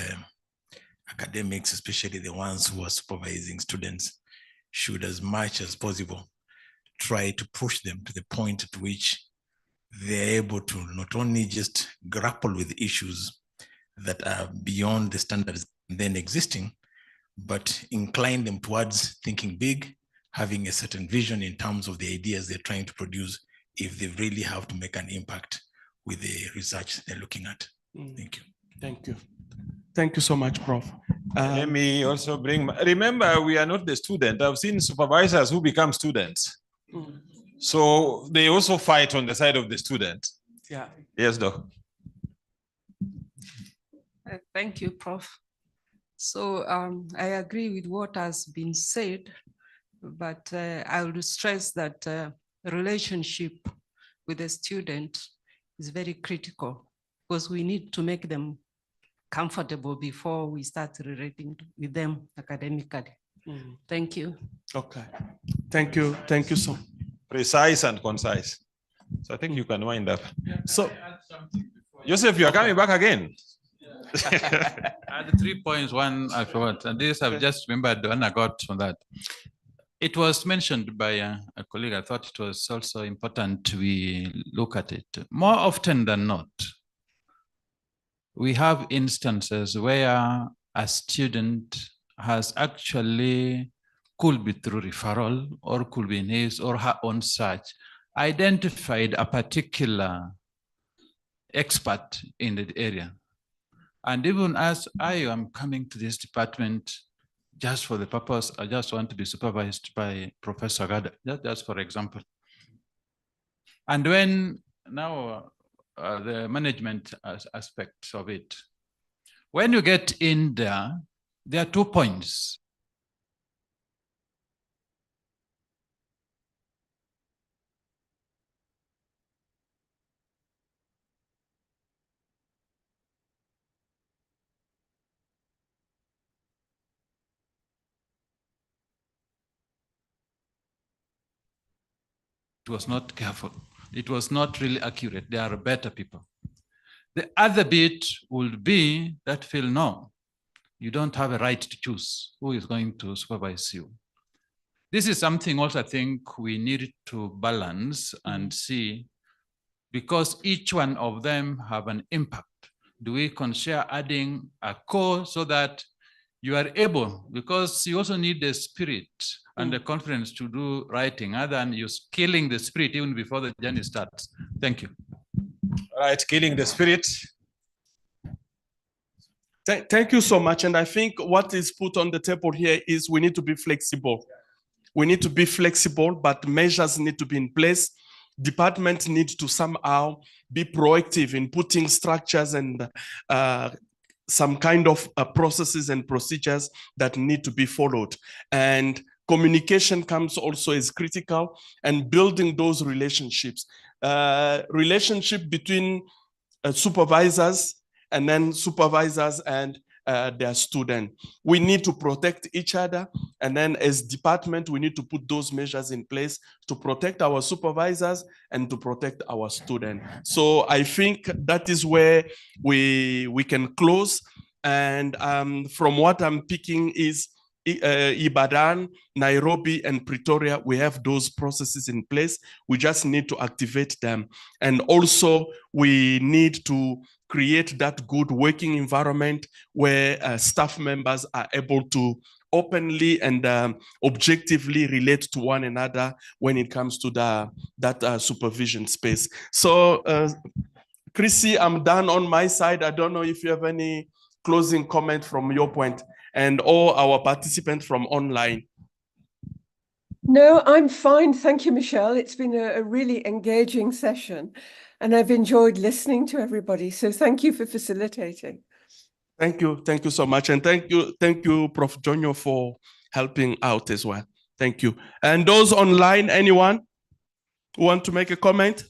academics, especially the ones who are supervising students, should as much as possible try to push them to the point at which they're able to not only just grapple with issues that are beyond the standards then existing, but incline them towards thinking big, having a certain vision in terms of the ideas they're trying to produce if they really have to make an impact with the research they're looking at. Thank you. Thank you. Thank you so much, Prof. Let me also bring, remember, we are not the student. I've seen supervisors who become students. So they also fight on the side of the student. Yeah. Yes, Doc. Thank you, Prof. So I agree with what has been said, but I would stress that the relationship with the student is very critical because we need to make them comfortable before we start relating with them academically. Thank you. Okay. Thank you. Thank you so much. Precise and concise. So I think you can wind up. So, Joseph, you are coming back again. I had 3 points, one I forgot, and this I've just remembered when I got from that. It was mentioned by a colleague. I thought it was also important we look at it. More often than not, we have instances where a student has actually, could be through referral or could be in his or her own search, identified a particular expert in the area. And even as I am coming to this department, just for the purpose, I just want to be supervised by Professor Gada, just for example. And when now the management aspects of it, when you get in there, there are 2 points. It was not careful. It was not really accurate. There are better people. The other bit would be that feel, no, you don't have a right to choose who is going to supervise you. This is something also I think we need to balance and see, because each one of them have an impact. Do we consider adding a core so that you are able, because you also need the spirit and the confidence to do writing, other than you killing the spirit even before the journey starts. Thank you. Right, killing the spirit. Thank you so much. And I think what is put on the table here is we need to be flexible. We need to be flexible, but measures need to be in place. Departments need to somehow be proactive in putting structures and some kind of processes and procedures that need to be followed. And communication comes also as critical, and building those relationships. Relationship between supervisors and then supervisors and their student. We need to protect each other, and then as department, we need to put those measures in place to protect our supervisors and to protect our student. So I think that is where we can close. And from what I'm picking is Ibadan, Nairobi, and Pretoria, we have those processes in place. We just need to activate them. And also, we need to create that good working environment where staff members are able to openly and objectively relate to one another when it comes to that supervision space. So, Chrissy, I'm done on my side. I don't know if you have any closing comment from your point, and all our participants from online. No, I'm fine. Thank you, Michelle. It's been a really engaging session, and I've enjoyed listening to everybody. So thank you for facilitating. Thank you so much. And thank you, Prof. Jonyo, for helping out as well. Thank you. And those online, anyone who want to make a comment?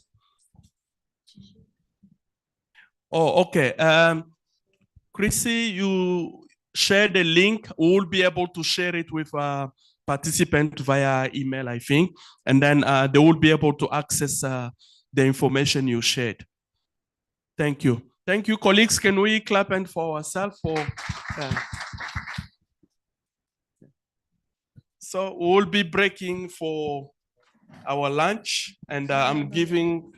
Oh, okay. Chrissy, you share the link. We will be able to share it with participants via email, I think. And then they will be able to access the information you shared. Thank you. Thank you, colleagues. Can we clap and for ourselves? So we will be breaking for our lunch, and I'm giving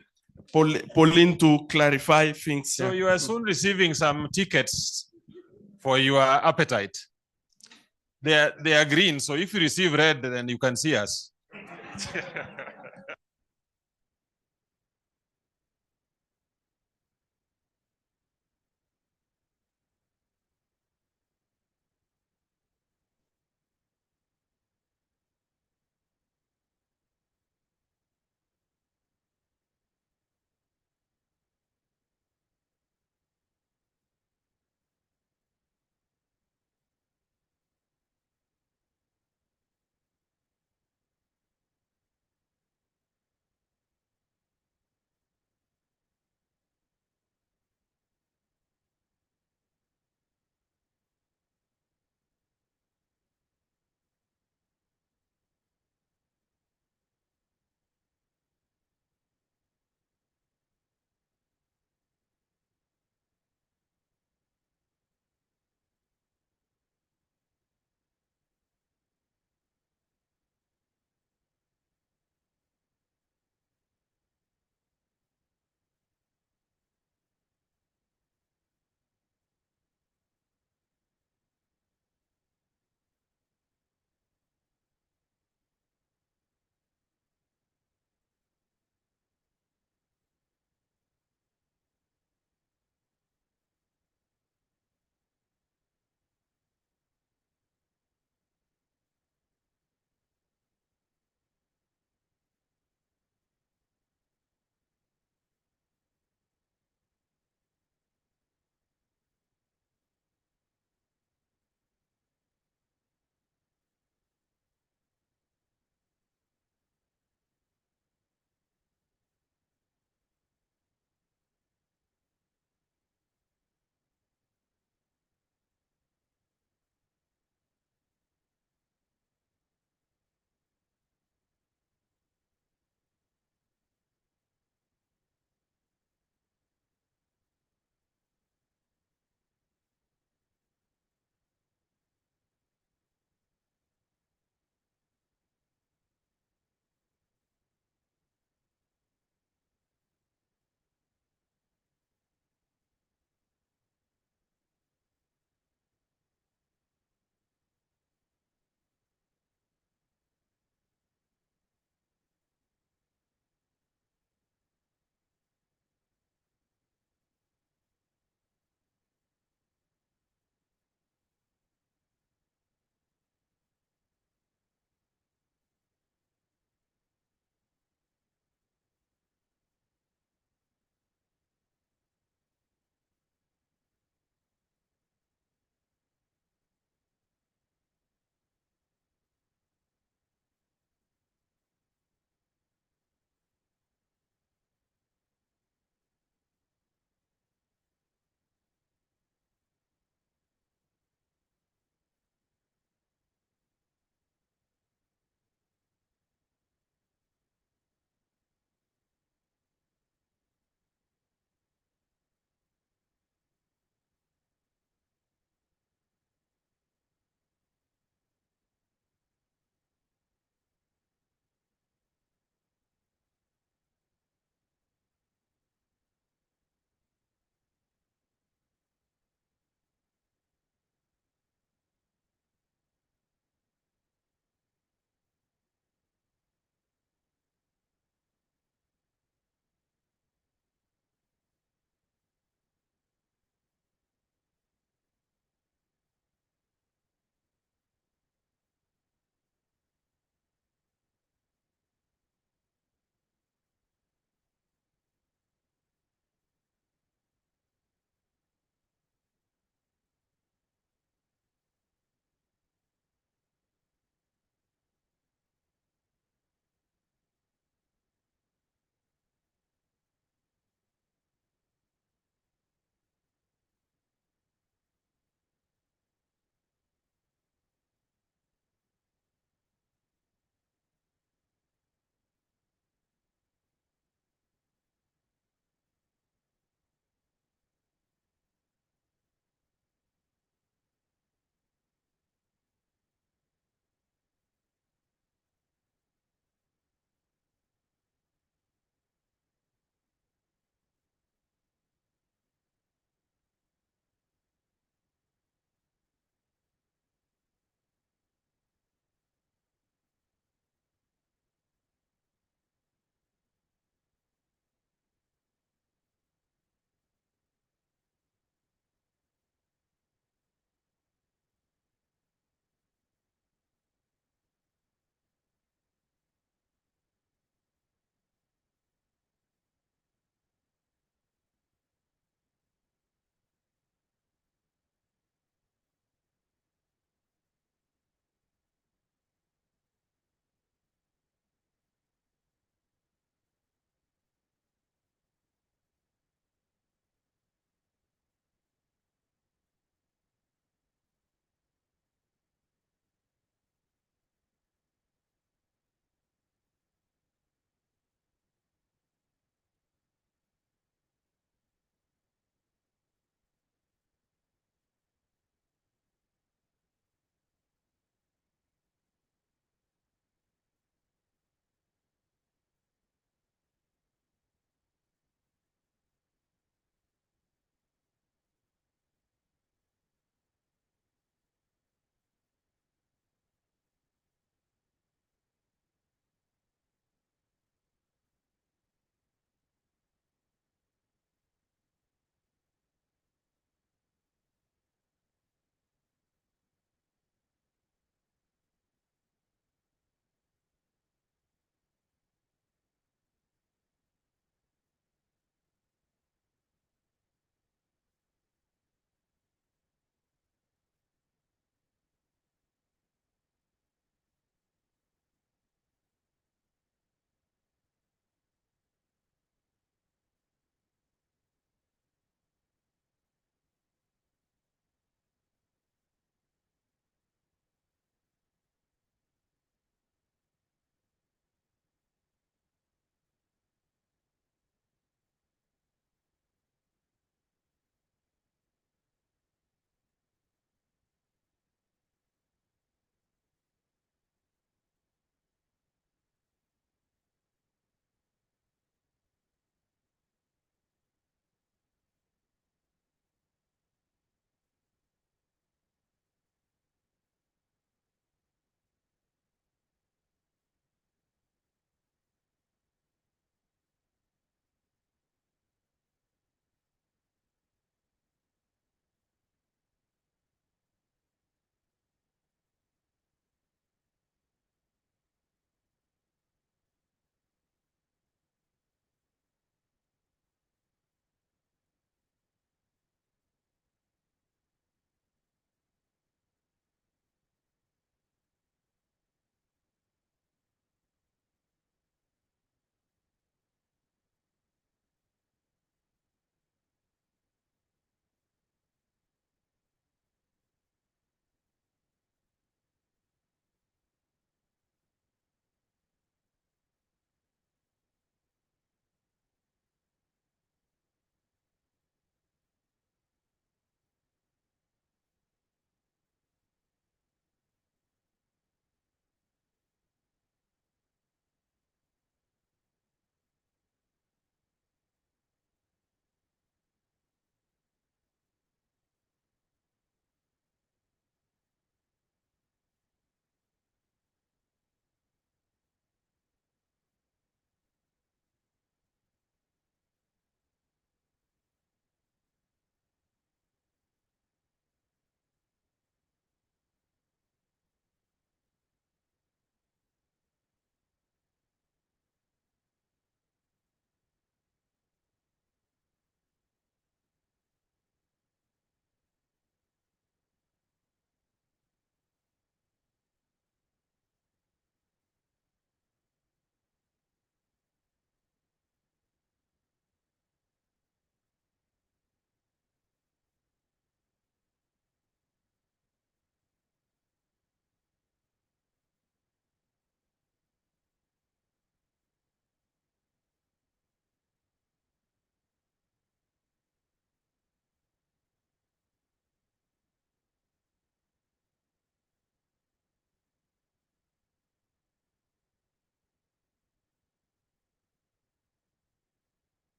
Pauline to clarify things. So you are soon receiving some tickets for your appetite. They are green, so if you receive red, then you can see us.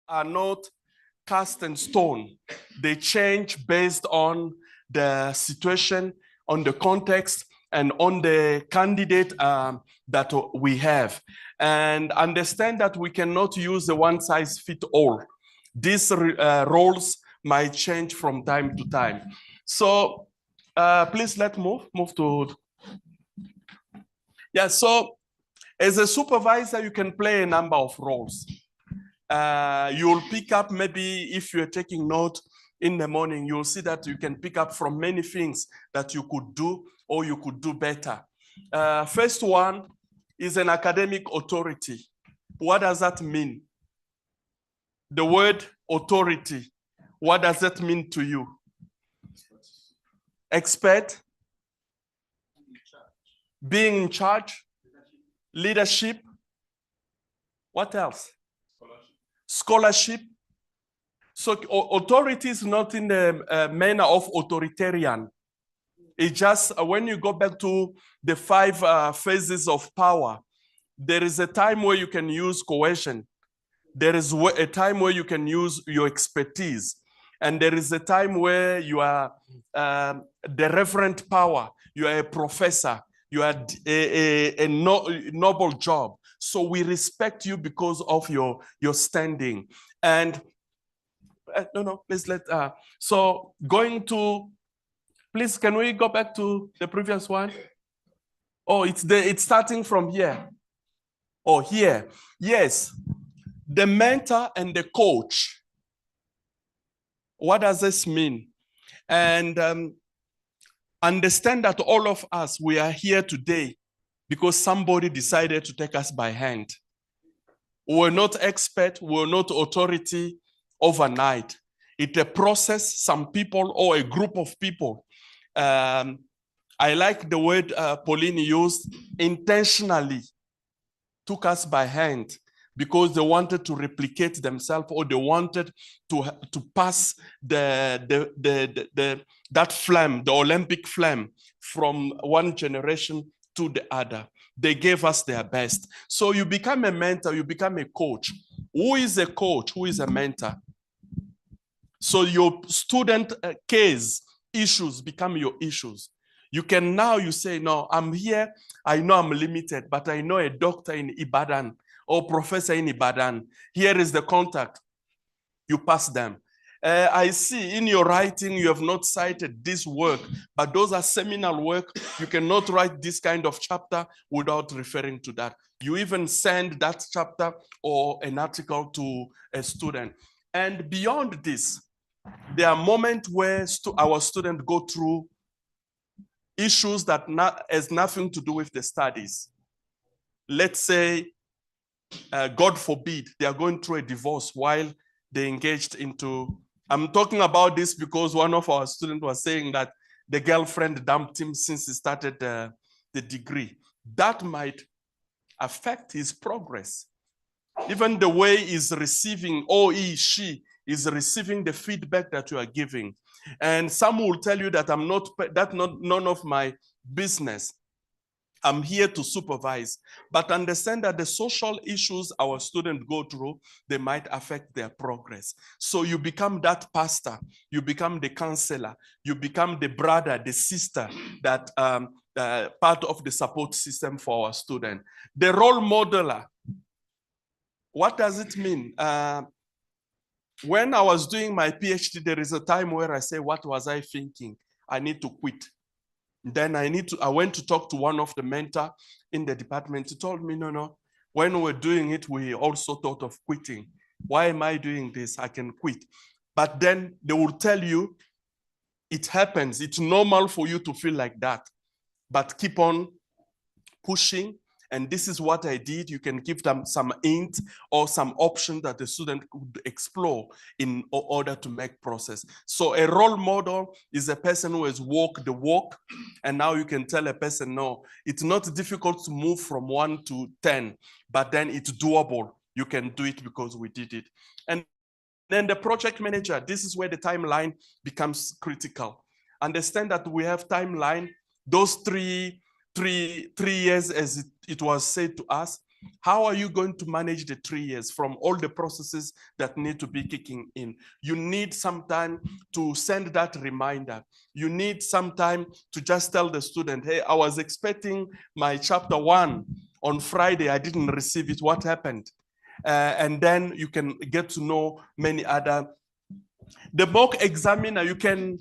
are not cast in stone. They change based on the situation, on the context, and on the candidate that we have. And understand that we cannot use the one size fit all. These roles might change from time to time. So please let's move to, yeah, so as a supervisor, you can play a number of roles. You'll pick up, maybe if you're taking note in the morning, you'll see that you can pick up from many things that you could do or you could do better. First one is an academic authority. What does that mean? The word authority, what does that mean to you? Expert, being in charge, leadership, what else? Scholarship. So authority is not in the manner of authoritarian. It's just when you go back to the 5 phases of power, there is a time where you can use coercion. There is a time where you can use your expertise. And there is a time where you are the reverent power. You are a professor. You are a noble job. So we respect you because of your standing. And please so going to, please, can we go back to the previous one? Oh, it's starting from here. Oh, here. Yes. The mentor and the coach. What does this mean? And understand that all of us, we are here today because somebody decided to take us by hand. We're not expert, we're not authority overnight. It's a process, some people or a group of people. I like the word Pauline used, intentionally took us by hand because they wanted to replicate themselves or they wanted to pass that flame, the Olympic flame, from one generation to the other. They gave us their best. So you become a mentor, you become a coach. Who is a coach? Who is a mentor? So your student case issues become your issues. You can now, you say, no, I'm here, I know I'm limited, but I know a doctor in Ibadan or professor in Ibadan. Here is the contact. You pass them. I see in your writing, you have not cited this work, but those are seminal work. You cannot write this kind of chapter without referring to that. You even send that chapter or an article to a student. And beyond this, there are moments where our students go through issues that has nothing to do with the studies. Let's say, God forbid, they are going through a divorce while they engaged into, I'm talking about this because one of our students was saying that the girlfriend dumped him since he started the degree. That might affect his progress. Even the way he's receiving, or she is receiving the feedback that you are giving. And some will tell you that none of my business. I'm here to supervise, but understand that the social issues our students go through, they might affect their progress. So you become that pastor, you become the counselor, you become the brother, the sister, that part of the support system for our student. The role modeler, what does it mean? When I was doing my PhD, there is a time where I say, what was I thinking? I need to quit. Then I went to talk to one of the mentors in the department. He told me, no, when we were doing it, we also thought of quitting. Why am I doing this? I can quit. But then they will tell you, it happens. It's normal for you to feel like that, but keep on pushing. And this is what I did. You can give them some hint or some option that the student could explore in order to make process. So a role model is a person who has walked the walk. And now you can tell a person, no, it's not difficult to move from 1 to 10, but then it's doable. You can do it because we did it. And then the project manager, this is where the timeline becomes critical. Understand that we have timeline. Those three years, as it was said to us, How are you going to manage the 3 years from all the processes that need to be kicking in? You need some time to send that reminder. You need some time to just tell the student, hey, I was expecting my chapter 1 on Friday. I didn't receive it. What happened? And then you can get to know many other. The mock examiner, you can,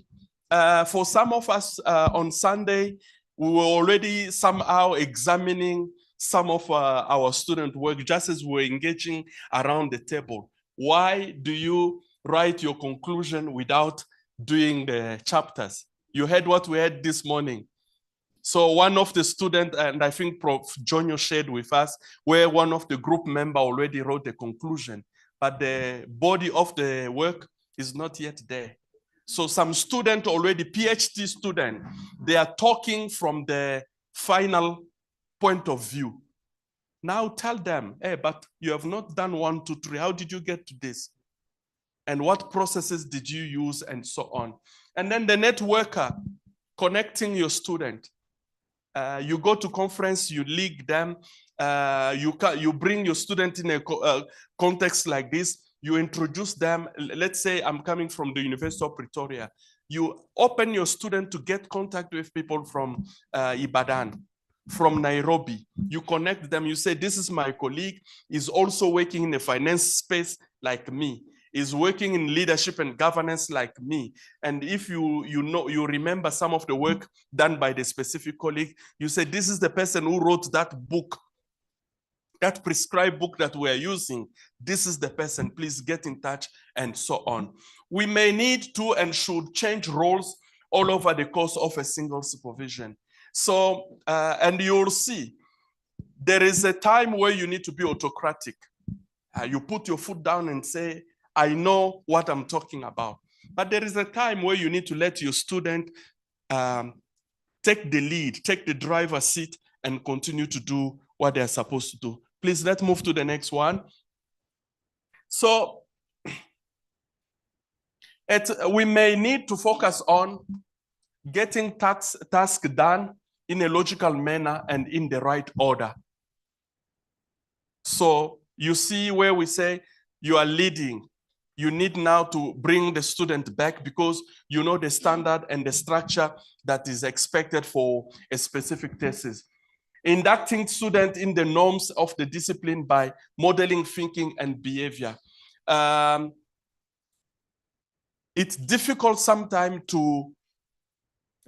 for some of us on Sunday, we were already somehow examining some of our student work just as we're engaging around the table. Why do you write your conclusion without doing the chapters? You heard what we had this morning. So one of the students, and I think Prof. Jonyo shared with us, where one of the group member already wrote the conclusion, but the body of the work is not yet there. So some student already, PhD student, they are talking from the final point of view. Now tell them, hey, but you have not done 1, 2, 3. How did you get to this? And what processes did you use, and so on. And then the networker, connecting your student. You go to conference, you league them, you bring your student in a context like this, you introduce them. Let's say I'm coming from the University of Pretoria. You open your student to get contact with people from Ibadan, from Nairobi. You connect them, you say, this is my colleague, is also working in the finance space like me, is working in leadership and governance like me. And if you remember some of the work done by the specific colleague, you say, this is the person who wrote that book, that prescribed book that we're using. This is the person, please get in touch, and so on. We may need to and should change roles all over the course of a single supervision. So, and you'll see, there is a time where you need to be autocratic. You put your foot down and say, I know what I'm talking about. But there is a time where you need to let your student take the lead, take the driver's seat, and continue to do what they're supposed to do. Please, let's move to the next one. So we may need to focus on getting tasks done in a logical manner and in the right order. So you see where we say you are leading. You need now to bring the student back because you know the standard and the structure that is expected for a specific thesis. Inducting student in the norms of the discipline by modeling thinking and behavior. It's difficult sometimes to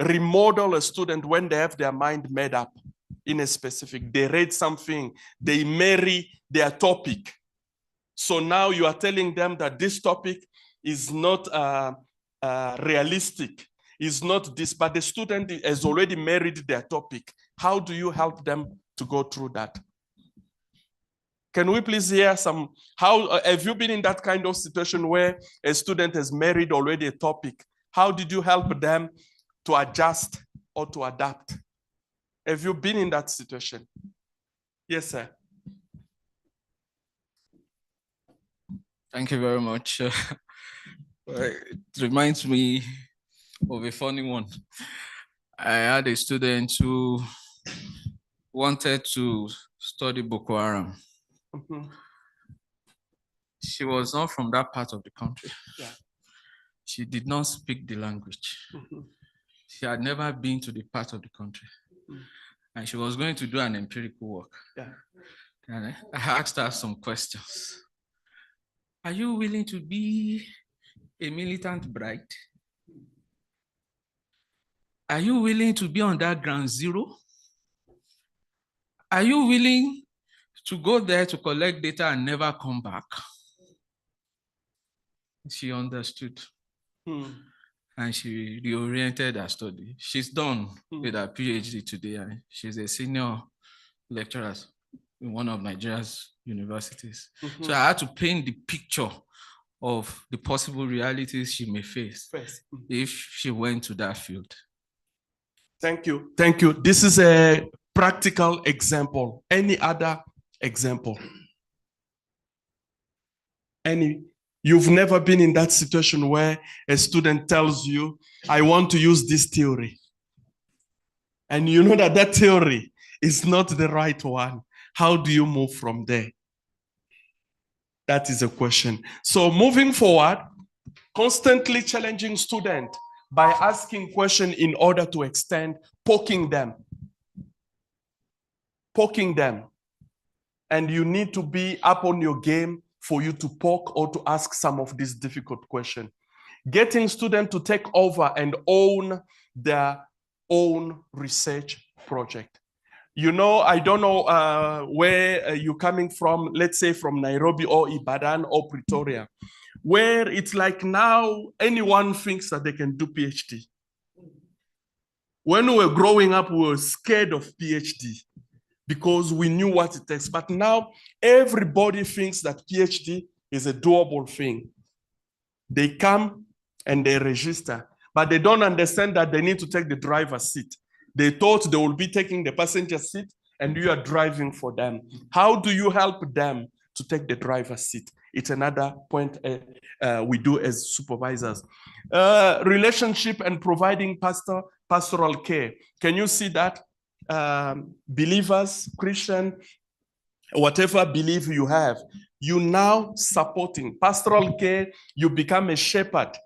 remodel a student when they have their mind made up in a specific. They read something, they marry their topic. So now you are telling them that this topic is not realistic, is not this, but the student has already married their topic. How do you help them to go through that? Can we please hear some, how have you been in that kind of situation where a student has married already a topic? How did you help them to adjust or to adapt? Have you been in that situation? Yes, sir. Thank you very much. It reminds me of a funny one. I had a student who wanted to study Boko Haram. Mm-hmm. She was not from that part of the country. Yeah. She did not speak the language. Mm-hmm. She had never been to the part of the country. Mm-hmm. And she was going to do an empirical work. Yeah. And I asked her some questions. Are you willing to be a militant bride? Are you willing to be on that ground zero? Are you willing to go there to collect data and never come back? She understood. And she reoriented her study. She's done with her PhD today. And she's a senior lecturer in one of Nigeria's universities. So I had to paint the picture of the possible realities she may face if she went to that field. Thank you. Thank you. This is a practical example. Any other example? You've never been in that situation where a student tells you, I want to use this theory. And you know that that theory is not the right one. how do you move from there? That is a question. So moving forward, constantly challenging students by asking questions in order to extend, poking them. Poking them. And you need to be up on your game for you to poke or to ask some of these difficult questions. Getting students to take over and own their own research project. You know, I don't know where you're coming from, let's say from Nairobi or Ibadan or Pretoria, where it's like now anyone thinks that they can do PhD. When we were growing up, we were scared of PhD because we knew what it takes. But now everybody thinks that PhD is a doable thing. They come and they register, but they don't understand that they need to take the driver's seat. They thought they will be taking the passenger seat and you are driving for them. How do you help them to take the driver's seat? It's another point we do as supervisors. Relationship and providing pastoral care. Can you see that? Believers, Christian, whatever belief you have, you now supporting pastoral care, you become a shepherd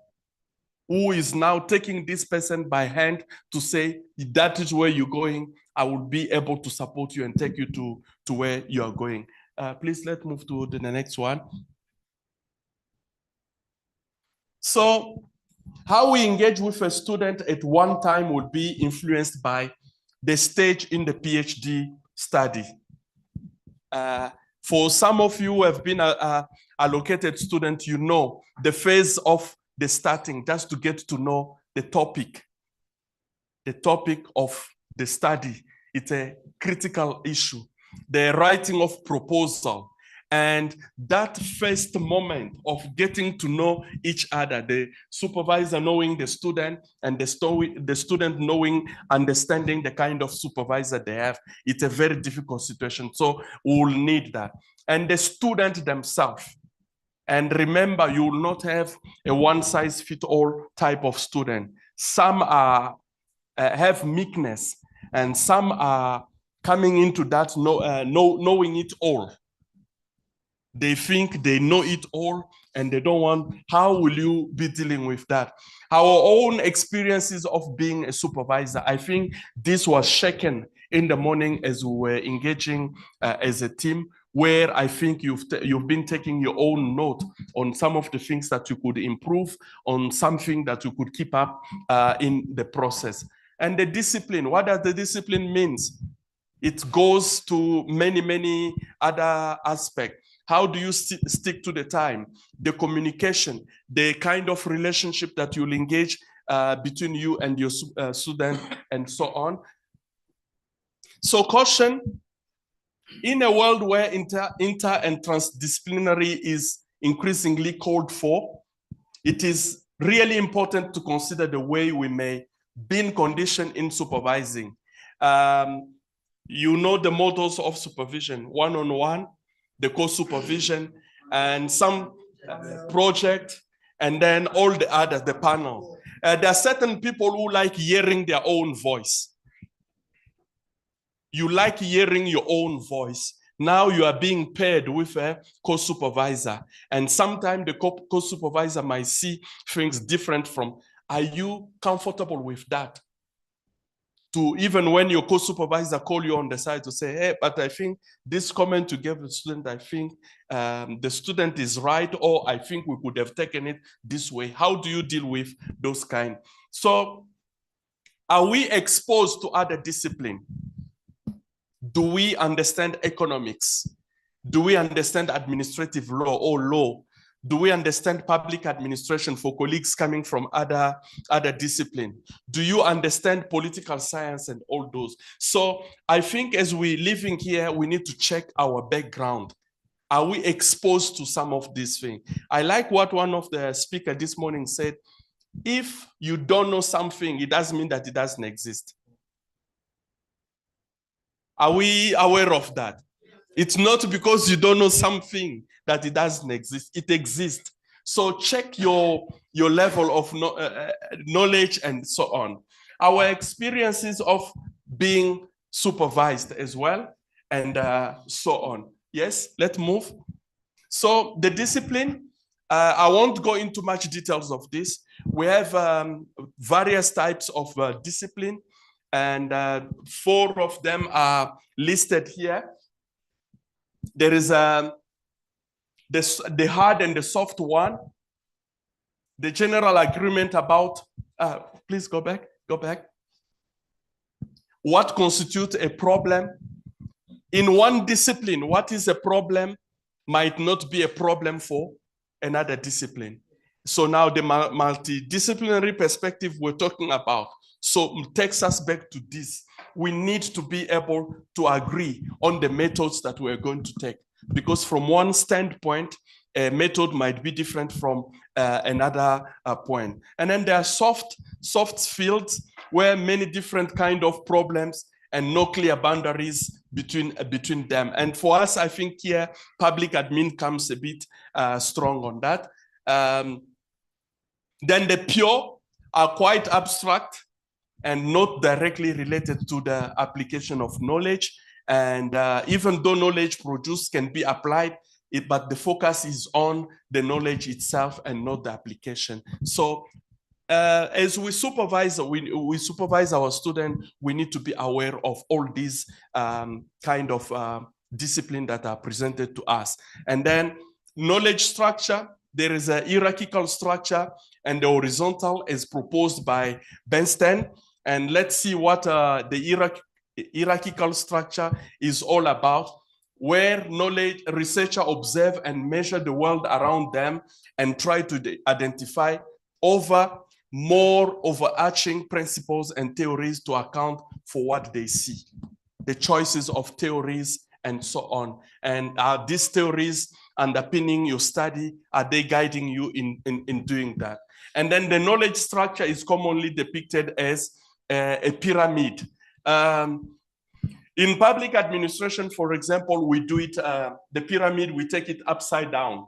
who is now taking this person by hand to say, that is where you're going. I will be able to support you and take you to where you are going. Please, let's move to the next one. So how we engage with a student at one time will be influenced by the stage in the PhD study. For some of you who have been allocated student, you know the phase of the starting, just to get to know the topic of the study. It's a critical issue. The writing of proposal, and that first moment of getting to know each other, the supervisor knowing the student and the student knowing, understanding the kind of supervisor they have, it's a very difficult situation. So we'll need that. And the student themselves. And remember, you will not have a one-size-fits-all type of student. Some are have meekness, and some are coming into that knowing it all. They think they know it all, and they don't want. How will you be dealing with that? Our own experiences of being a supervisor, I think this was shaken in the morning as we were engaging as a team, where I think you've been taking your own note on some of the things that you could improve, on something that you could keep up in the process. And the discipline, what does the discipline means? It goes to many, many other aspects. How do you stick to the time? The communication, the kind of relationship that you'll engage between you and your student, and so on. So caution, in a world where inter and transdisciplinary is increasingly called for, it is really important to consider the way we may be in condition in supervising. You know the models of supervision: one-on-one, the co-supervision, and some project, and then all the others, the panel. There are certain people who like hearing their own voice. You like hearing your own voice. Now you are being paired with a co-supervisor, and sometimes the co-supervisor might see things different from. Are you comfortable with that? To even when your co-supervisor call you on the side to say, hey, but I think this comment you gave the student, I think the student is right, or I think we could have taken it this way. How do you deal with those kind? So are we exposed to other discipline? Do we understand economics? Do we understand administrative law or law? Do we understand public administration for colleagues coming from other discipline? Do you understand political science and all those? So I think as we're living here, we need to check our background. Are we exposed to some of these things? I like what one of the speakers this morning said. If you don't know something, it doesn't mean that it doesn't exist. Are we aware of that? It's not because you don't know something that it doesn't exist. It exists. So check your level of knowledge and so on. Our experiences of being supervised as well. and so on. Yes, let's move. So the discipline, I won't go into much details of this. We have various types of discipline, and 4 of them are listed here. There is the hard and the soft one. The general agreement about, please go back. What constitutes a problem? In one discipline, what is a problem might not be a problem for another discipline. So now the multidisciplinary perspective we're talking about, so it takes us back to this. We need to be able to agree on the methods that we're going to take, because from one standpoint, a method might be different from another point. And then there are soft fields where many different kind of problems and no clear boundaries between them. And for us, I think here, public admin comes a bit strong on that. Then the pure are quite abstract and not directly related to the application of knowledge. And even though knowledge produced can be applied, but the focus is on the knowledge itself and not the application. So as we supervise our students, we need to be aware of all these kind of discipline that are presented to us. And then knowledge structure, there is a hierarchical structure, and the horizontal is proposed by Bernstein. And let's see what the hierarchical structure is all about, where knowledge researchers observe and measure the world around them and try to identify more overarching principles and theories to account for what they see, the choices of theories and so on. And are these theories underpinning your study? Are they guiding you in doing that? And then the knowledge structure is commonly depicted as a pyramid. In public administration, for example, we do it, the pyramid, we take it upside down.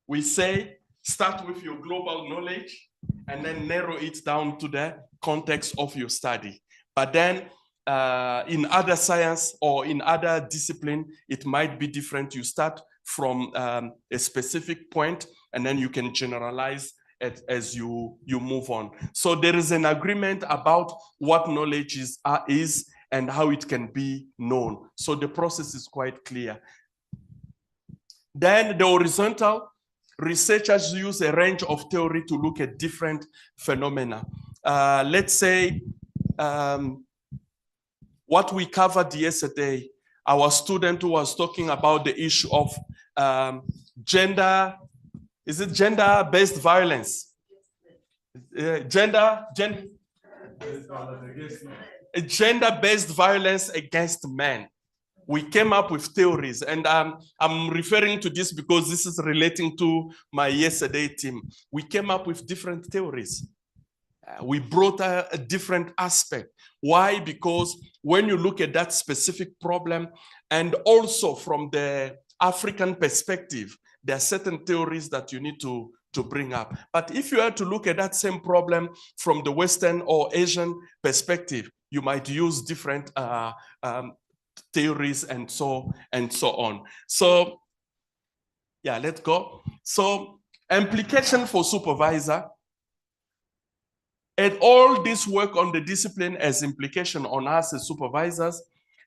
We say, start with your global knowledge and then narrow it down to the context of your study. But then in other science or in other discipline, it might be different. You start from a specific point and then you can generalize as you move on. So there is an agreement about what knowledge is and how it can be known. So the process is quite clear. Then the horizontal, researchers use a range of theory to look at different phenomena. Let's say what we covered yesterday, our student who was talking about the issue of gender-based violence? Gender-based violence against men. We came up with theories, and I'm referring to this because this is relating to my yesterday team. We came up with different theories. We brought a different aspect. Why? Because when you look at that specific problem, and also from the African perspective, there are certain theories that you need to bring up. But if you are to look at that same problem from the Western or Asian perspective, you might use different theories and so on. So yeah, let's go. So implication for supervisor, and all this work on the discipline has implication on us as supervisors.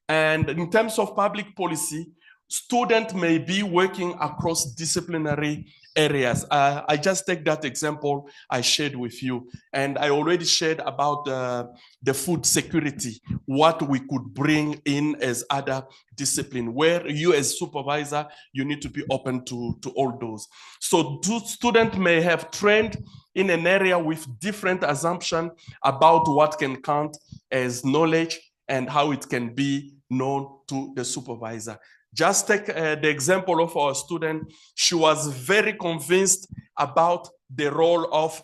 And in terms of public policy, students may be working across disciplinary areas. I just take that example I shared with you. And I already shared about the food security, what we could bring in as other discipline, where you as supervisor, you need to be open to all those. So students may have trained in an area with different assumption about what can count as knowledge and how it can be known to the supervisor. Just take the example of our student. She was very convinced about the role of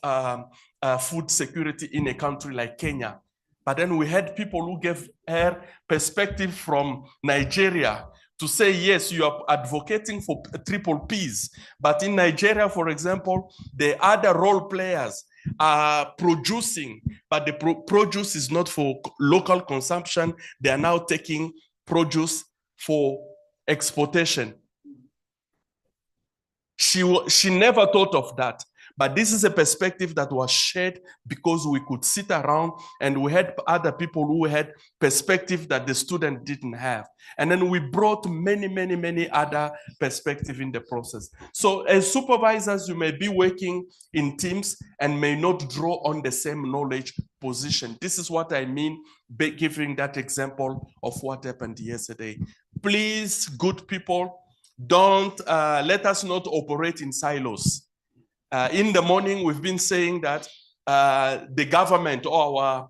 food security in a country like Kenya. But then we had people who gave her perspective from Nigeria to say, yes, you are advocating for triple Ps. But in Nigeria, for example, the other role players are producing, but the produce is not for local consumption. They are now taking produce for exportation. She never thought of that. But this is a perspective that was shared because we could sit around and we had other people who had perspective that the student didn't have. And then we brought many other perspectives in the process. So as supervisors, you may be working in teams and may not draw on the same knowledge position. This is what I mean by giving that example of what happened yesterday. Please, good people, don't let us not operate in silos. In the morning, we've been saying that the government or our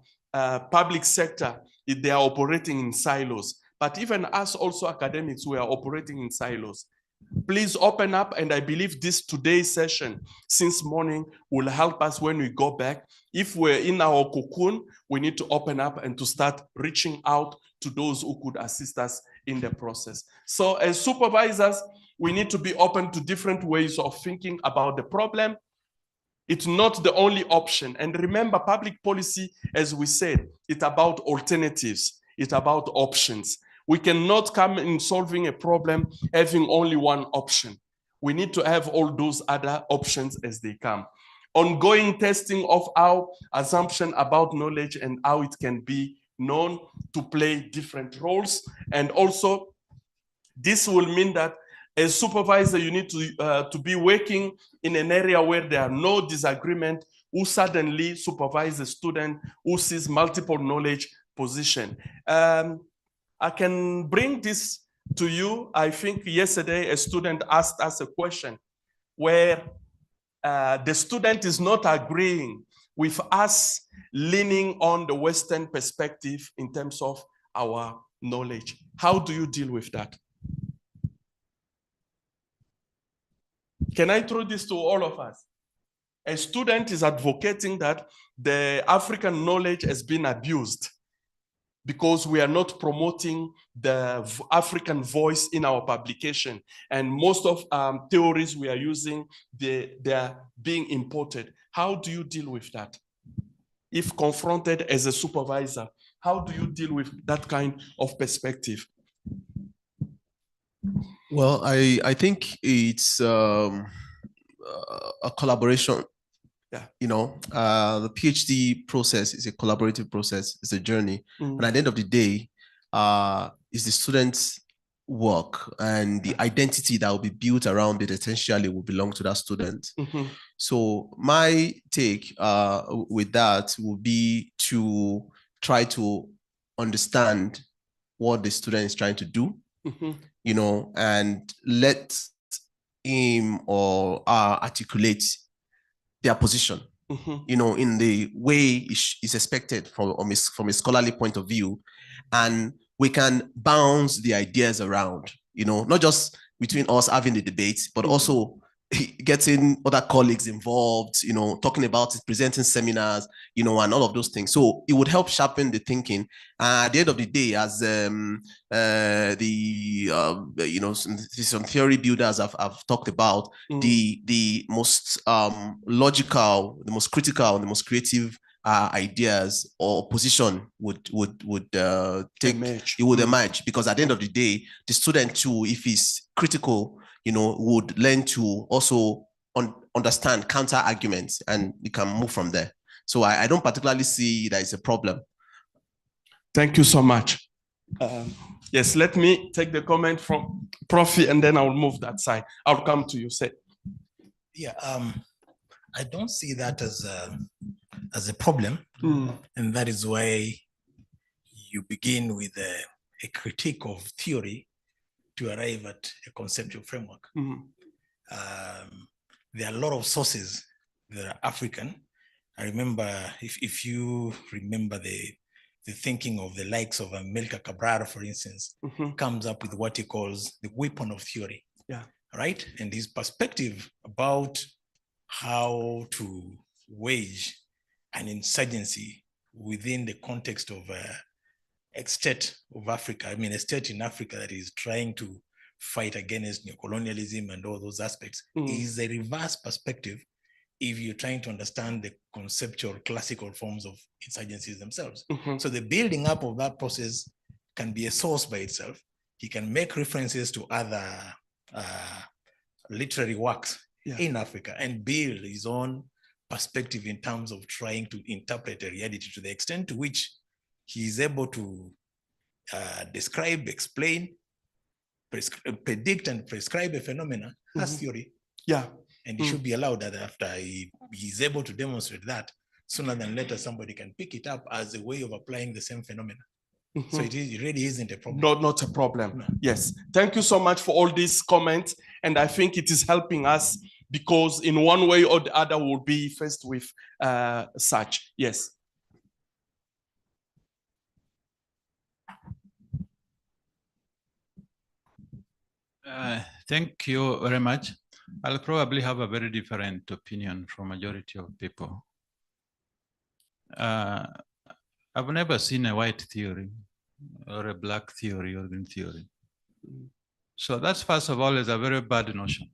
public sector, they are operating in silos. But even us also academics, we are operating in silos. Please open up, and I believe this today's session, since morning, will help us when we go back. If we're in our cocoon, we need to open up and to start reaching out to those who could assist us in the process. So as supervisors, we need to be open to different ways of thinking about the problem. It's not the only option. And remember, public policy, as we said, it's about alternatives. It's about options. We cannot come in solving a problem having only one option. We need to have all those other options as they come. Ongoing testing of our assumption about knowledge and how it can be known to play different roles. And also, this will mean that as supervisor, you need to be working in an area where there are no disagreement, who suddenly supervise a student who sees multiple knowledge position. I can bring this to you. I think yesterday a student asked us a question where the student is not agreeing with us leaning on the Western perspective in terms of our knowledge. How do you deal with that? Can I throw this to all of us? A student is advocating that the African knowledge has been abused because we are not promoting the African voice in our publication. And most of theories we are using, they are being imported. How do you deal with that? If confronted as a supervisor, how do you deal with that kind of perspective? Well, I think it's a collaboration. Yeah. You know, the PhD process is a collaborative process. It's a journey. Mm. And at the end of the day, is the student's work and the identity that will be built around it essentially will belong to that student. Mm-hmm. So my take with that will be to try to understand what the student is trying to do. Mm-hmm. You know, and let him or articulate their position, Mm-hmm. you know, in the way is expected from a scholarly point of view. And we can bounce the ideas around, you know, not just between us having the debate, but also getting other colleagues involved, you know, talking about it, presenting seminars, you know, and all of those things. So it would help sharpen the thinking. At the end of the day, as you know, some theory builders have talked about, the most logical, the most critical, the most creative ideas or position would take emerge. It would emerge, because at the end of the day, the student too, if he's critical, you know, would learn to also understand counter arguments, and we can move from there. So I don't particularly see that it's a problem. Thank you so much. Yes, let me take the comment from Profi, and then I'll move that side. I'll come to you, say. Yeah, I don't see that as a problem, and that is why you begin with a critique of theory to arrive at a conceptual framework. There are a lot of sources that are African. I remember, if you remember the thinking of the likes of Amilcar Cabral, for instance, comes up with what he calls the weapon of theory. Yeah. Right? And his perspective about how to wage an insurgency within the context of a state of Africa, I mean, a state in Africa that is trying to fight against neocolonialism and all those aspects, is a reverse perspective if you're trying to understand the conceptual classical forms of insurgencies themselves. So the building up of that process can be a source by itself, he can make references to other literary works in Africa and build his own perspective in terms of trying to interpret a reality to the extent to which he is able to describe, explain, predict and prescribe a phenomena as theory. Yeah. And he should be allowed that after he's able to demonstrate that, sooner than later somebody can pick it up as a way of applying the same phenomena. So it really isn't a problem. Not a problem. No. Yes. Thank you so much for all these comments. And I think it is helping us because in one way or the other we'll be faced with such. Yes. Thank you very much. I'll probably have a very different opinion from majority of people. I've never seen a white theory or a black theory or green theory. So that's, first of all, is a very bad notion.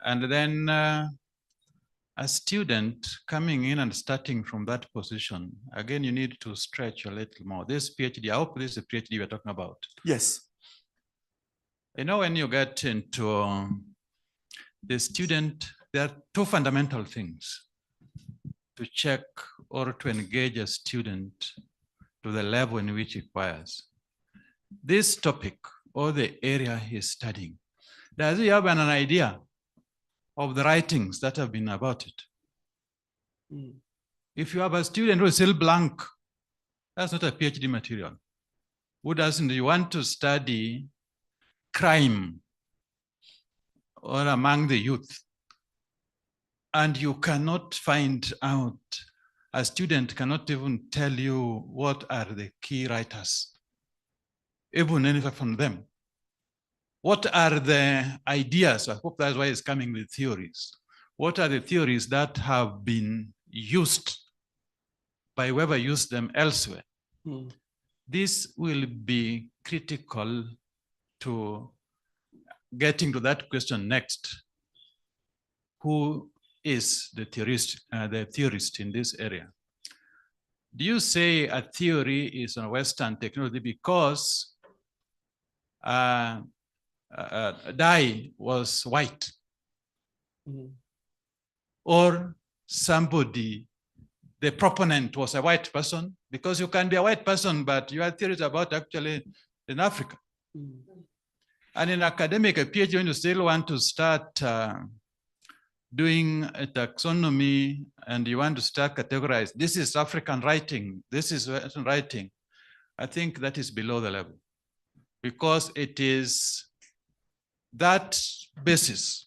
And then a student coming in and starting from that position, again, you need to stretch a little more. This PhD, I hope this is a PhD we're talking about. Yes. You know, when you get into the student, there are two fundamental things to check or to engage a student to the level in which he requires. This topic or the area he's studying, does he have an idea of the writings that have been about it? If you have a student who is still blank, that's not a PhD material. Who doesn't want to study crime or among the youth, and you cannot find out, a student cannot even tell you what are the key writers, even anything from them. What are the ideas? I hope that's why it's coming with theories. What are the theories that have been used by whoever used them elsewhere? This will be critical to getting to that question next. Who is the theorist in this area? Do you say a theory is a Western technology because Dye was white? Or somebody, the proponent was a white person? Because you can be a white person, but your theories about actually in Africa. And in academic, a PhD, when you still want to start doing a taxonomy and you want to start categorize, this is African writing, this is Western writing, I think that is below the level. Because it is that basis.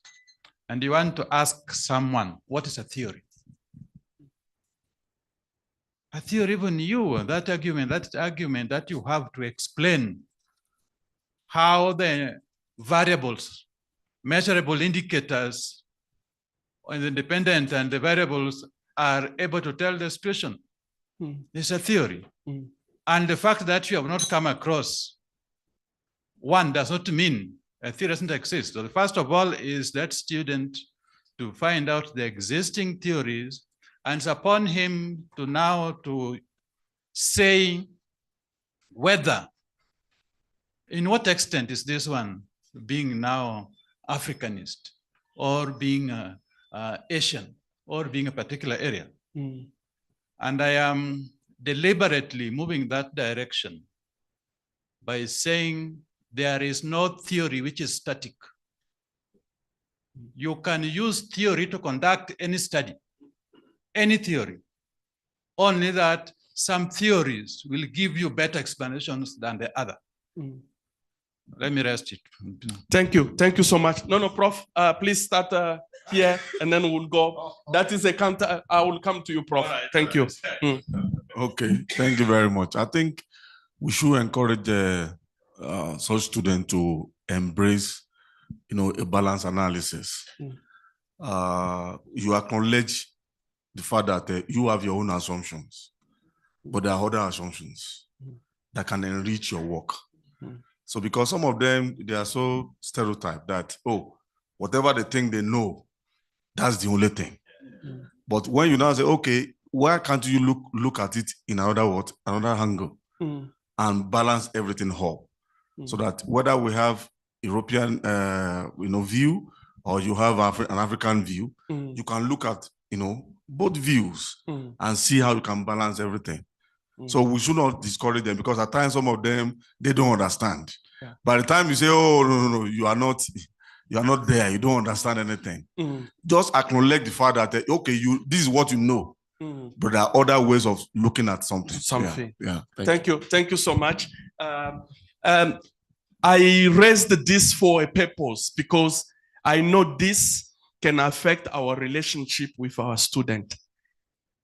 And you want to ask someone, what is a theory? A theory, even you, that argument that you have to explain how the variables, measurable indicators, and the independent and the variables are able to tell the situation. It's a theory. And the fact that you have not come across one does not mean a theory doesn't exist. So the first of all is that student to find out the existing theories, and it's upon him to now to say whether, in what extent is this one being now Africanist or being Asian or being a particular area. And I am deliberately moving that direction by saying there is no theory which is static. You can use theory to conduct any study, any theory, only that some theories will give you better explanations than the other. Let me rest it. Thank you. Thank you so much. No, Prof. Please start here and then we'll go. That is a counter. I will come to you, Prof. Thank you. Okay. Thank you very much. I think we should encourage such students to embrace, a balanced analysis. You acknowledge the fact that you have your own assumptions, but there are other assumptions that can enrich your work. So because some of them, they are so stereotyped that, whatever they think they know, that's the only thing. But when you now say, okay, why can't you look at it in another angle? and balance everything up. So that whether we have European view or you have an African view, you can look at both views and see how you can balance everything. So we should not discourage them, because at times some of them, they don't understand. Yeah. By the time you say, oh, no, you are not there, you don't understand anything. Just acknowledge the fact that, okay, this is what you know, but there are other ways of looking at something. Yeah. Thank you. Thank you so much. I raised this for a purpose, because I know this can affect our relationship with our student.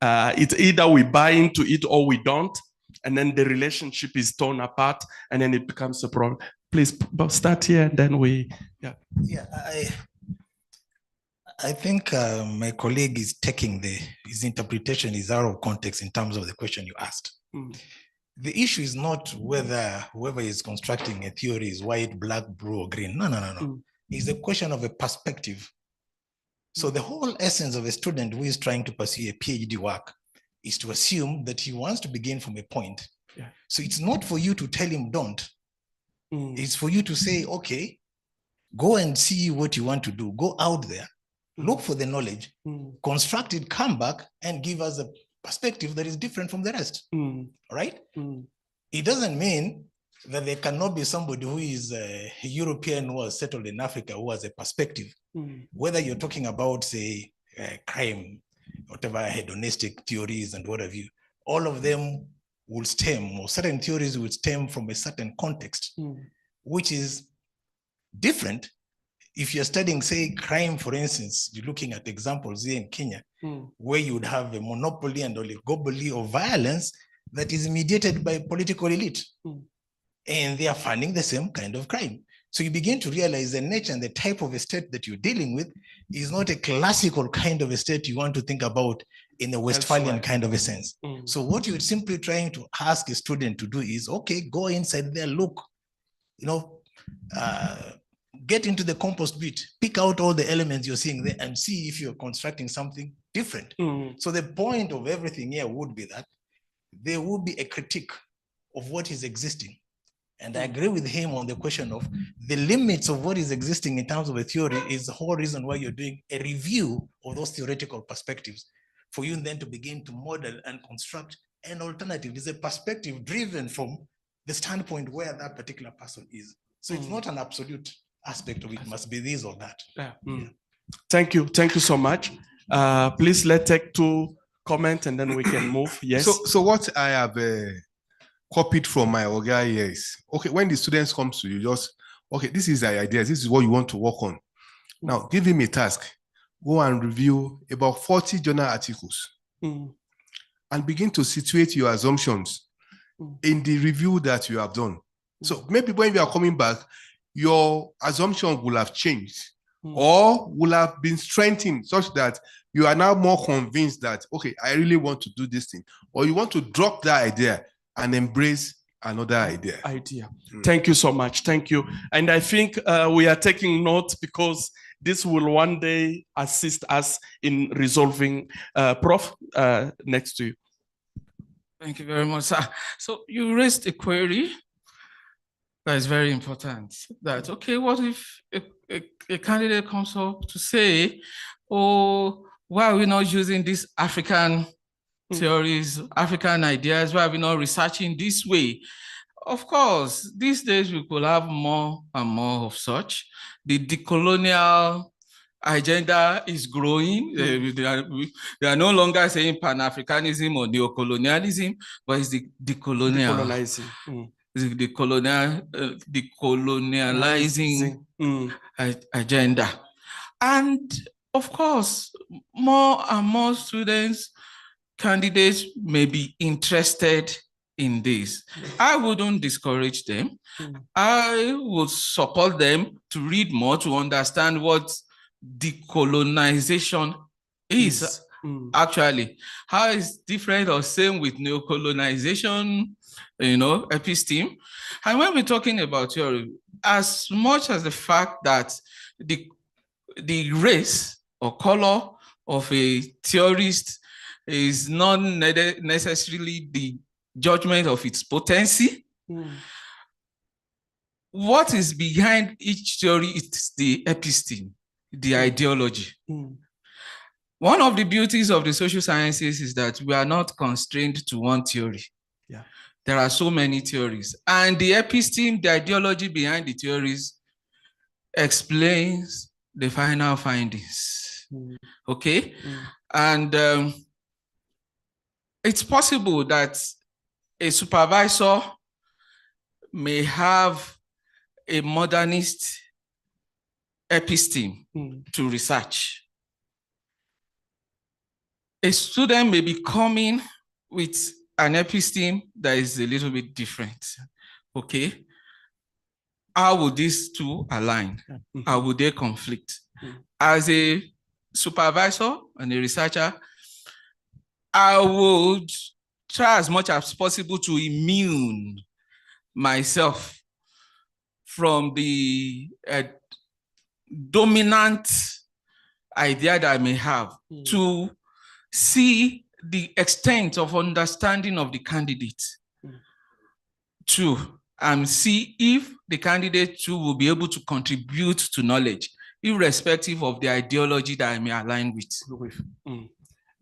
It's either we buy into it or we don't, and then the relationship is torn apart, and then it becomes a problem. Please start here, and then we. Yeah. Yeah, I think my colleague is taking his interpretation is out of context in terms of the question you asked. The issue is not whether whoever is constructing a theory is white, black, blue, or green. No. It's a question of a perspective. So the whole essence of a student who is trying to pursue a PhD work is to assume that he wants to begin from a point. Yeah. So it's not for you to tell him don't. It's for you to say, okay, go and see what you want to do. Go out there, look for the knowledge, construct it, come back, and give us a perspective that is different from the rest. Right? It doesn't mean that there cannot be somebody who is a European who was settled in Africa who has a perspective. Whether you're talking about, say, crime, whatever hedonistic theories and what have you, all of them will stem, or certain theories will stem from a certain context, which is different. If you're studying, say, crime, for instance, you're looking at examples here in Kenya, where you would have a monopoly and oligopoly of violence that is mediated by political elite. And they are funding the same kind of crime. So you begin to realize the nature and the type of a state that you're dealing with is not a classical kind of a state you want to think about in a Westphalian kind of a sense. So what you're simply trying to ask a student to do is, okay, go inside there, look, get into the compost bit, pick out all the elements you're seeing there and see if you're constructing something different. So the point of everything here would be that there would be a critique of what is existing. And I agree with him on the question of the limits of what is existing in terms of a theory is the whole reason why you're doing a review of those theoretical perspectives, for you then to begin to model and construct an alternative. It's a perspective driven from the standpoint where that particular person is. So it's not an absolute aspect of it, must be this or that. Thank you. Thank you so much. Please let's take 2 comments and then we can move. Yes. So what I have copied from my Oga here is, okay, when the students come to you, just, okay, this is the ideas, this is what you want to work on. Now, give him a task. Go and review about 40 journal articles and begin to situate your assumptions in the review that you have done. So maybe when you are coming back, your assumption will have changed or will have been strengthened such that you are now more convinced that, okay, I really want to do this thing, or you want to drop that idea and embrace another idea. Thank you so much. Thank you. And I think we are taking note because this will one day assist us in resolving. Prof, next to you. Thank you very much, sir. So you raised a query that is very important. That, okay, what if a candidate comes up to say, oh, why are we not using these African theories, African ideas? Why are we not researching this way? Of course, these days we could have more and more of such. The decolonial agenda is growing. They are no longer saying Pan-Africanism or neocolonialism, but it's the decolonializing agenda. And of course, more and more students, candidates may be interested in this. I wouldn't discourage them. I would support them to read more, to understand what decolonization is actually. How it's different or same with neocolonization, episteme. And when we're talking about theory, as much as the fact that the race or color of a theorist is not necessarily the judgment of its potency, What is behind each theory is the episteme, the ideology. One of the beauties of the social sciences is that we are not constrained to one theory. Yeah. There are so many theories. And the episteme, the ideology behind the theories, explains the final findings. Okay? And it's possible that a supervisor may have a modernist episteme to research. A student may be coming with an episteme that is a little bit different. Okay? How would these two align? How would they conflict? As a supervisor and a researcher, I would try as much as possible to immune myself from the dominant idea that I may have to see the extent of understanding of the candidate too, and see if the candidate too will be able to contribute to knowledge, irrespective of the ideology that I may align with.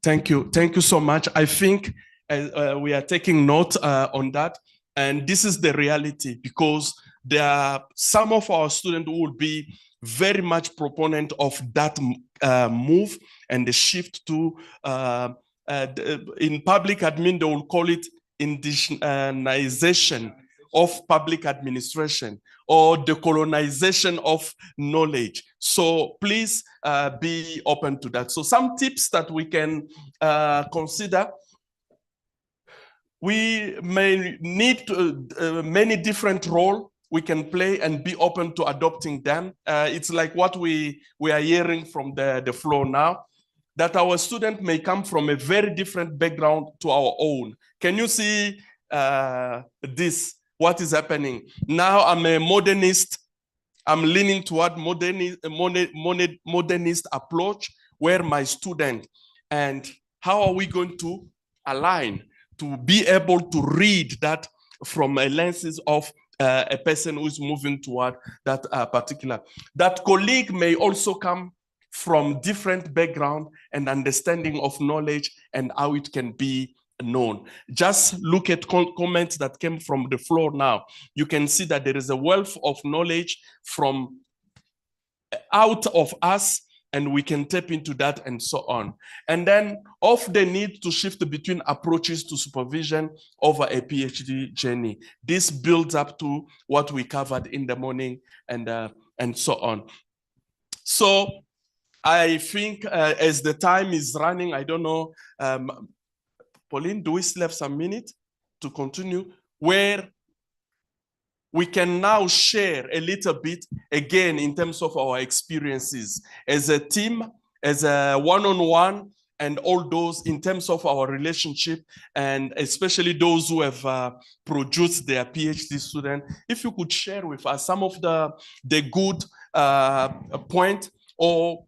Thank you. Thank you so much. I think we are taking note on that. And this is the reality, because there are some of our students who will be very much proponent of that move and the shift to, in public admin, they will call it indigenization of public administration or decolonization of knowledge. So please be open to that. So some tips that we can consider: we may need many different roles we can play and be open to adopting them. It's like what we are hearing from the floor now, that our student may come from a very different background to our own. Can you see this? What is happening? Now I'm a modernist. I'm leaning toward modernist approach where my student, and how are we going to align to be able to read that from a lenses of a person who is moving toward that particular. That colleague may also come from different background and understanding of knowledge and how it can be known. Just look at comments that came from the floor now. You can see that there is a wealth of knowledge from out of us, and we can tap into that and so on. And then of the need to shift between approaches to supervision over a PhD journey. This builds up to what we covered in the morning and so on. So I think as the time is running, I don't know, Pauline, do we still have some minutes to continue, where we can now share a little bit again in terms of our experiences as a team, as a one-on-one, and all those in terms of our relationship, and especially those who have produced their PhD student. If you could share with us some of the good point, or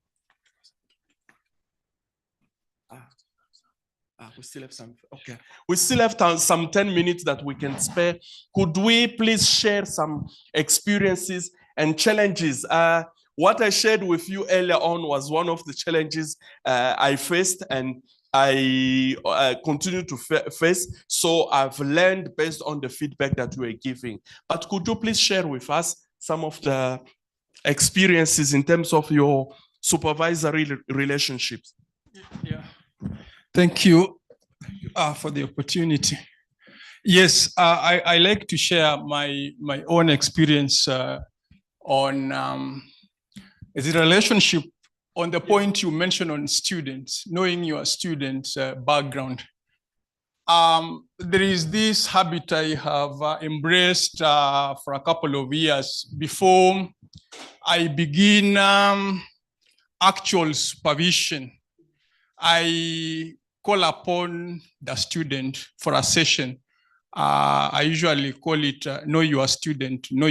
we still have some, okay. We still have some 10 minutes that we can spare. Could we please share some experiences and challenges? What I shared with you earlier on was one of the challenges I faced, and I continue to face. So I've learned based on the feedback that you are giving. But could you please share with us some of the experiences in terms of your supervisory relationships? Yeah. Thank you for the opportunity. Yes, I like to share my own experience on the relationship on the point you mentioned on students, knowing your students' background. There is this habit I have embraced for a couple of years before I begin actual supervision. I call upon the student for a session. I usually call it know your student, know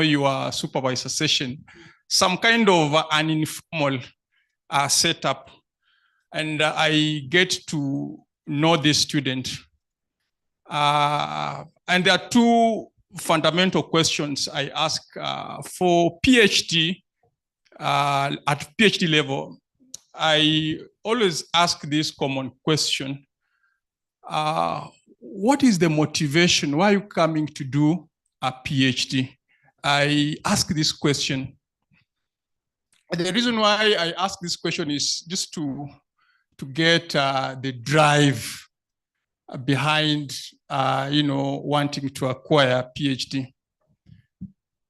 your supervisor session, some kind of an informal setup. And I get to know the student. And there are two fundamental questions I ask for PhD. At PhD level, I always ask this common question. What is the motivation? Why are you coming to do a PhD? I ask this question. The reason why I ask this question is just to get the drive behind, wanting to acquire a PhD.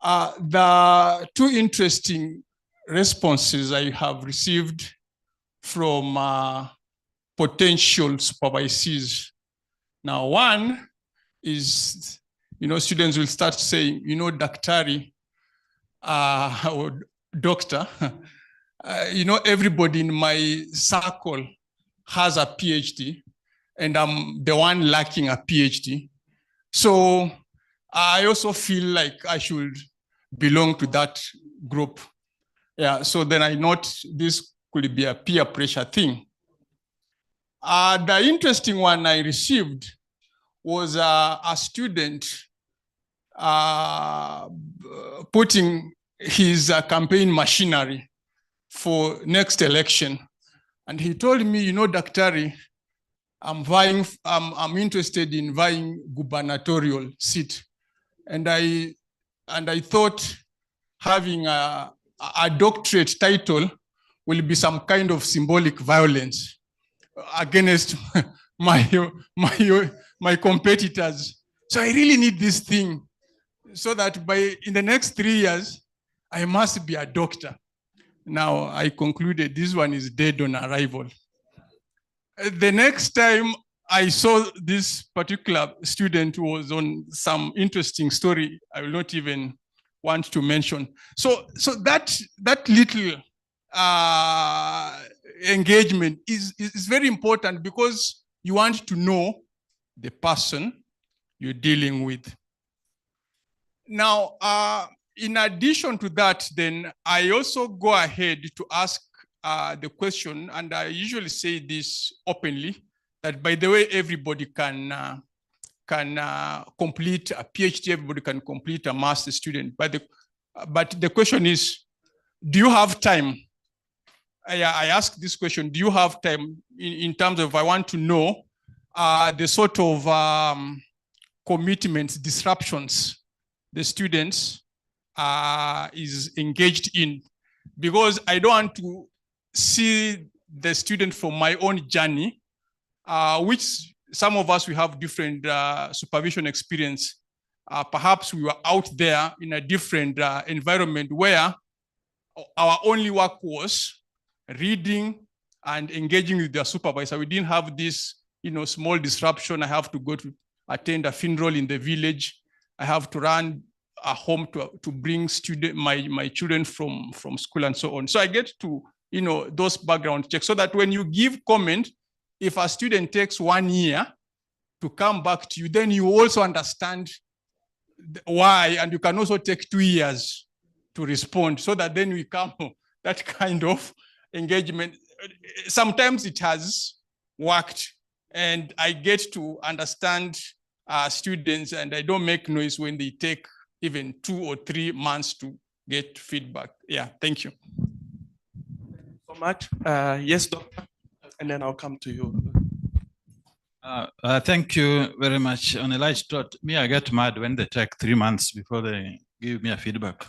The two interesting responses I have received from potential supervisees. Now, one is, students will start saying, daktari or doctor, everybody in my circle has a PhD, and I'm the one lacking a PhD. So I also feel like I should belong to that group. Yeah, so then I note this could be a peer pressure thing. The interesting one I received was a student putting his campaign machinery for next election. And he told me, Daktari, I'm interested in vying gubernatorial seat. And I thought having a doctorate title will be some kind of symbolic violence against my competitors. So I really need this thing so that in the next 3 years, I must be a doctor. Now I concluded this one is dead on arrival. The next time I saw this particular student was on some interesting story I will not even want to mention. So that little engagement is very important because you want to know the person you're dealing with. Now, in addition to that, then I also go ahead to ask the question, and I usually say this openly, that by the way, everybody can complete a PhD, everybody can complete a master's student. But the question is, do you have time? I ask this question, do you have time in terms of I want to know the sort of commitments, disruptions the students is engaged in, because I don't want to see the student from my own journey, which some of us, we have different supervision experience. Perhaps we were out there in a different environment where our only work was reading and engaging with their supervisor. We didn't have this, small disruption. I have to go to attend a funeral in the village. I have to run a home to bring my children from school and so on. So I get to, those background checks so that when you give comment, if a student takes 1 year to come back to you, then you also understand why, and you can also take 2 years to respond, so that then we come that kind of engagement. Sometimes it has worked, and I get to understand students, and I don't make noise when they take even 2 or 3 months to get feedback. Yeah, thank you. So much. Yes, doctor, and then I'll come to you. Thank you very much. On a light thought, I get mad when they take 3 months before they give me a feedback,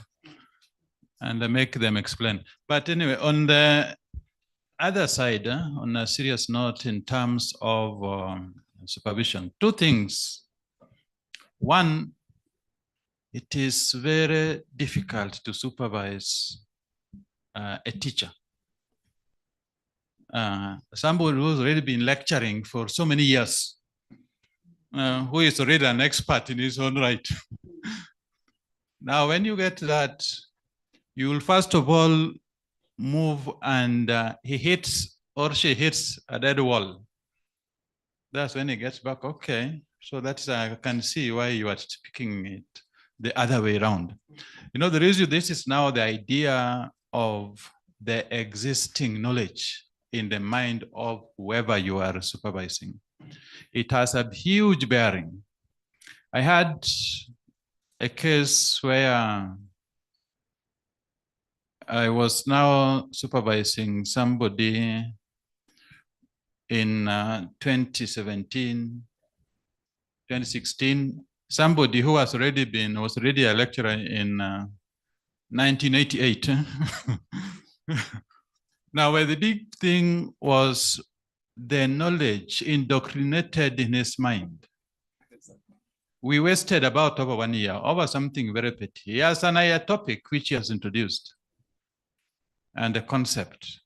and I make them explain. But anyway, on the other side, on a serious note, in terms of supervision, 2 things. One, it is very difficult to supervise a teacher. Somebody who's already been lecturing for so many years, who is already an expert in his own right. Now, when you get that, you will first of all move, and he hits or she hits a dead wall. That's when he gets back, okay. So that's, I can see why you are speaking it the other way around. The reason this is now the idea of the existing knowledge in the mind of whoever you are supervising. It has a huge bearing. I had a case where I was now supervising somebody in 2017, 2016, somebody who was already a lecturer in 1988. Now, where the big thing was the knowledge indoctrinated in his mind. We wasted about over 1 year over something very petty. He has a topic which he has introduced and a concept.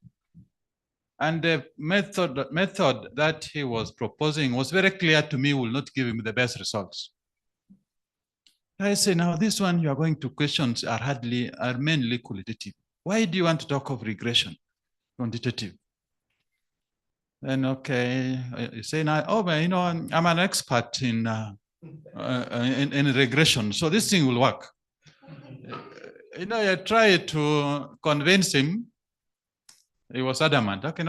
And the method that he was proposing was very clear to me, will not give him the best results. I say, now this one you are going to questions are mainly qualitative. Why do you want to talk of regression? Quantitative. Then okay, you say now, oh, but, you know, I'm an expert in regression, so this thing will work. You know, I tried to convince him. He was adamant. Okay,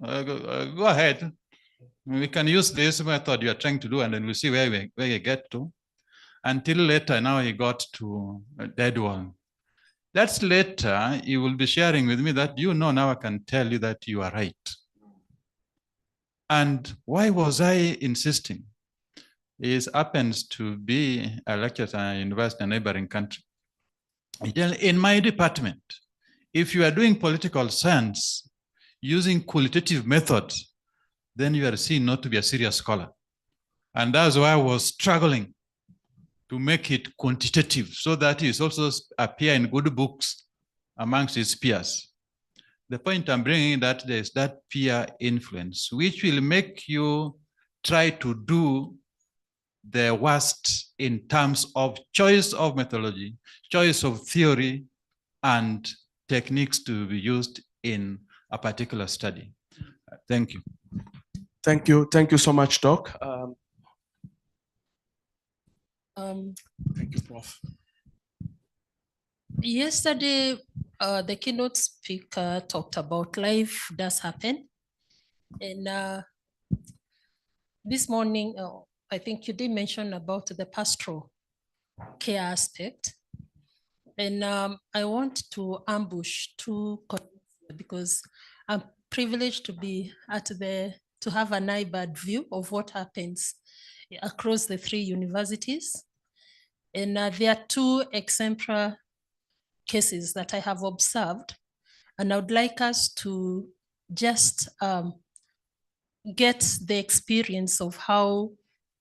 go ahead. We can use this method you are trying to do, and then we'll see where you get to. Until later, now he got to a dead one. That's later, he will be sharing with me that, you know, now I can tell you that you are right. And why was I insisting? He happens to be a lecturer at a university in a neighboring country. In my department, if you are doing political science using qualitative methods, then you are seen not to be a serious scholar. And that's why I was struggling to make it quantitative so that it also appear in good books amongst his peers. The point I'm bringing that there is that peer influence, which will make you try to do the worst in terms of choice of methodology, choice of theory, and techniques to be used in a particular study. Thank you. Thank you. Thank you so much, Doc. Thank you, Prof. Yesterday, the keynote speaker talked about life does happen. And this morning, I think you did mention about the pastoral care aspect. And I want to ambush two because I'm privileged to be to have an iBird view of what happens across the 3 universities. And there are 2 exemplary cases that I have observed, and I would like us to just get the experience of how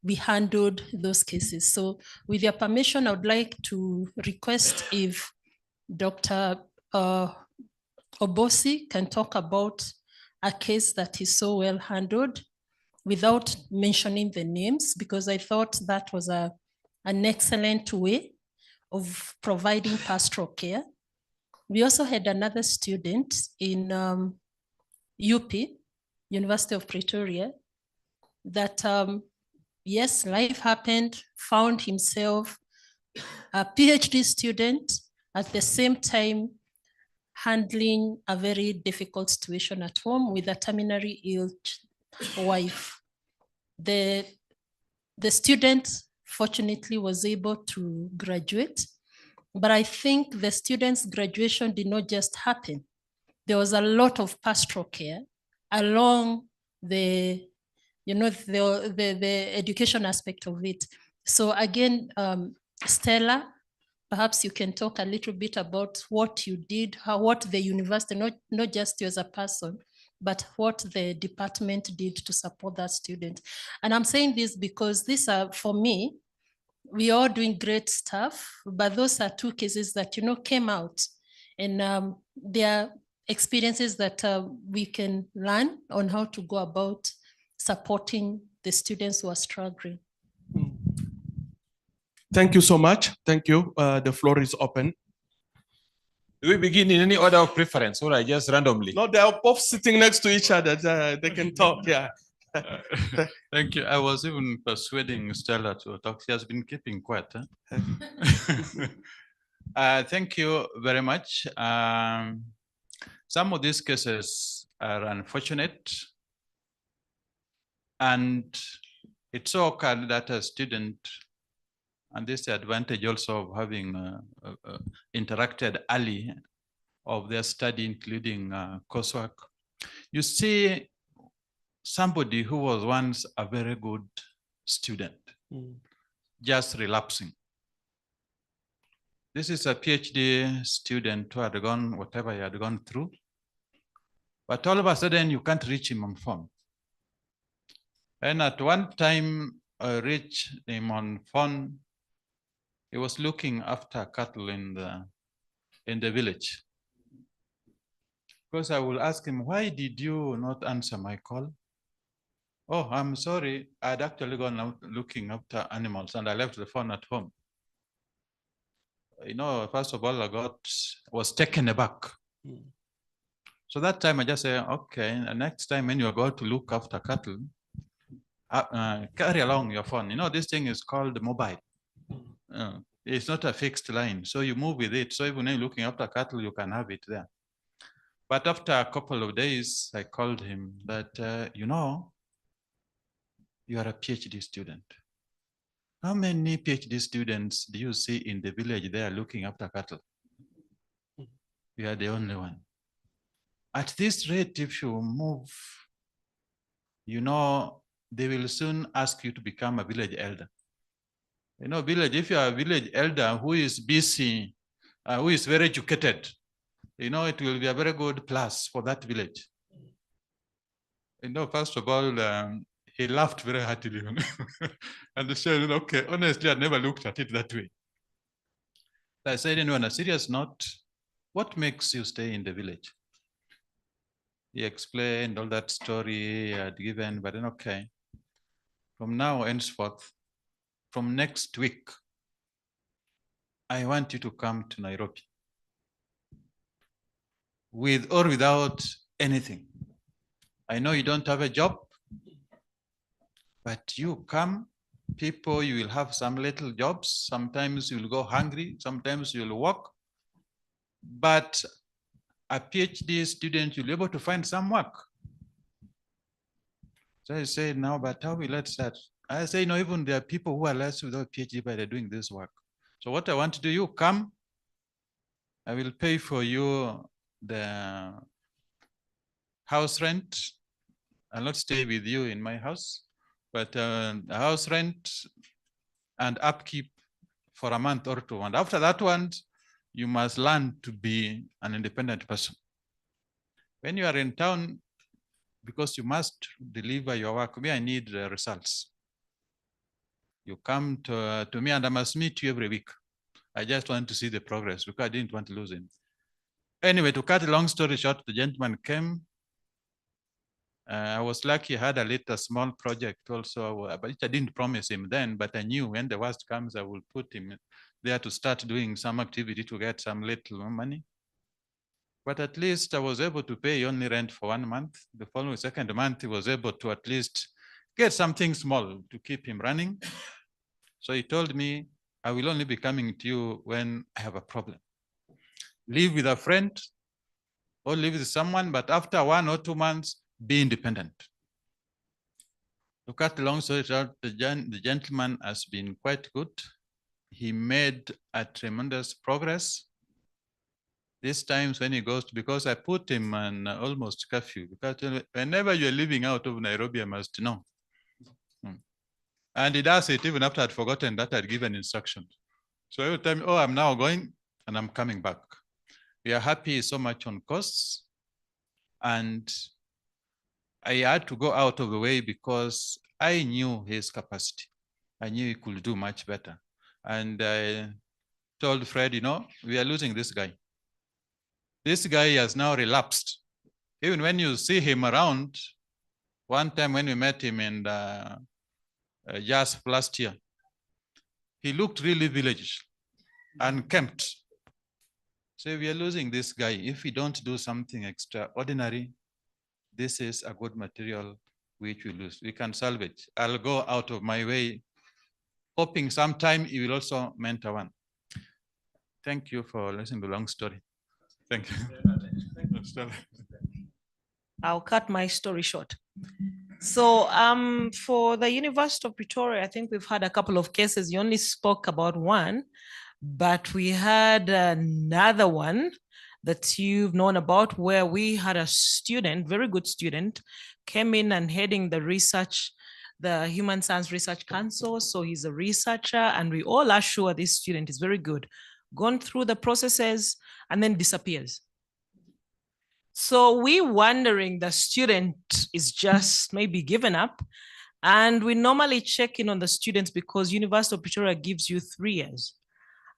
we handled those cases. So with your permission, I would like to request if Dr. Obosi can talk about a case that is so well handled without mentioning the names, because I thought that was an excellent way of providing pastoral care. We also had another student in UP, University of Pretoria, that yes, life happened, found himself a PhD student, at the same time handling a very difficult situation at home with a terminally ill wife. The student fortunately was able to graduate, but I think the student's graduation did not just happen. There was a lot of pastoral care along the, the education aspect of it. So again, Stella, perhaps you can talk a little bit about what you did, what the university, not just you as a person, but what the department did to support that student. And I'm saying this because these are, for me, we are doing great stuff, but those are 2 cases that, came out. And there are experiences that we can learn on how to go about supporting the students who are struggling. Thank you so much. Thank you. The floor is open. Do we begin in any order of preference, or just randomly? No, they are both sitting next to each other. They can talk, yeah. Thank you. I was even persuading Stella to talk. She has been keeping quiet. Thank you very much. Some of these cases are unfortunate, and it so occurred that a student And this is the advantage also of having interacted early of their study, including coursework. You see somebody who was once a very good student, just relapsing. This is a PhD student who had gone whatever he had gone through, but all of a sudden you can't reach him on phone. And at one time I reached him on phone. He was looking after cattle in the village. Because I will ask him, why did you not answer my call? Oh, I'm sorry. I'd actually gone out looking after animals and I left the phone at home. You know, first of all, was taken aback. So that time I just say, okay, the next time when you go to look after cattle, carry along your phone. You know, this thing is called mobile. It's not a fixed line. So you move with it. So even when you're looking after cattle, you can have it there. But after a couple of days, I called him that, you know, you are a PhD student. How many PhD students do you see in the village there looking after cattle? You are the only one. At this rate, if you move, you know, they will soon ask you to become a village elder. You know, if you are a village elder who is busy, who is very educated, you know, it will be a very good plus for that village. You know, first of all, he laughed very heartily. And he said, okay, honestly, I never looked at it that way. I said, on a serious note, what makes you stay in the village? He explained all that story he had given, but then, okay, from now henceforth, from next week, I want you to come to Nairobi with or without anything. I know you don't have a job, but you come, people, you will have some little jobs. Sometimes you will go hungry, sometimes you will work. But a PhD student, you'll be able to find some work. So I say, no, but how will that start? I say, no, even there are people who are less without PhD, but they're doing this work. So what I want to do, you come, I will pay for you the house rent. I'll not stay with you in my house, but the house rent and upkeep for a month or two. And after that one, you must learn to be an independent person. When you are in town, because you must deliver your work, I need results. You come to me and I must meet you every week. I just want to see the progress because I didn't want to lose him. Anyway, to cut a long story short, the gentleman came. I was lucky, I had a small project also, but I didn't promise him then, but I knew when the worst comes, I will put him there to start doing some activity to get some little money. But at least I was able to pay only rent for 1 month. The following second month, he was able to at least get something small to keep him running. So he told me, I will only be coming to you when I have a problem. Live with a friend or live with someone, but after 1 or 2 months, be independent. To cut the long story short, the gentleman has been quite good. He made a tremendous progress. These times when he goes, because I put him on almost curfew, because whenever you're living out of Nairobi, I must know. And he does it even after I'd forgotten that I'd given instructions. So every time, oh, I'm now going and I'm coming back. We are happy so much on costs. And I had to go out of the way because I knew his capacity. I knew he could do much better. And I told Fred, you know, we are losing this guy. This guy has now relapsed. Even when you see him around, one time when we met him in the JAAS last year, he looked really village and camped. So we are losing this guy. If we don't do something extraordinary, this is a good material which we lose. We can salvage. I'll go out of my way, hoping sometime he will also mentor one. Thank you for listening to the long story. Thank you. I'll cut my story short. So for the University of Pretoria, I think we've had a couple of cases. You only spoke about one, but we had another one that you've known about where we had a student, very good student, came in and heading the research, the Human Science Research Council. So he's a researcher and we all are sure this student is very good, gone through the processes and then disappears. So we wondering the student is just maybe given up. And we normally check in on the students because University of Pretoria gives you 3 years.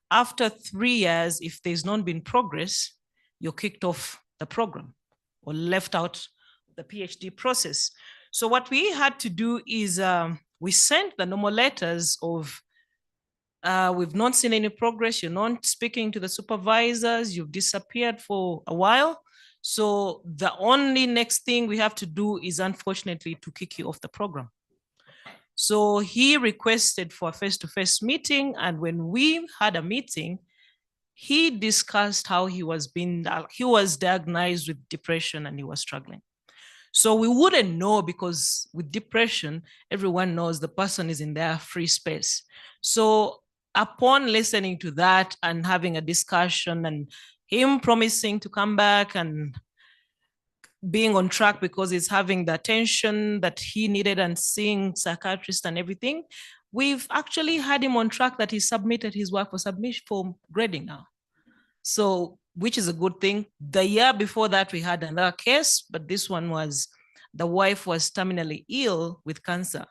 After 3 years, if there's not been progress, you're kicked off the program or left out the PhD process. So what we had to do is we sent the normal letters of we've not seen any progress, you're not speaking to the supervisors, you've disappeared for a while. So the only next thing we have to do is unfortunately to kick you off the program. So he requested for a face-to-face meeting. And when we had a meeting, he discussed how he was diagnosed with depression and he was struggling. So we wouldn't know because with depression, everyone knows the person is in their free space. So upon listening to that and having a discussion and him promising to come back and being on track because he's having the attention that he needed and seeing psychiatrists and everything, we've actually had him on track that he submitted his work for submission for grading now. So, which is a good thing. The year before that, we had another case, but this one was, the wife was terminally ill with cancer.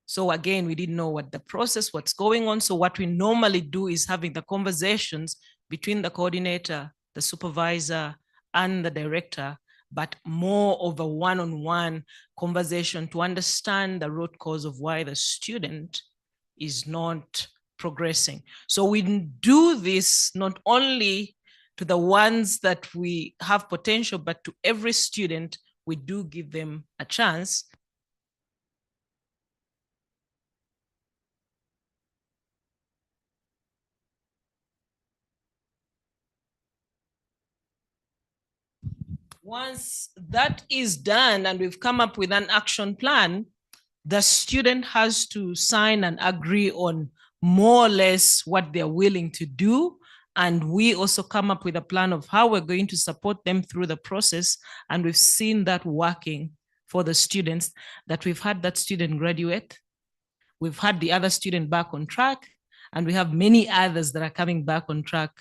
So again, we didn't know what the process, what's going on. So what we normally do is having the conversations between the coordinator, the supervisor, and the director, but more of a one-on-one conversation to understand the root cause of why the student is not progressing. So we do this not only to the ones that we have potential, but to every student, we do give them a chance. Once that is done and we've come up with an action plan, the student has to sign and agree on more or less what they're willing to do. And we also come up with a plan of how we're going to support them through the process. And we've seen that working for the students, that we've had that student graduate. We've had the other student back on track, and we have many others that are coming back on track,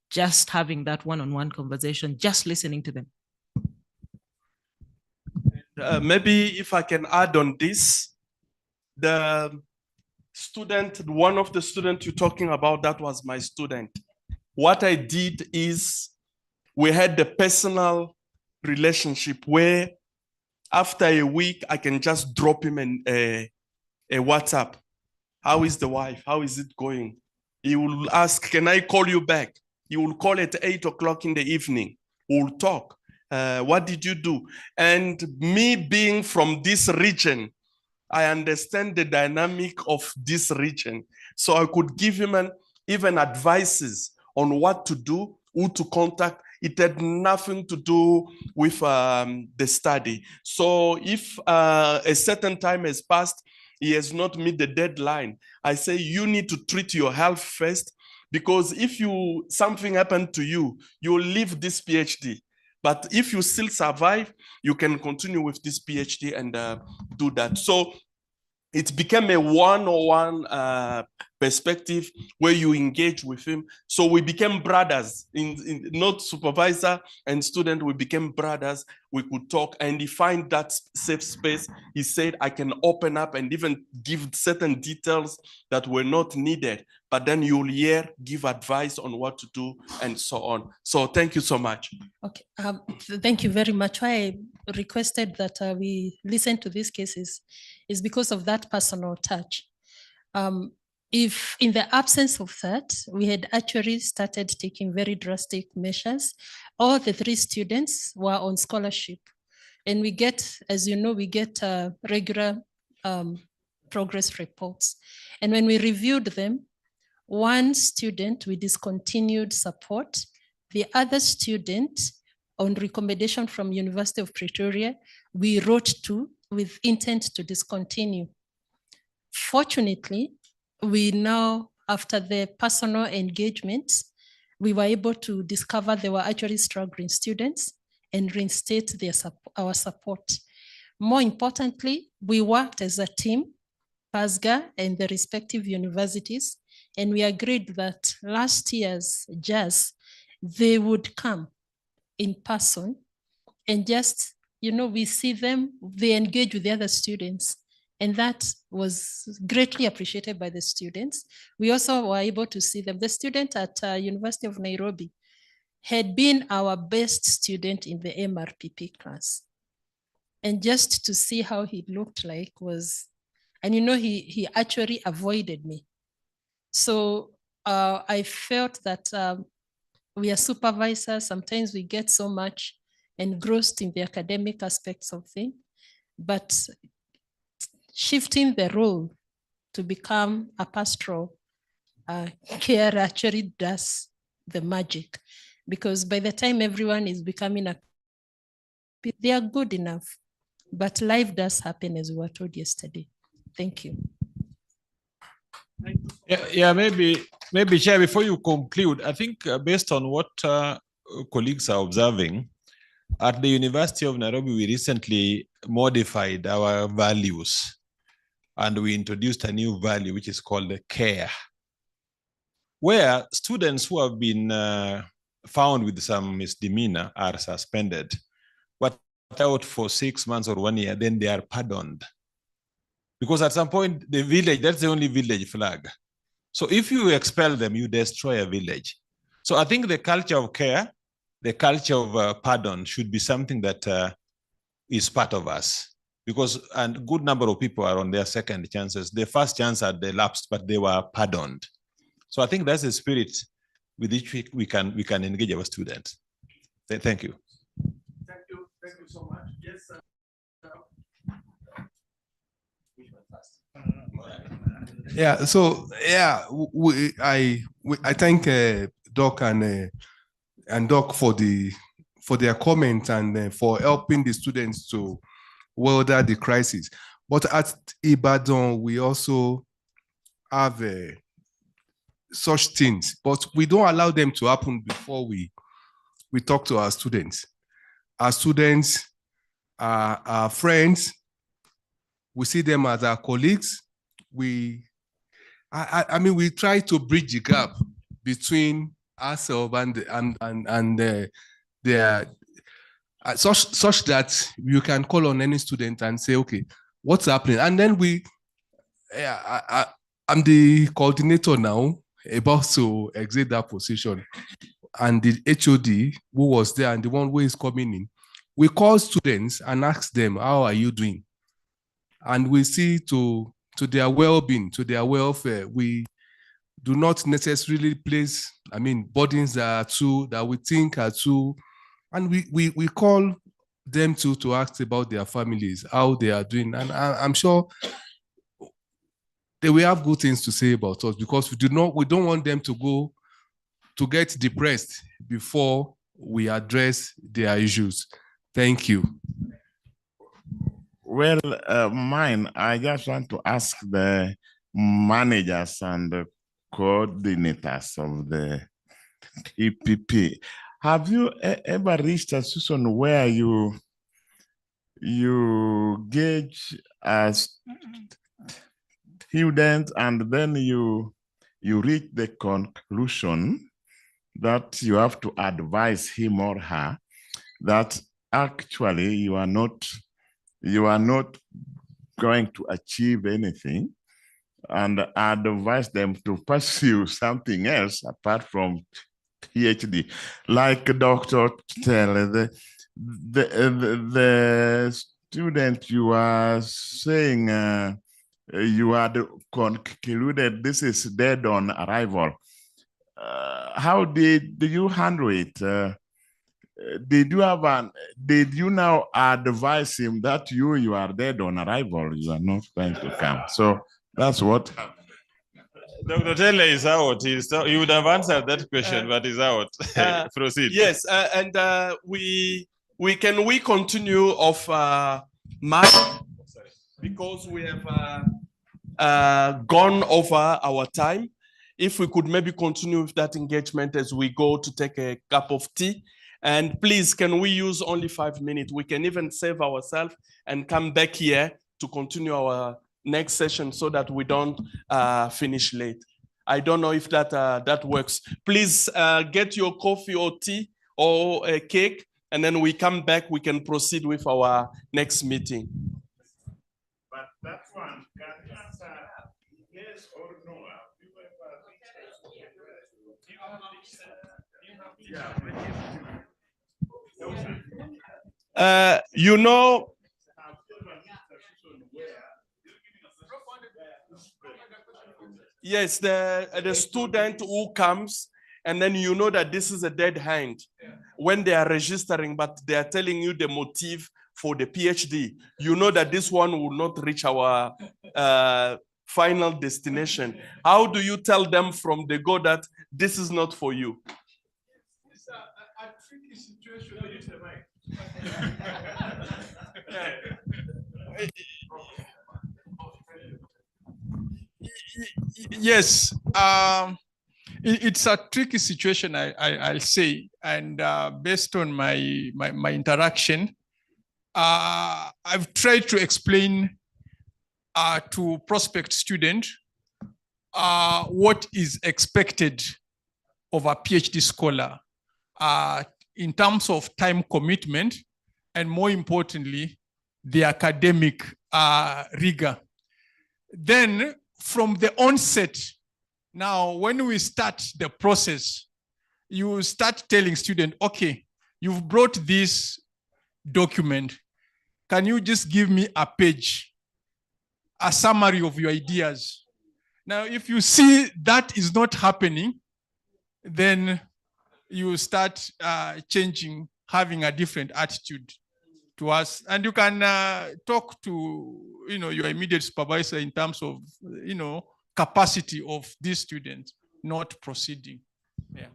just having that one-on-one conversation, just listening to them. Maybe if I can add on this, the student, one of the students you're talking about, that was my student. What I did is we had the personal relationship where after a week, I can just drop him a WhatsApp. How is the wife? How is it going? He will ask, can I call you back? He will call at 8 o'clock in the evening. We'll talk. What did you do? And me being from this region, I understand the dynamic of this region. So I could give him even advices on what to do, who to contact. It had nothing to do with the study. So if a certain time has passed, he has not met the deadline, I say you need to treat your health first, because if something happened to you, you'll leave this PhD. But if you still survive, you can continue with this PhD and do that. So it became a one-on-one perspective where you engage with him. So we became brothers, not supervisor and student, we became brothers. We could talk and he find that safe space. He said, I can open up and even give certain details that were not needed, but then you'll give advice on what to do and so on. So thank you so much. Okay, thank you very much. Why I requested that we listen to these cases is because of that personal touch. If in the absence of that, we had actually started taking very drastic measures. All the 3 students were on scholarship. And we get, as you know, we get regular progress reports. And when we reviewed them, one student, we discontinued support. The other student, on recommendation from University of Pretoria, we wrote to with intent to discontinue. Fortunately, we now, after the personal engagement, we were able to discover they were actually struggling students and reinstate our support. More importantly, we worked as a team, PASGA and the respective universities, and we agreed that last year's JAAS, they would come in person and just, we see them, they engage with the other students. And that was greatly appreciated by the students. We also were able to see them. The student at University of Nairobi had been our best student in the MRPP class. And just to see how he looked like was, and he actually avoided me. So I felt that we are supervisors. Sometimes we get so much engrossed in the academic aspects of things, but shifting the role to become a pastoral care actually does the magic, because by the time everyone is becoming they are good enough, but life does happen, as we were told yesterday. Thank you. Yeah, maybe, Chair, before you conclude, I think based on what colleagues are observing, at the University of Nairobi, we recently modified our values and we introduced a new value, which is called the care, where students who have been found with some misdemeanor are suspended, but out for 6 months or 1 year, then they are pardoned. Because at some point, the village, that's the only village flag. So if you expel them, you destroy a village. So I think the culture of care, the culture of pardon should be something that is part of us. Because a good number of people are on their second chances. The first chance had they lapsed, but they were pardoned. So I think that's the spirit with which we can engage our students. Thank you. Thank you so much. Yes, sir. Yeah, so yeah, I thank Doc and Doc for their comments and for helping the students to weather the crisis. But at Ibadan, we also have such things, but we don't allow them to happen before we talk to our students. Our students are our friends. We see them as our colleagues. I mean, we try to bridge the gap between ourselves and their such that you can call on any student and say, okay, what's happening? And then I'm the coordinator now, about to exit that position. And the HOD who was there and the one who is coming in, we call students and ask them, how are you doing? And we see to their well-being, to their welfare. We do not necessarily place, burdens that we think are too, and we call them to ask about their families, how they are doing. And I'm sure they will have good things to say about us, because we don't want them to get depressed before we address their issues. Thank you. Well, mine, I just want to ask the managers and the coordinators of the EPP. Have you ever reached a situation where you gauge as students and then you reach the conclusion that you have to advise him or her that actually you are not going to achieve anything, and advise them to pursue something else apart from PhD? Like Dr. Tell, the student you are saying you had concluded this is dead on arrival. How did you handle it? Did you now advise him that you are dead on arrival, you are not going to come? So that's what happened. Dr. Taylor is out. He would have answered that question, but he's out. Proceed. Yes, and we continue of March because we have gone over our time. If we could maybe continue with that engagement as we go to take a cup of tea. And please, can we use only 5 minutes? We can even save ourselves and come back here to continue our next session so that we don't finish late. I don't know if that works. Please get your coffee or tea or a cake, and then we come back, we can proceed with our next meeting. But that one, can you answer yes or no? You know, yes, the student who comes, and then you know that this is a dead hand when they are registering, but they are telling you the motive for the PhD. You know that this one will not reach our final destination. How do you tell them from the go that this is not for you? It's a tricky situation. Yes, it's a tricky situation, I'll say, and based on my interaction, I've tried to explain to prospect student what is expected of a PhD scholar in terms of time commitment, and more importantly, the academic rigor. Then from the onset, now when we start the process, you start telling students, okay, you've brought this document. Can you just give me a page, a summary of your ideas? Now, if you see that is not happening, then you start changing, having a different attitude to us. And you can talk to your immediate supervisor in terms of capacity of these students not proceeding. Yeah.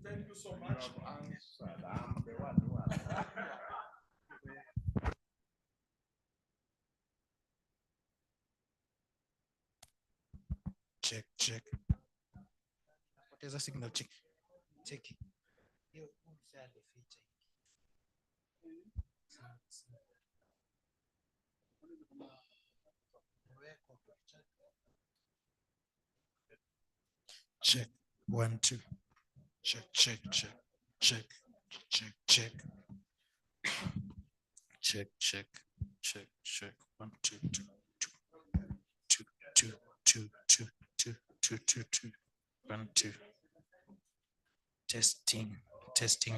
Thank you so much. Check. What is the signal? Check. Check. 1, 2. Check. 1, 2, 2. 1, 2. Testing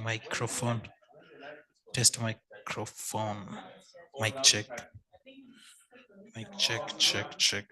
microphone. Test microphone. Mic check. Check.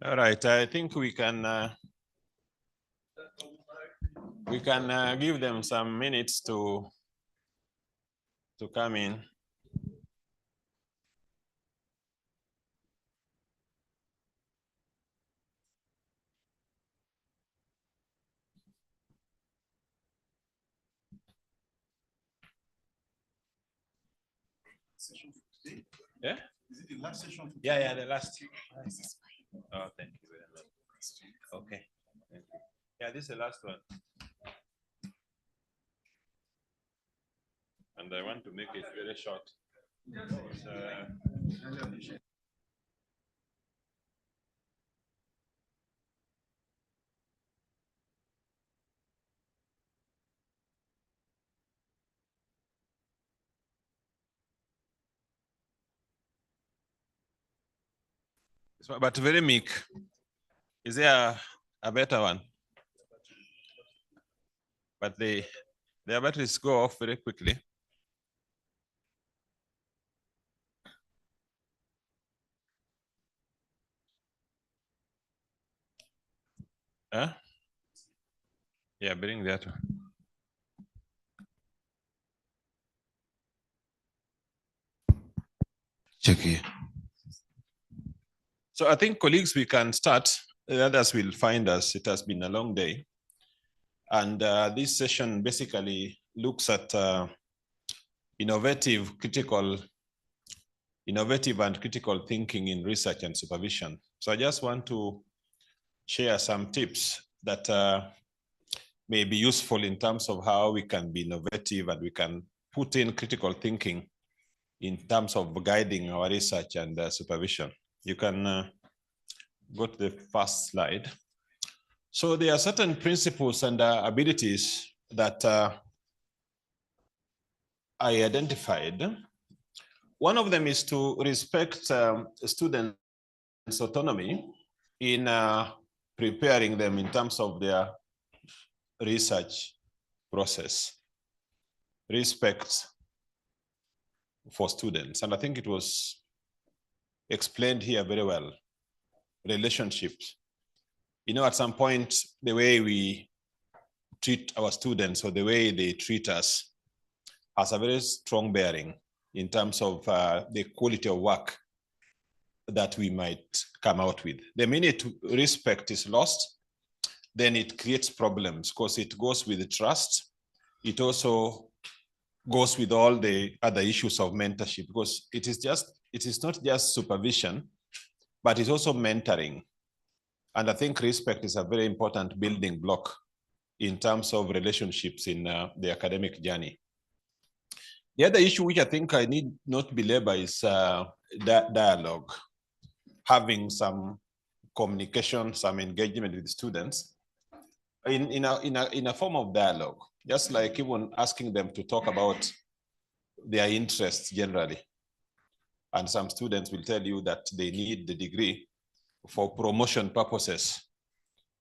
All right, I think we can give them some minutes to come in. Yeah? Is it the last session? Yeah, the last. Oh, thank you very much. Okay. Thank you. Yeah, this is the last one. And I want to make it very short. But very meek. Is there a better one? But their batteries go off very quickly. Huh? Yeah, bring that one. Check here. So I think, colleagues, we can start. The others will find us. It has been a long day. And this session basically looks at innovative and critical thinking in research and supervision. So I just want to share some tips that may be useful in terms of how we can be innovative and we can put in critical thinking in terms of guiding our research and supervision. You can go to the first slide. So there are certain principles and abilities that I identified. One of them is to respect students' autonomy in preparing them in terms of their research process. Respect for students. And I think it was explained here very well. Relationships. You know, at some point, the way we treat our students or the way they treat us has a very strong bearing in terms of the quality of work that we might come out with. The minute respect is lost, then it creates problems because it goes with the trust. It also goes with all the other issues of mentorship, because it is not just supervision, but it's also mentoring. And I think respect is a very important building block in terms of relationships in the academic journey. The other issue which I think I need not belabor is dialogue. Having some communication, some engagement with students in a form of dialogue, just like even asking them to talk about their interests generally. And some students will tell you that they need the degree for promotion purposes.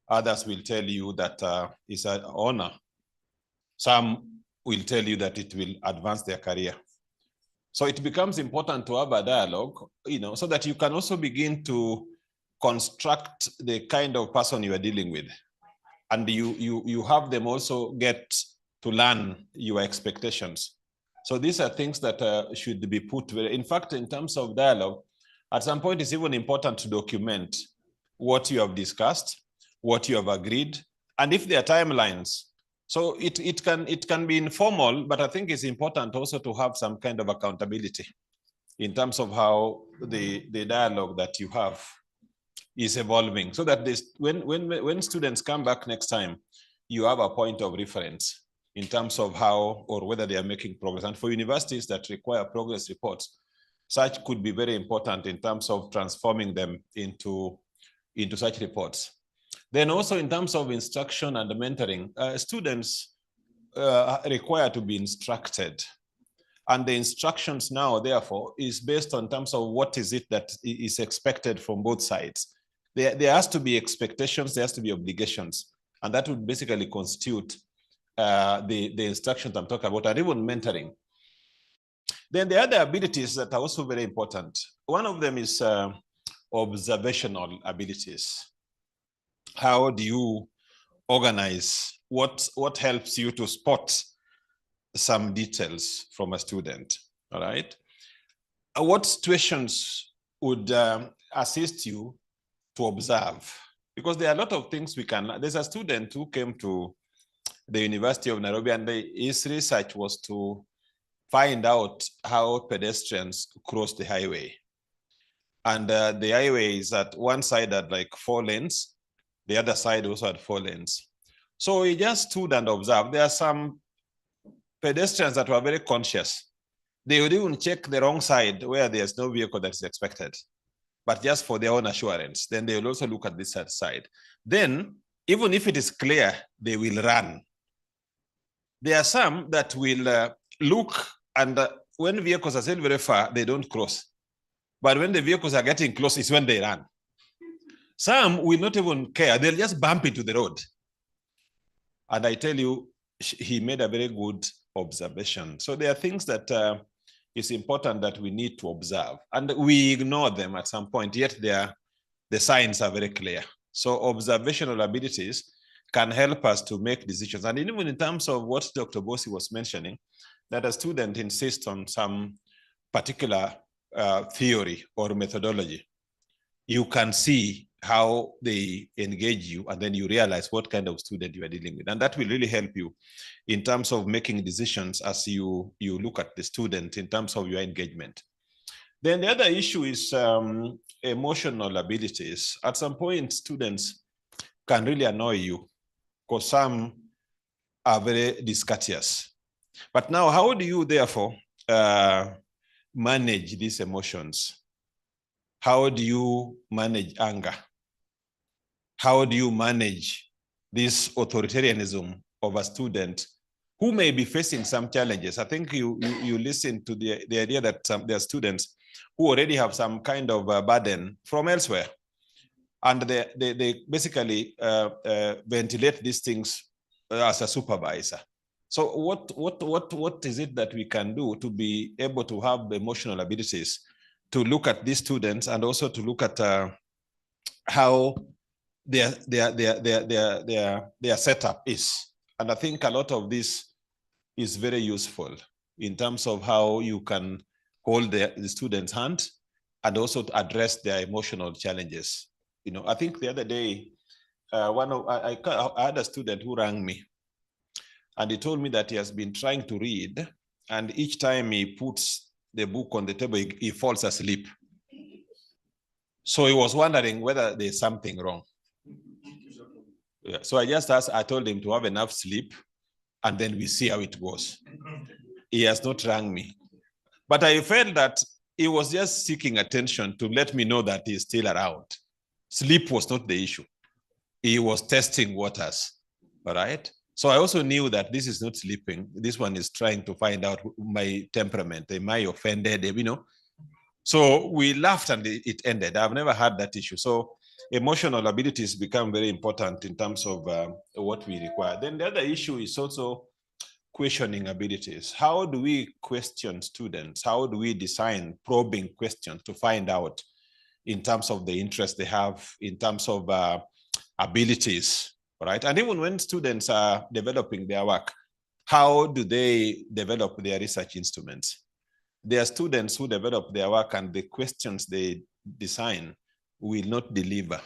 Others will tell you that it's an honor. Some will tell you that it will advance their career. So it becomes important to have a dialogue, you know, so that you can also begin to construct the kind of person you are dealing with. And you have them also get to learn your expectations. So these are things that should be put together. In fact, in terms of dialogue, at some point it's even important to document what you have discussed, what you have agreed, and if there are timelines. So it can be informal, but I think it's important also to have some kind of accountability in terms of how the dialogue that you have is evolving, so that this, when students come back next time, you have a point of reference in terms of how or whether they are making progress. And for universities that require progress reports, such could be very important in terms of transforming them into such reports. Then also in terms of instruction and mentoring, students require to be instructed. And the instructions now, therefore, is based on terms of what is it that is expected from both sides. There has to be expectations, there has to be obligations. And that would basically constitute the instructions I'm talking about, and even mentoring. Then the other abilities that are also very important. One of them is observational abilities. How do you organize? What helps you to spot some details from a student, all right? What situations would assist you to observe? Because there are a lot of things we can. There's a student who came to the University of Nairobi, and his research was to find out how pedestrians cross the highway. And the highway is at one side had like 4 lanes, the other side also had 4 lanes. So he just stood and observed. There are some pedestrians that were very conscious. They would even check the wrong side where there's no vehicle that is expected, but just for their own assurance. Then they will also look at this side. Then, even if it is clear, they will run. There are some that will look, and when vehicles are still very far, they don't cross. But when the vehicles are getting close, it's when they run. Some will not even care. They'll just bump into the road. And I tell you, he made a very good observation. So there are things that it's important that we need to observe. And we ignore them at some point, yet the signs are very clear. So observational abilities can help us to make decisions. And even in terms of what Dr. Bosi was mentioning, that a student insists on some particular theory or methodology, you can see how they engage you, and then you realize what kind of student you are dealing with. And that will really help you in terms of making decisions as you look at the student in terms of your engagement. Then the other issue is emotional abilities. At some point, students can really annoy you because some are very discourteous. But now, how do you therefore manage these emotions? How do you manage anger? How do you manage this authoritarianism of a student who may be facing some challenges? I think you listen to the idea that there are students who already have some kind of burden from elsewhere. And they basically ventilate these things as a supervisor. So what is it that we can do to be able to have emotional abilities to look at these students and also to look at how their setup is? And I think a lot of this is very useful in terms of how you can hold the students' hand and also to address their emotional challenges. You know, I think the other day, I had a student who rang me, and he told me that he has been trying to read, and each time he puts the book on the table, he falls asleep. So he was wondering whether there's something wrong. Yeah. So I told him to have enough sleep, and then we see how it goes. He has not rang me. But I felt that he was just seeking attention to let me know that he's still around. Sleep was not the issue. He was testing waters, all right? So I also knew that this is not sleeping. This one is trying to find out my temperament. Am I offended, you know? So we laughed and it ended. I've never had that issue. So emotional abilities become very important in terms of what we require. Then the other issue is also questioning abilities. How do we question students? How do we design probing questions to find out in terms of the interest they have, in terms of abilities, right? And even when students are developing their work, how do they develop their research instruments? There are students who develop their work and the questions they design will not deliver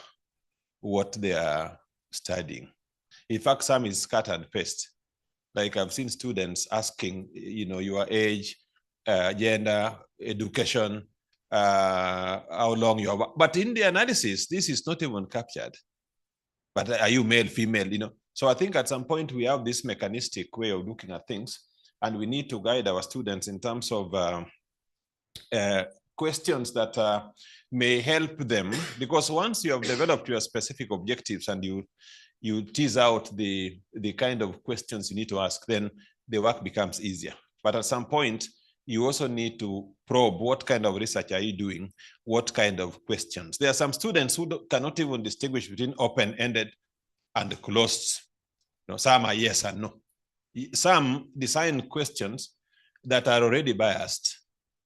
what they are studying. In fact, some is cut and paste. Like I've seen students asking, you know, your age, gender, education, how long you are. But in the analysis, this is not even captured. But are you male, female, you know? So I think at some point we have this mechanistic way of looking at things, and we need to guide our students in terms of questions that may help them, because once you have developed your specific objectives and you tease out the kind of questions you need to ask, then the work becomes easier. But at some point, you also need to probe what kind of research are you doing, what kind of questions. There are some students who cannot even distinguish between open-ended and closed. You know, some are yes and no. Some design questions that are already biased.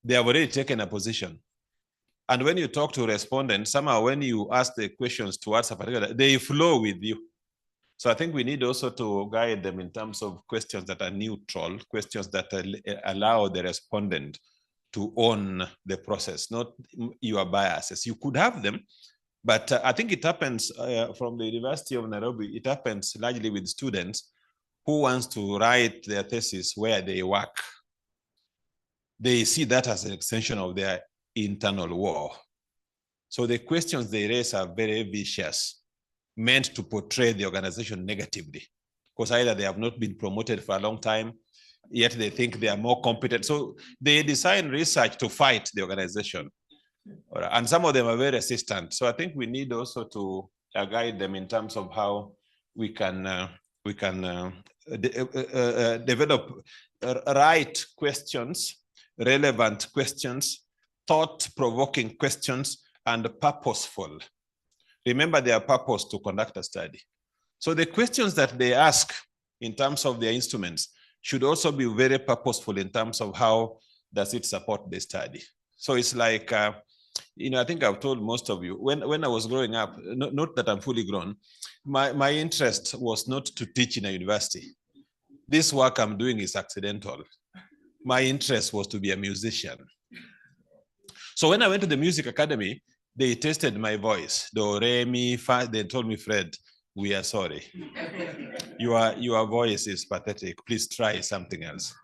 They have already taken a position. And when you talk to respondents, somehow when you ask the questions towards a particular, they flow with you. So I think we need also to guide them in terms of questions that are neutral, questions that allow the respondent to own the process, not your biases. You could have them, but I think it happens from the University of Nairobi, it happens largely with students who wants to write their thesis where they work. They see that as an extension of their internal war. So the questions they raise are very vicious, meant to portray the organization negatively, because either they have not been promoted for a long time, yet they think they are more competent. So they design research to fight the organization. And some of them are very resistant. So I think we need also to guide them in terms of how we can develop right questions, relevant questions, thought-provoking questions, and purposeful. Remember their purpose to conduct a study. So the questions that they ask in terms of their instruments should also be very purposeful in terms of how does it support the study. So it's like, you know, I think I've told most of you, when I was growing up, not that I'm fully grown, my interest was not to teach in a university. This work I'm doing is accidental. My interest was to be a musician. So when I went to the music academy, they tested my voice. Do, re, mi, fa. They told me, Fred, we are sorry. Your voice is pathetic. Please try something else.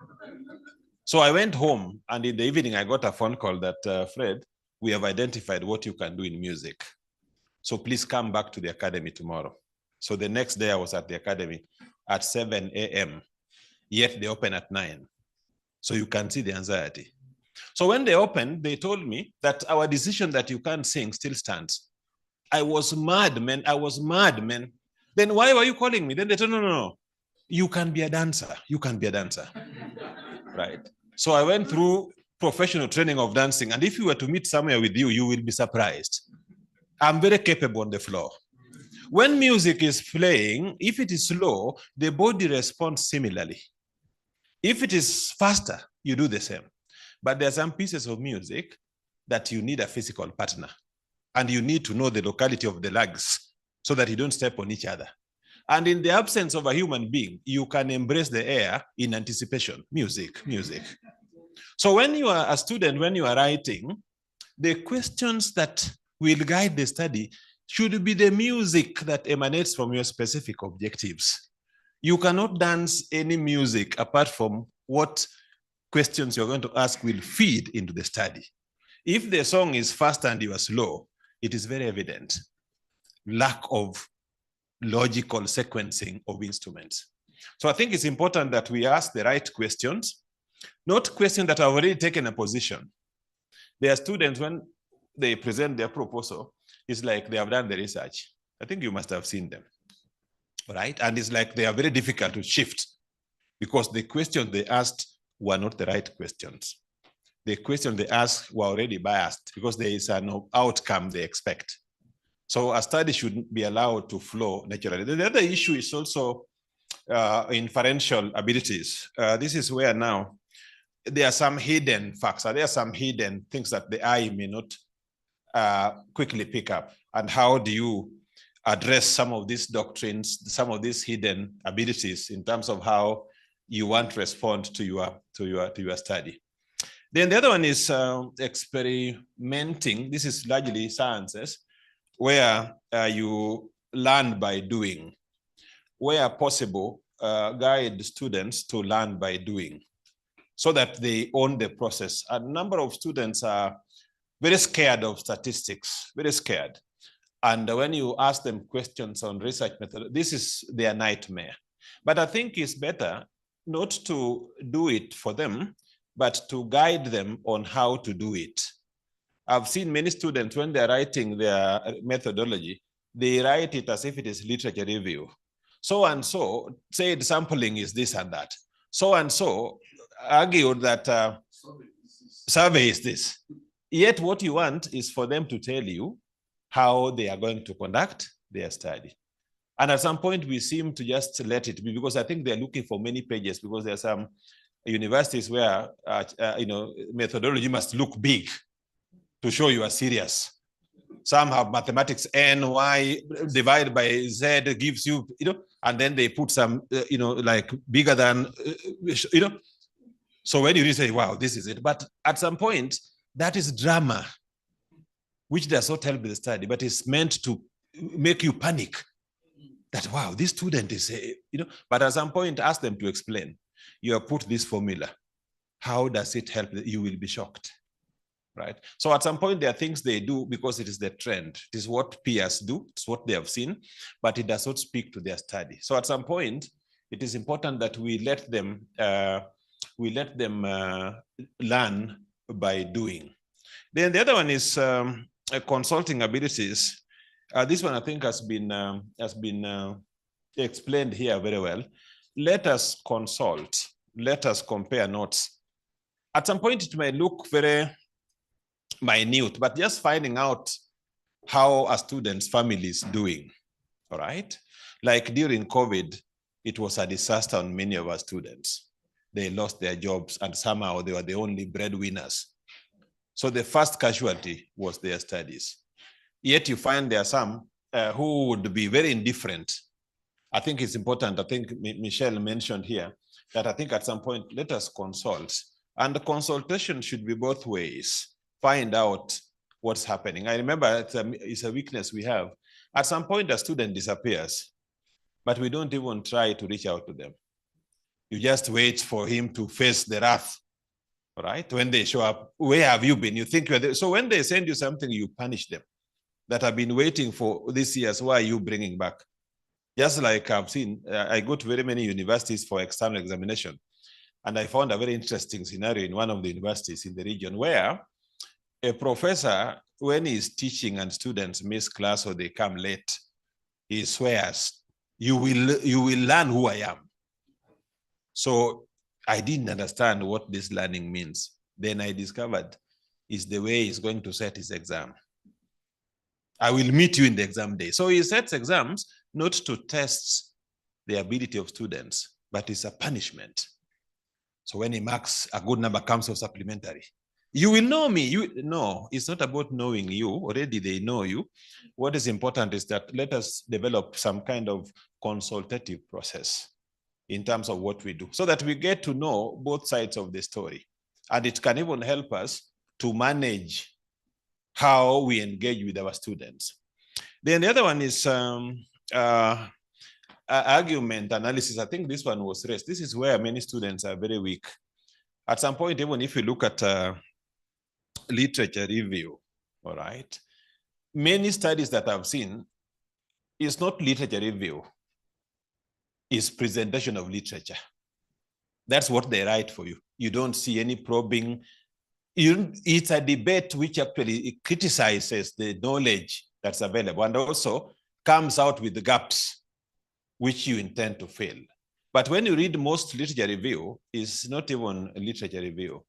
So I went home, and in the evening, I got a phone call that, Fred, we have identified what you can do in music. So please come back to the academy tomorrow. So the next day I was at the academy at 7 a.m., yet they open at 9. So you can see the anxiety. So when they opened, they told me that our decision that you can't sing still stands. I was mad, man. I was mad, man. Then why were you calling me? Then they told, no. You can be a dancer. You can be a dancer. Right. So I went through professional training of dancing. And if you were to meet somewhere with you, you will be surprised. I'm very capable on the floor. When music is playing, if it is slow, the body responds similarly. If it is faster, you do the same. But there are some pieces of music that you need a physical partner. And you need to know the locality of the legs so that you don't step on each other. And in the absence of a human being, you can embrace the air in anticipation. Music. So when you are a student, when you are writing, the questions that will guide the study should be the music that emanates from your specific objectives. You cannot dance any music apart from what questions you're going to ask will feed into the study. If the song is fast and you are slow, it is very evident. Lack of logical sequencing of instruments. So I think it's important that we ask the right questions, not questions that have already taken a position. There are students, when they present their proposal, it's like they have done the research. I think you must have seen them, right? And it's like they are very difficult to shift because the questions they asked were not the right questions. The questions they asked were already biased because there is an outcome they expect. So a study should be allowed to flow naturally. The other issue is also inferential abilities. This is where now there are some hidden facts. There are some hidden things that the eye may not quickly pick up. And how do you address some of these doctrines, some of these hidden abilities in terms of how you want to respond to your study? Then the other one is experimenting. This is largely sciences, where you learn by doing. Where possible, guide students to learn by doing so that they own the process. A number of students are very scared of statistics, very scared. And when you ask them questions on research method, this is their nightmare. But I think it's better not to do it for them, but to guide them on how to do it. I've seen many students, when they're writing their methodology, they write it as if it is literature review. So-and-so said sampling is this and that. So-and-so argued that survey is this. Yet what you want is for them to tell you how they are going to conduct their study. And at some point, we seem to just let it be, because I think they're looking for many pages, because there are some universities where methodology must look big. to show you are serious. Some have mathematics n, y divided by z gives you, and then they put some, like bigger than, So when you say, wow, this is it. But at some point, that is drama, which does not help the study, but it's meant to make you panic that, wow, this student is, but at some point, ask them to explain. You have put this formula. How does it help? You will be shocked. Right? So at some point, there are things they do because it is the trend. It is what peers do. It's what they have seen, but it does not speak to their study. So at some point, it is important that we let them learn by doing. Then the other one is consulting abilities. This one I think has been explained here very well. Let us consult. Let us compare notes. At some point, it may look very minute, but just finding out how a student's family is doing, all right? Like during COVID, it was a disaster on many of our students. They lost their jobs and somehow they were the only breadwinners. So the first casualty was their studies. Yet you find there are some who would be very indifferent. I think it's important, I think Michelle mentioned here, that I think at some point, let us consult. And the consultation should be both ways. Find out what's happening. I remember it's a weakness we have. At some point, a student disappears, but we don't even try to reach out to them. You just wait for him to face the wrath, right? When they show up, where have you been? You think you're there. So when they send you something, you punish them. That have been waiting for this years, why are you bringing back? Just like I've seen, I go to very many universities for external examination, and I found a very interesting scenario in one of the universities in the region where a professor, when he's teaching and students miss class or they come late, he swears, you will learn who I am. So I didn't understand what this learning means. Then I discovered is the way he's going to set his exam. I will meet you in the exam day. So he sets exams not to test the ability of students, but it's a punishment. So when he marks a good number comes for supplementary. You will know me. No, it's not about knowing you. Already they know you. What is important is that let us develop some kind of consultative process in terms of what we do so that we get to know both sides of the story. And it can even help us to manage how we engage with our students. Then the other one is argument analysis. I think this one was raised. This is where many students are very weak. At some point, even if you look at literature review, all right? Many studies that I've seen is not literature review, it's presentation of literature. That's what they write for you. You don't see any probing. It's a debate which actually criticizes the knowledge that's available and also comes out with the gaps which you intend to fill. But when you read most literature review, it's not even a literature review.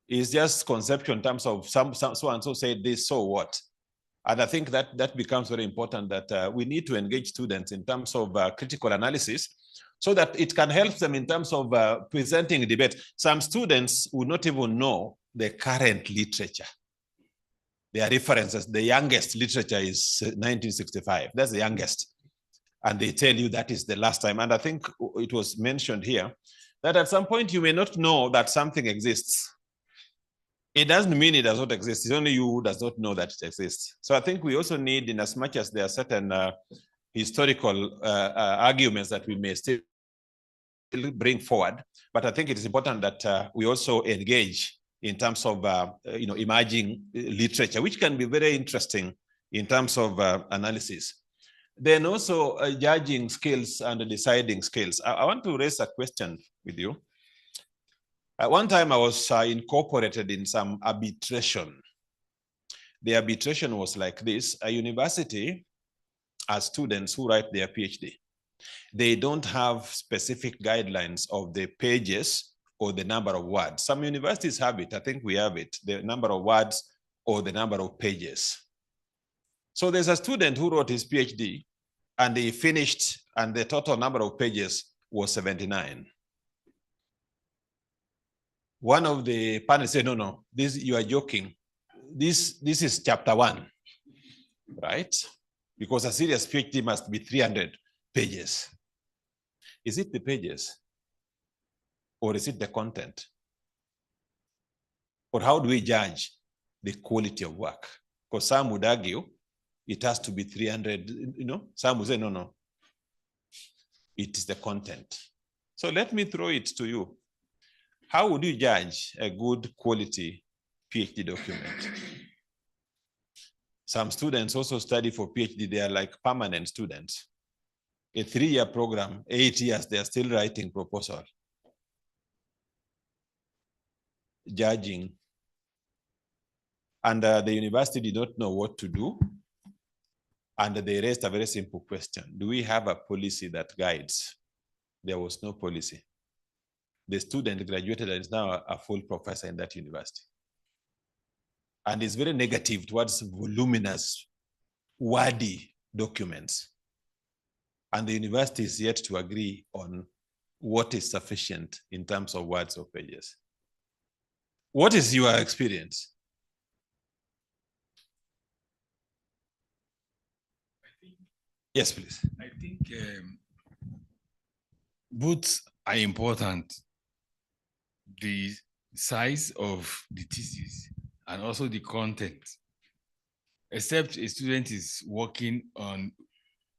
It's just conceptual in terms of so and so said this, so what? And I think that becomes very important that we need to engage students in terms of critical analysis so that it can help them in terms of presenting a debate. Some students would not even know the current literature. Their references, the youngest literature is 1965. That's the youngest. And they tell you that is the last time. And I think it was mentioned here that at some point you may not know that something exists. It doesn't mean it does not exist. It's only you who does not know that it exists. So I think we also need, in as much as there are certain historical arguments that we may still bring forward, but I think it is important that we also engage in terms of emerging literature, which can be very interesting in terms of analysis. Then also judging skills and deciding skills. I want to raise a question with you. One time I was incorporated in some arbitration. The arbitration was like this. A university has students who write their PhD. They don't have specific guidelines of the pages or the number of words. Some universities have it. I think we have it, the number of words or the number of pages. So there's a student who wrote his PhD and he finished and the total number of pages was 79. One of the panelists said, no, this, you are joking. this is chapter 1, right? Because a serious PhD must be 300 pages. Is it the pages? Or is it the content? Or how do we judge the quality of work? Because some would argue it has to be 300, some would say, no. It is the content. So let me throw it to you. How would you judge a good quality PhD document? Some students also study for PhD. They are like permanent students. A 3-year program, 8 years, they are still writing proposal. Judging. And the university did not know what to do. And they raised a very simple question. Do we have a policy that guides? There was no policy. The student graduated and is now a full professor in that university. And is very negative towards voluminous, wordy documents. And the university is yet to agree on what is sufficient in terms of words or pages. What is your experience? Yes, please. I think both are important. The size of the thesis and also the content. Except a student is working on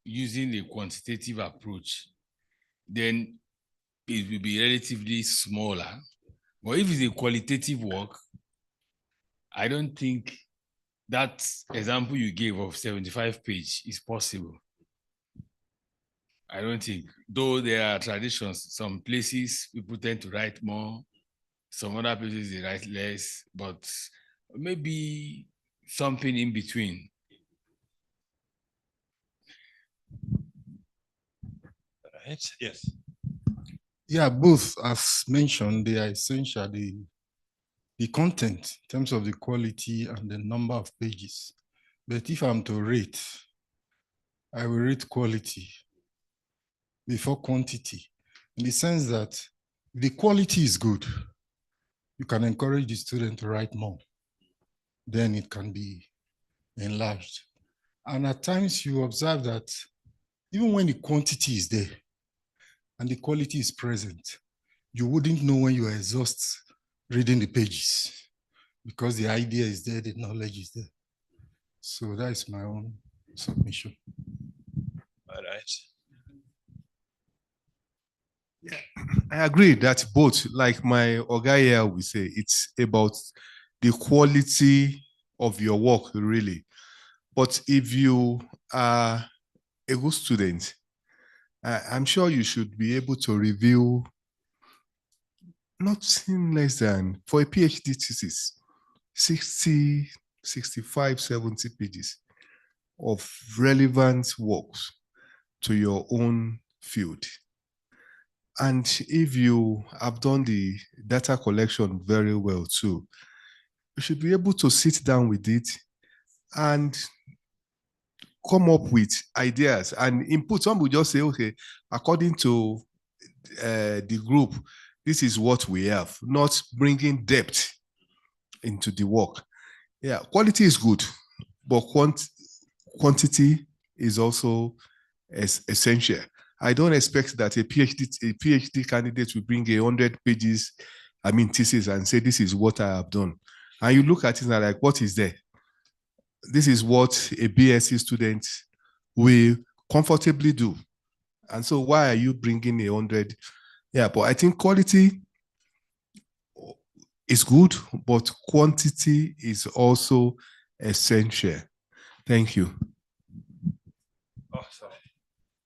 using a quantitative approach, then it will be relatively smaller. But if it's a qualitative work, I don't think that example you gave of 75 pages is possible. I don't think, though there are traditions, some places people tend to write more, some other places they write less, but maybe something in between. Right. Yes. Yeah, both, as mentioned, they are essential. The content in terms of the quality and the number of pages. But if I'm to rate, I will rate quality before quantity, in the sense that the quality is good. You can encourage the student to write more. Then it can be enlarged. And at times you observe that even when the quantity is there and the quality is present, you wouldn't know when you are exhausted reading the pages because the idea is there, the knowledge is there. So that is my own submission. All right. Yeah, I agree that both, like my Oga here will say, it's about the quality of your work, really. But if you are a good student, I'm sure you should be able to review nothing less than, for a PhD thesis, 60, 65, 70 pages of relevant works to your own field. And if you have done the data collection very well too, you should be able to sit down with it and come up with ideas and input. Some will just say, okay, according to the group, this is what we have, not bringing depth into the work. Yeah, quality is good, but quantity is also essential. I don't expect that a PhD candidate will bring 100 pages, thesis, and say, this is what I have done. And you look at it and like, what is there? This is what a BSc student will comfortably do. And so why are you bringing 100? Yeah, but I think quality is good, but quantity is also essential. Thank you. Oh, sorry.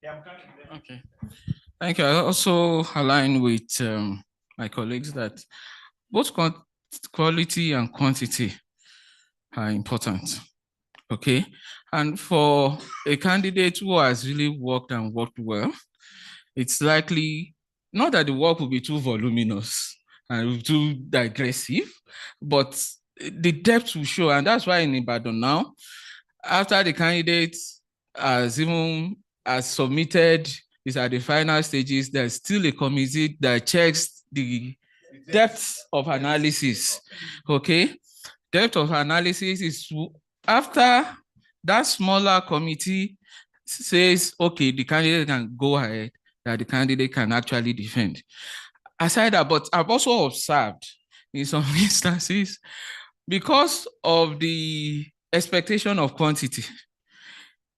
Yeah, I'm coming. Okay. Thank you. I also align with my colleagues that both quality and quantity are important. Okay. And for a candidate who has really worked and worked well, it's likely not that the work will be too voluminous and too digressive, but the depth will show. And that's why in Ibadan now, after the candidate has submitted, is at the final stages, there's still a committee that checks the depth of analysis. Okay. depth of analysis is after that smaller committee says, okay, the candidate can go ahead, that the candidate can actually defend. Aside that, but I've also observed in some instances, because of the expectation of quantity,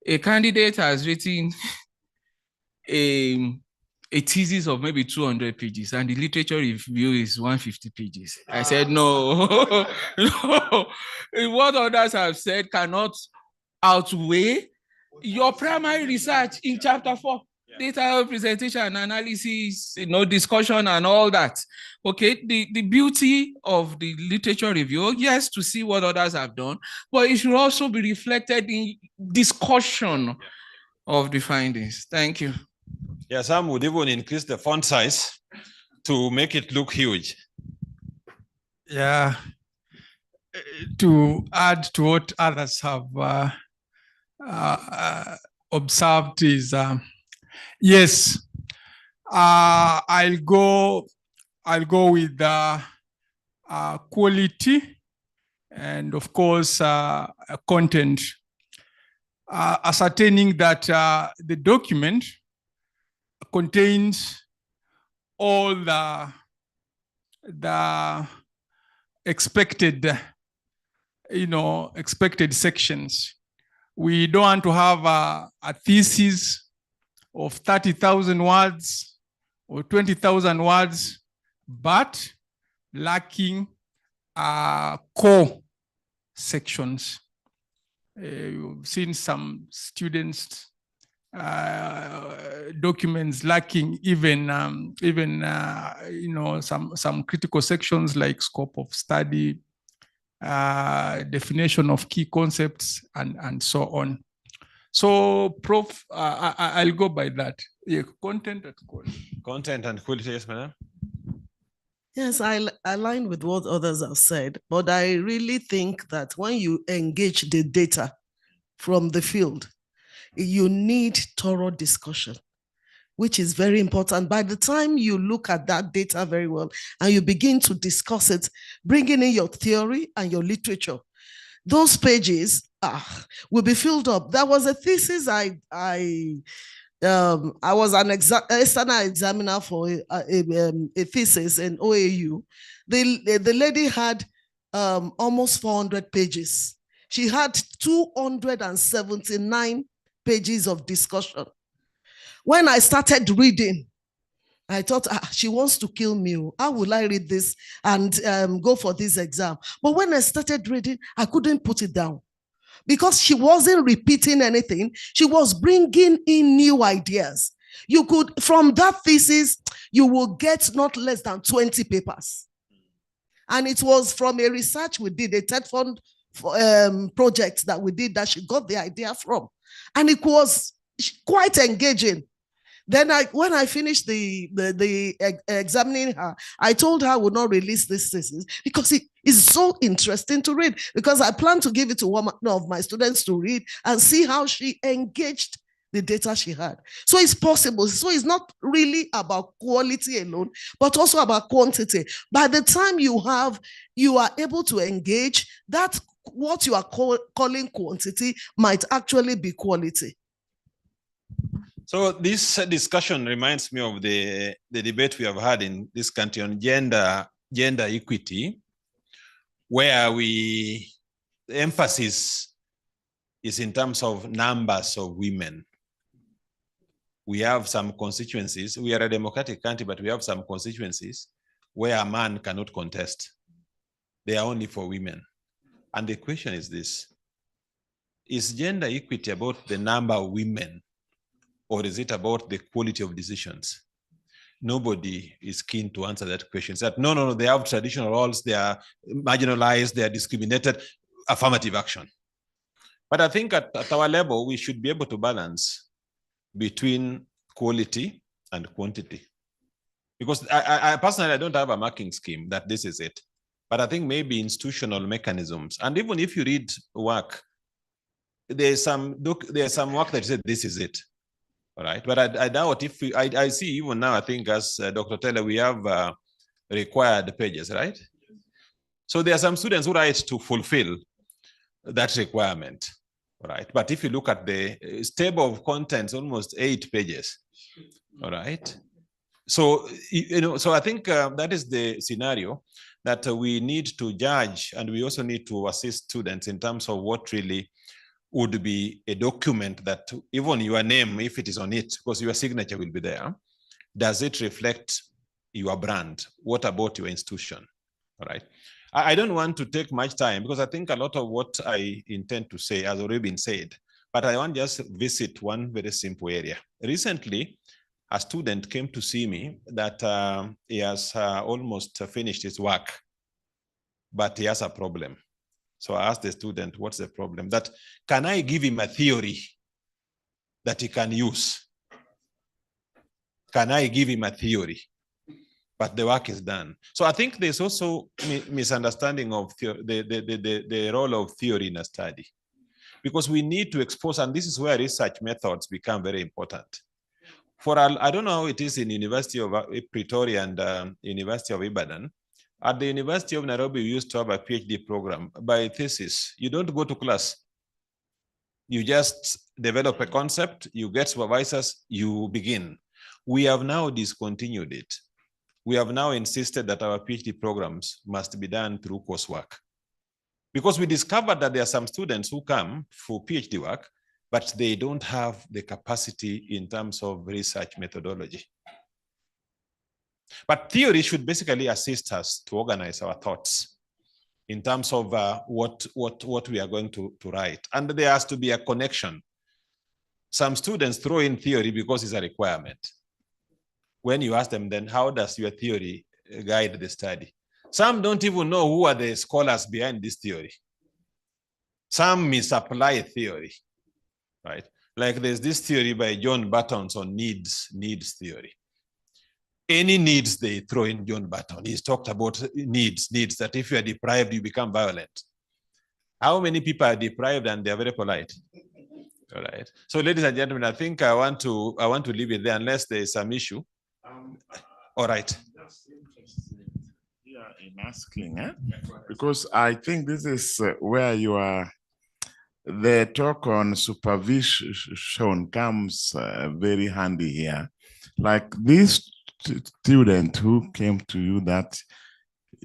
a candidate has written a thesis of maybe 200 pages and the literature review is 150 pages. I said, no, no. What others have said cannot outweigh your primary research in chapter 4. Data presentation and analysis, discussion and all that. Okay, the beauty of the literature review, yes, to see what others have done, but it should also be reflected in discussion of the findings. Thank you. Yeah, some would even increase the font size to make it look huge. Yeah. To add to what others have observed is, yes, I'll go with quality and of course content, ascertaining that the document contains all the expected sections. We don't want to have a thesis of 30,000 words or 20,000 words, but lacking core sections. You've seen some students documents lacking even some critical sections like scope of study, definition of key concepts, and so on. So, Prof, I'll go by that. Yeah, content and quality. Content and quality, yes, madam. Yes, I align with what others have said, but I really think that when you engage the data from the field, you need thorough discussion, which is very important. By the time you look at that data very well and you begin to discuss it, bringing in your theory and your literature, those pages will be filled up. There was a thesis I was an external examiner for a thesis in OAU. The lady had almost 400 pages. She had 279 pages of discussion. When I started reading, I thought, she wants to kill me. How will I read this and go for this exam? But when I started reading, I couldn't put it down because she wasn't repeating anything. She was bringing in new ideas. You could, from that thesis, you will get not less than 20 papers. And it was from a research we did, a TED Fund project that we did that she got the idea from. And it was quite engaging. Then when I finished the examining her, I told her I would not release this thesis because it is so interesting to read, because I plan to give it to one of my students to read and see how she engaged the data she had. So it's possible. So it's not really about quality alone, but also about quantity. By the time you are able to engage, that what you are calling quantity might actually be quality. So this discussion reminds me of the debate we have had in this country on gender equity, where the emphasis is in terms of numbers of women. We have some constituencies. We are a democratic country, but we have some constituencies where a man cannot contest. They are only for women. And the question is this: is gender equity about the number of women, or is it about the quality of decisions? Nobody is keen to answer that question. It's that no, they have traditional roles, they are marginalized, they are discriminated, affirmative action. But I think at our level, we should be able to balance between quality and quantity. Because I personally, I don't have a marking scheme that this is it. But I think maybe institutional mechanisms, and even if you read work, there's some work that said this is it. All right, but I doubt if I see even now, I think as Dr. Taylor, we have required pages, right? So there are some students who write to fulfill that requirement, right? But if you look at the table of contents, almost 8 pages, all right? So, so I think that is the scenario that we need to judge, and we also need to assist students in terms of what really would be a document that even your name, if it is on it, because your signature will be there, does it reflect your brand? What about your institution? All right. I don't want to take much time because I think a lot of what I intend to say has already been said, but I want to just visit one very simple area. Recently, a student came to see me that he has almost finished his work, but he has a problem. So I asked the student, what's the problem? That, can I give him a theory that he can use? Can I give him a theory? But the work is done. So I think there's also misunderstanding of the role of theory in a study, because we need to expose, and this is where research methods become very important. I don't know how it is in University of Pretoria and University of Ibadan. At the University of Nairobi, we used to have a PhD program by thesis. You don't go to class. You just develop a concept, you get supervisors, you begin. We have now discontinued it. We have now insisted that our PhD programs must be done through coursework, because we discovered that there are some students who come for PhD work, but they don't have the capacity in terms of research methodology. But theory should basically assist us to organize our thoughts in terms of what we are going to write. And there has to be a connection. Some students throw in theory because it's a requirement. When you ask them, then how does your theory guide the study? Some don't even know who are the scholars behind this theory. Some misapply theory, right? Like there's this theory by John Barton's on needs theory. Any needs they throw in John Barton. He's talked about needs, that if you are deprived, you become violent. How many people are deprived and they're very polite? All right. So ladies and gentlemen, I think I want to leave it there unless there is some issue. All right. Yeah, in asking, because I think this is where you are. The talk on supervision comes very handy here. Like this student who came to you that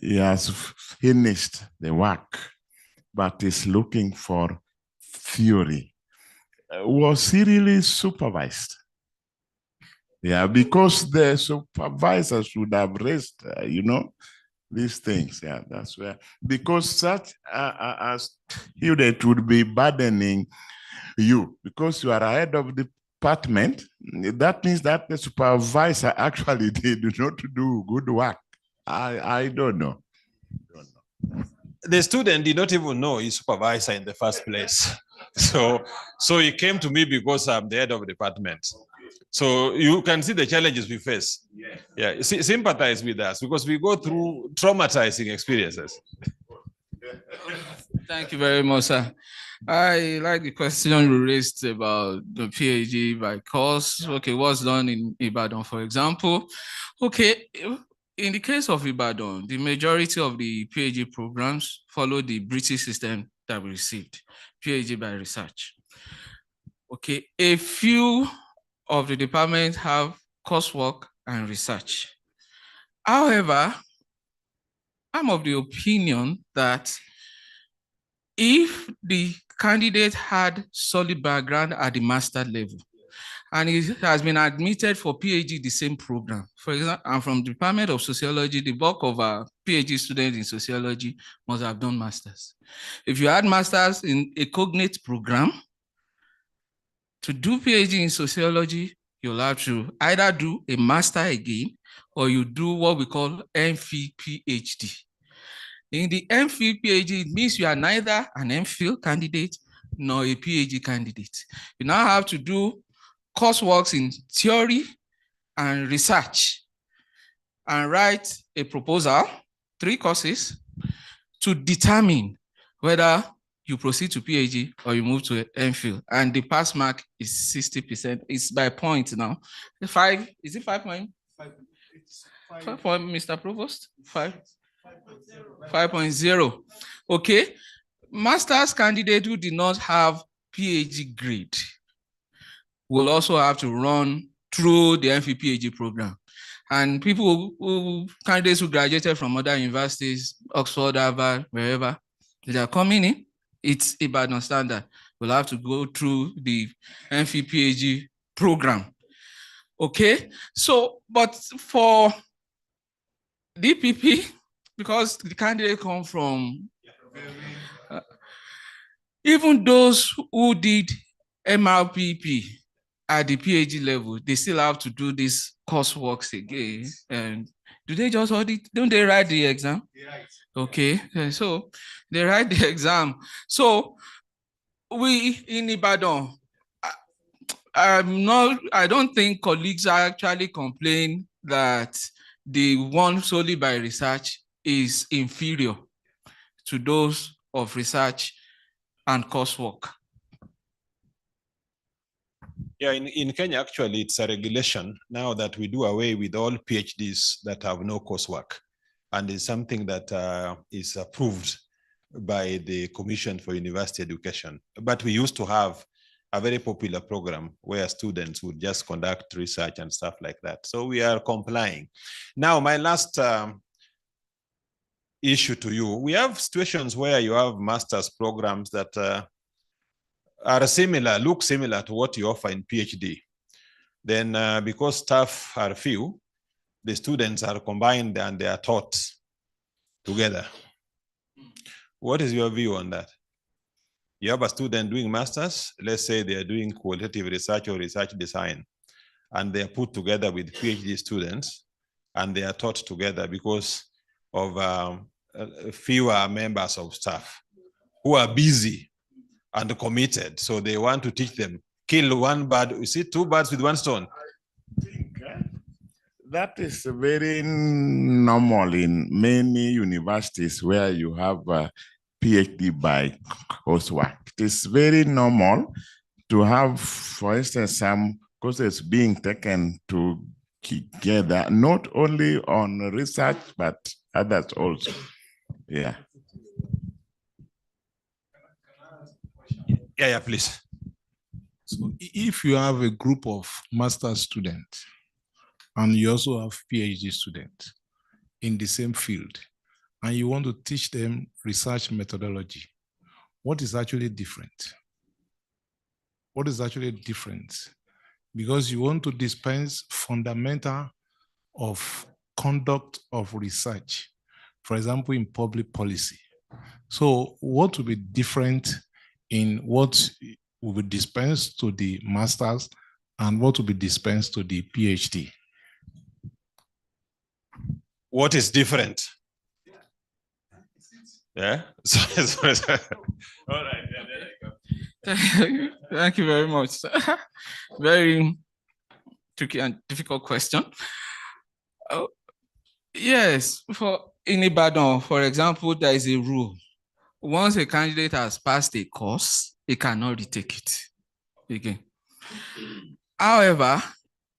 he has finished the work, but is looking for theory. Was he really supervised? Yeah, because the supervisor should have raised, these things. Yeah, that's where, because such a student would be burdening you because you are a head of department. That means that the supervisor actually did not do good work. I don't know. The student did not even know his supervisor in the first place. So he came to me because I'm the head of the department. So you can see the challenges we face. Yeah, sympathize with us because we go through traumatizing experiences. Thank you very much, sir. I like the question you raised about the PhD by course. Okay, what's done in Ibadan, for example? Okay, in the case of Ibadan, the majority of the PhD programs follow the British system that we received, PhD by research. Okay, a few of the departments have coursework and research. However, I'm of the opinion that if the candidate had solid background at the master level, and it has been admitted for PhD the same program. For example, I'm from the Department of Sociology. The bulk of our PhD students in sociology must have done masters. If you had masters in a cognate program, to do PhD in sociology, you'll have to either do a master again, or you do what we call MPhil PhD. In the MPhil PhD, it means you are neither an MPhil candidate nor a PhD candidate. You now have to do coursework in theory and research and write a proposal, 3 courses, to determine whether you proceed to PhD or you move to MPhil. And the pass mark is 60%. It's by point now. 5, is it 5 points? 5 point, Mr. Provost? 5. 5.0. Okay. Master's candidate who did not have PhD grade will also have to run through the MPhil PhD program. And candidates who graduated from other universities, Oxford, Harvard, wherever, they are coming in, it's Ibadan standard. We'll have to go through the MPhil PhD program. Okay, so, but for DPP, because the candidate come from, even those who did MRPP at the PhD level, they still have to do these coursework again. And do they just audit? Don't they write the exam? Okay, so they write the exam. So we in Ibadan, I don't think colleagues actually complain that the one solely by research is inferior to those of research and coursework. Yeah, in Kenya, actually, it's a regulation now that we do away with all PhDs that have no coursework. And it's something that is approved by the Commission for University Education. But we used to have a very popular program where students would just conduct research and stuff like that. So we are complying. Now, my last issue to you, we have situations where you have master's programs that are similar, look similar to what you offer in PhD. Then because staff are few, the students are combined and they are taught together. What is your view on that? You have a student doing masters, let's say they are doing qualitative research or research design, and they are put together with PhD students, and they are taught together because of fewer members of staff who are busy and committed. So they want to teach them, kill one bird, you see, two birds with one stone. That is very normal in many universities where you have a PhD by coursework. It is very normal to have, for instance, some courses being taken together, not only on research, but others also. Yeah. Yeah, please. So if you have a group of master's students and you also have PhD students in the same field, and you want to teach them research methodology, what is actually different? What is actually different? Because you want to dispense fundamental of conduct of research, for example, in public policy. So what will be different in what will be dispensed to the masters and what will be dispensed to the PhD? What is different? Yeah. Sorry. All right. Yeah, there you go. Thank you very much. Very tricky and difficult question. Oh, yes, in Ibadan, for example, there is a rule. Once a candidate has passed a course, he cannot retake it again. However,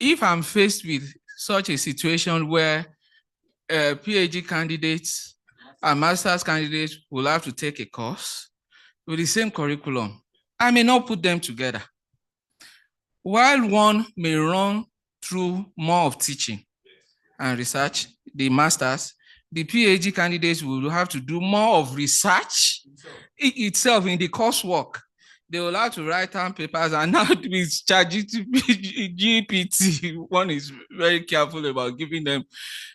if I'm faced with such a situation where PhD candidates and master's candidates will have to take a course with the same curriculum, I may not put them together. While one may run through more of teaching and research, the masters, the PhD candidates will have to do more of research itself in the coursework. They will have to write down papers, and now with GPT, one is very careful about giving them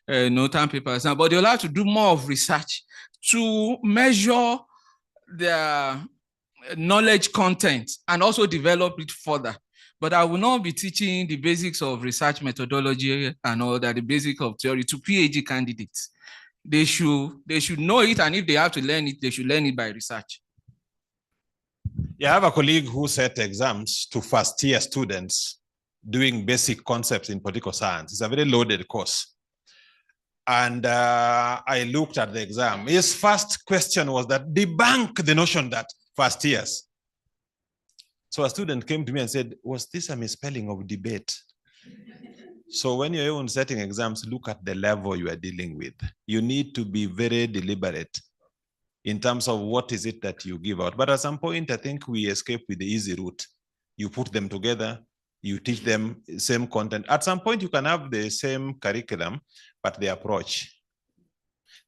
note-down papers now, but they'll have to do more of research to measure their knowledge content and also develop it further. But I will not be teaching the basics of research methodology and all that, the basics of theory to PhD candidates. They should know it, and if they have to learn it, they should learn it by research. Yeah, I have a colleague who set exams to first-year students doing basic concepts in political science. It's a very loaded course. And I looked at the exam. His first question was that debunk the notion that first years. So a student came to me and said, was this a misspelling of debate? So when you're even setting exams, look at the level you are dealing with. You need to be very deliberate in terms of what is it that you give out. But at some point, I think we escape with the easy route. You put them together, you teach them same content. At some point, you can have the same curriculum, but the approach.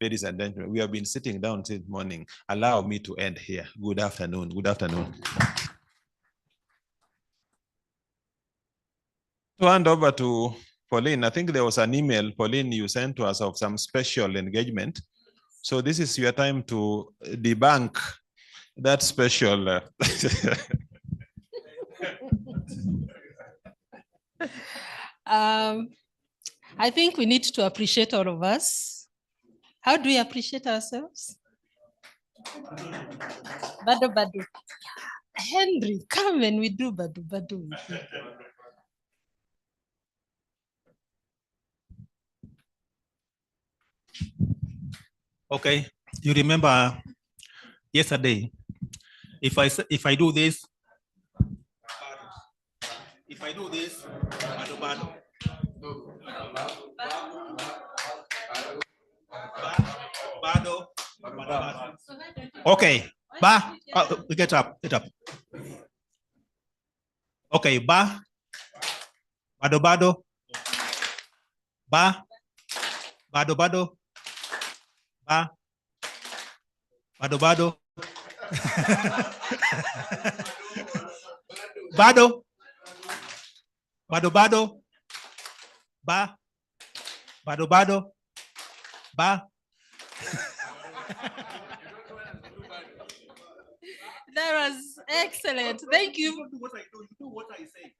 Ladies and gentlemen, we have been sitting down since morning. Allow me to end here. Good afternoon. Good afternoon. To hand over to Pauline, I think there was an email, Pauline, you sent to us of some special engagement. So this is your time to debunk that special. I think we need to appreciate all of us. How do we appreciate ourselves? Bado bado. Henry, come and we do bado bado. Okay, you remember yesterday, if I do this, bado bado. Bado, bado. Okay, ba, get up, get up. Okay, ba, bado bado, ba, bado bado, ba, bado bado. Bado, bado bado, ba, bado bado, ba. That was excellent. Thank you. Do what I say.